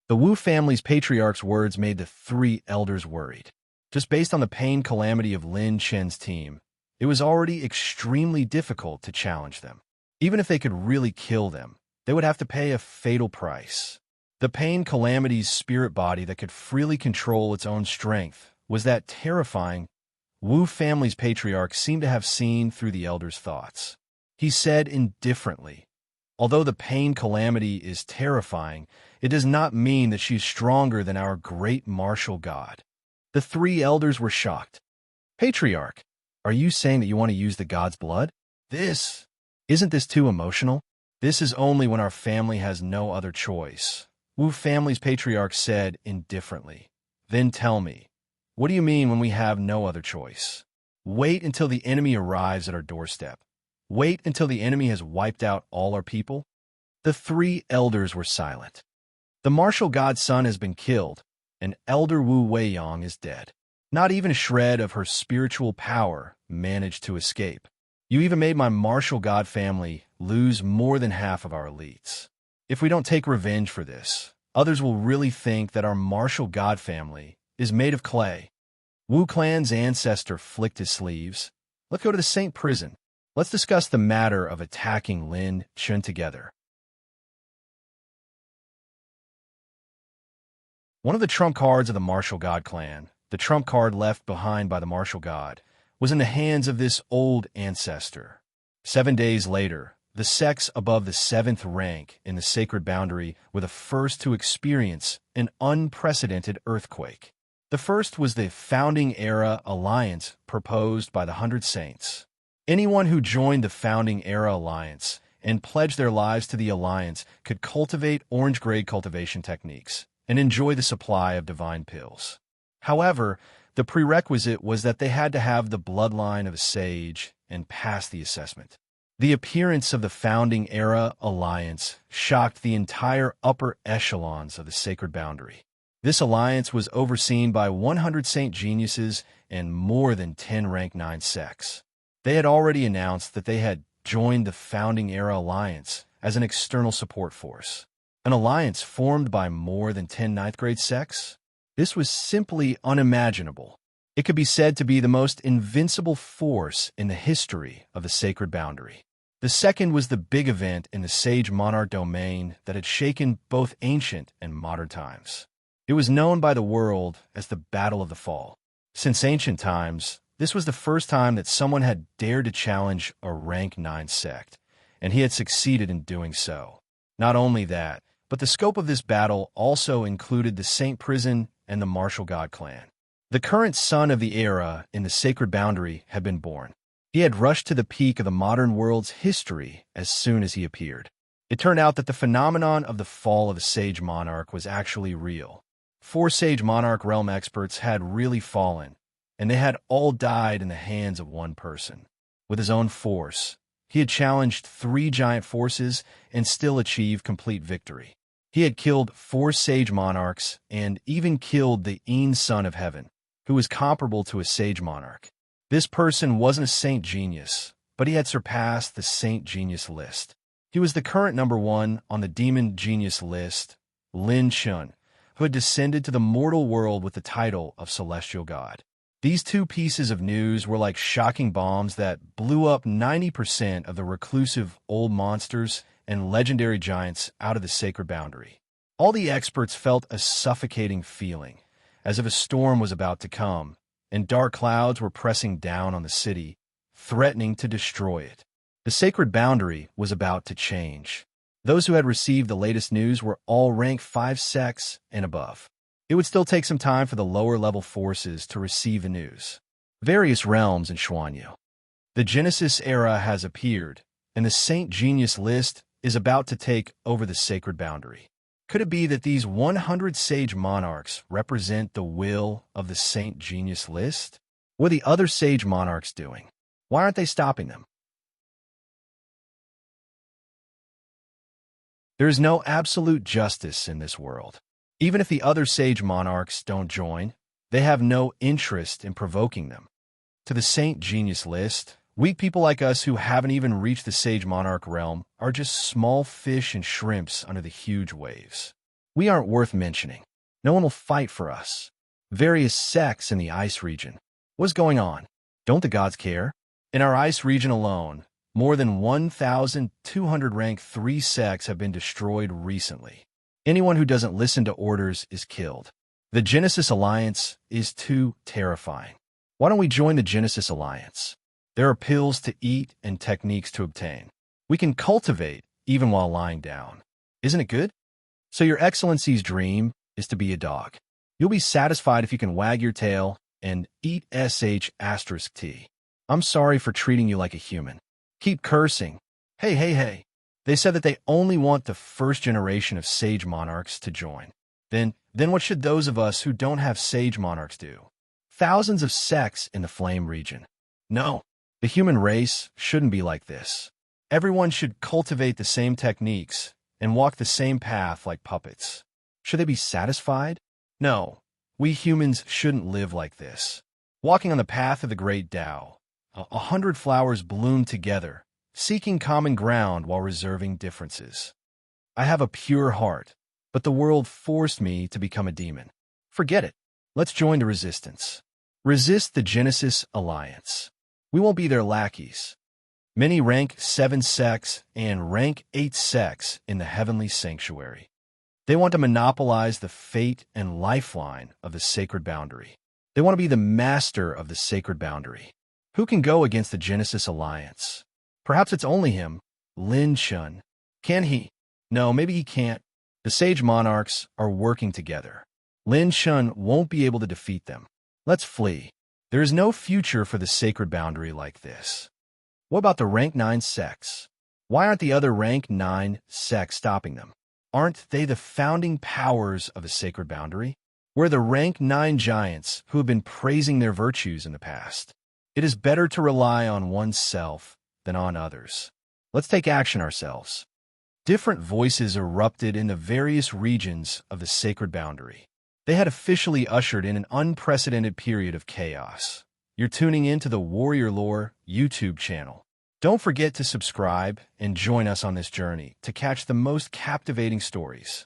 The Wu family's patriarch's words made the 3 elders worried. Just based on the pain calamity of Lin Chen's team, it was already extremely difficult to challenge them. Even if they could really kill them, they would have to pay a fatal price. The pain calamity's spirit body that could freely control its own strength was that terrifying. Wu family's patriarch seemed to have seen through the elder's thoughts. He said indifferently, "Although the pain calamity is terrifying, it does not mean that she's stronger than our great martial god." The three elders were shocked. "Patriarch, are you saying that you want to use the god's blood? Isn't this too emotional? This is only when our family has no other choice," Wu family's patriarch said indifferently. "Then tell me, what do you mean when we have no other choice? Wait until the enemy arrives at our doorstep. Wait until the enemy has wiped out all our people?" The three elders were silent. "The martial god's son has been killed, and Elder Wu Weiyang is dead. Not even a shred of her spiritual power managed to escape. You even made my martial god family lose more than half of our elites. If we don't take revenge for this, others will really think that our martial god family is made of clay." Wu clan's ancestor flicked his sleeves. "Let's go to the Saint Prison. Let's discuss the matter of attacking Lin Chun together." One of the trump cards of the martial god clan, the trump card left behind by the martial god, was in the hands of this old ancestor. 7 days later, the sects above the 7th rank in the sacred boundary were the first to experience an unprecedented earthquake. The first was the Founding Era Alliance proposed by the 100 Saints. Anyone who joined the Founding Era Alliance and pledged their lives to the Alliance could cultivate orange-grade cultivation techniques and enjoy the supply of divine pills. However, the prerequisite was that they had to have the bloodline of a sage and pass the assessment. The appearance of the Founding Era Alliance shocked the entire upper echelons of the sacred boundary. This alliance was overseen by 100 saint geniuses and more than 10 rank 9 sects. They had already announced that they had joined the Founding Era Alliance as an external support force. An alliance formed by more than 10 ninth-grade sects? This was simply unimaginable. It could be said to be the most invincible force in the history of the sacred boundary. The second was the big event in the Sage Monarch domain that had shaken both ancient and modern times. It was known by the world as the Battle of the Fall. Since ancient times, this was the first time that someone had dared to challenge a rank 9 sect, and he had succeeded in doing so. Not only that, but the scope of this battle also included the Saint Prison and the Martial God clan. The current son of the era in the sacred boundary had been born. He had rushed to the peak of the modern world's history as soon as he appeared. It turned out that the phenomenon of the fall of a sage monarch was actually real. 4 sage monarch realm experts had really fallen, and they had all died in the hands of one person. With his own force, he had challenged 3 giant forces and still achieved complete victory. He had killed 4 sage monarchs and even killed the Een son of heaven, who was comparable to a sage monarch. This person wasn't a saint genius, but he had surpassed the saint genius list. He was the current number 1 on the demon genius list, Lin Chun, who had descended to the mortal world with the title of Celestial God. These 2 pieces of news were like shocking bombs that blew up 90% of the reclusive old monsters and legendary giants out of the sacred boundary. All the experts felt a suffocating feeling, as if a storm was about to come, and dark clouds were pressing down on the city, threatening to destroy it. The sacred boundary was about to change. Those who had received the latest news were all rank 5 sects and above. It would still take some time for the lower-level forces to receive the news. Various realms in Xuanyu. The Genesis era has appeared, and the Saint Genius list is about to take over the sacred boundary. Could it be that these 100 sage monarchs represent the will of the Saint Genius list? What are the other sage monarchs doing? Why aren't they stopping them? There is no absolute justice in this world. Even if the other sage monarchs don't join, they have no interest in provoking them. To the Saint Genius list, weak people like us who haven't even reached the sage monarch realm are just small fish and shrimps under the huge waves. We aren't worth mentioning. No one will fight for us. Various sects in the ice region. What's going on? Don't the gods care? In our ice region alone, More than 1,200 rank 3 sects have been destroyed recently. Anyone who doesn't listen to orders is killed. The Genesis Alliance is too terrifying. Why don't we join the Genesis Alliance? There are pills to eat and techniques to obtain. We can cultivate even while lying down. Isn't it good? So your Excellency's dream is to be a dog. You'll be satisfied if you can wag your tail and eat sh*t. I'm sorry for treating you like a human. Keep cursing. Hey. They said that they only want the first generation of sage monarchs to join. Then what should those of us who don't have sage monarchs do? Thousands of sects in the Flame region. No, the human race shouldn't be like this. Everyone should cultivate the same techniques and walk the same path like puppets. Should they be satisfied? No, we humans shouldn't live like this. Walking on the path of the great Tao, 100 flowers bloom together, seeking common ground while reserving differences. I have a pure heart, but the world forced me to become a demon. Forget it. Let's join the resistance. Resist the Genesis Alliance. We won't be their lackeys. Many rank 7 sects and rank 8 sects in the heavenly sanctuary. They want to monopolize the fate and lifeline of the sacred boundary. They want to be the master of the sacred boundary. Who can go against the Genesis Alliance? Perhaps it's only him, Lin Shun. Can he? No, maybe he can't. The sage monarchs are working together. Lin Shun won't be able to defeat them. Let's flee. There is no future for the sacred boundary like this. What about the rank 9 sects? Why aren't the other rank 9 sects stopping them? Aren't they the founding powers of the sacred boundary? We're the rank 9 giants who have been praising their virtues in the past. It is better to rely on oneself than on others. Let's take action ourselves. Different voices erupted in the various regions of the sacred boundary. They had officially ushered in an unprecedented period of chaos. You're tuning in to the Warrior Lore YouTube channel. Don't forget to subscribe and join us on this journey to catch the most captivating stories.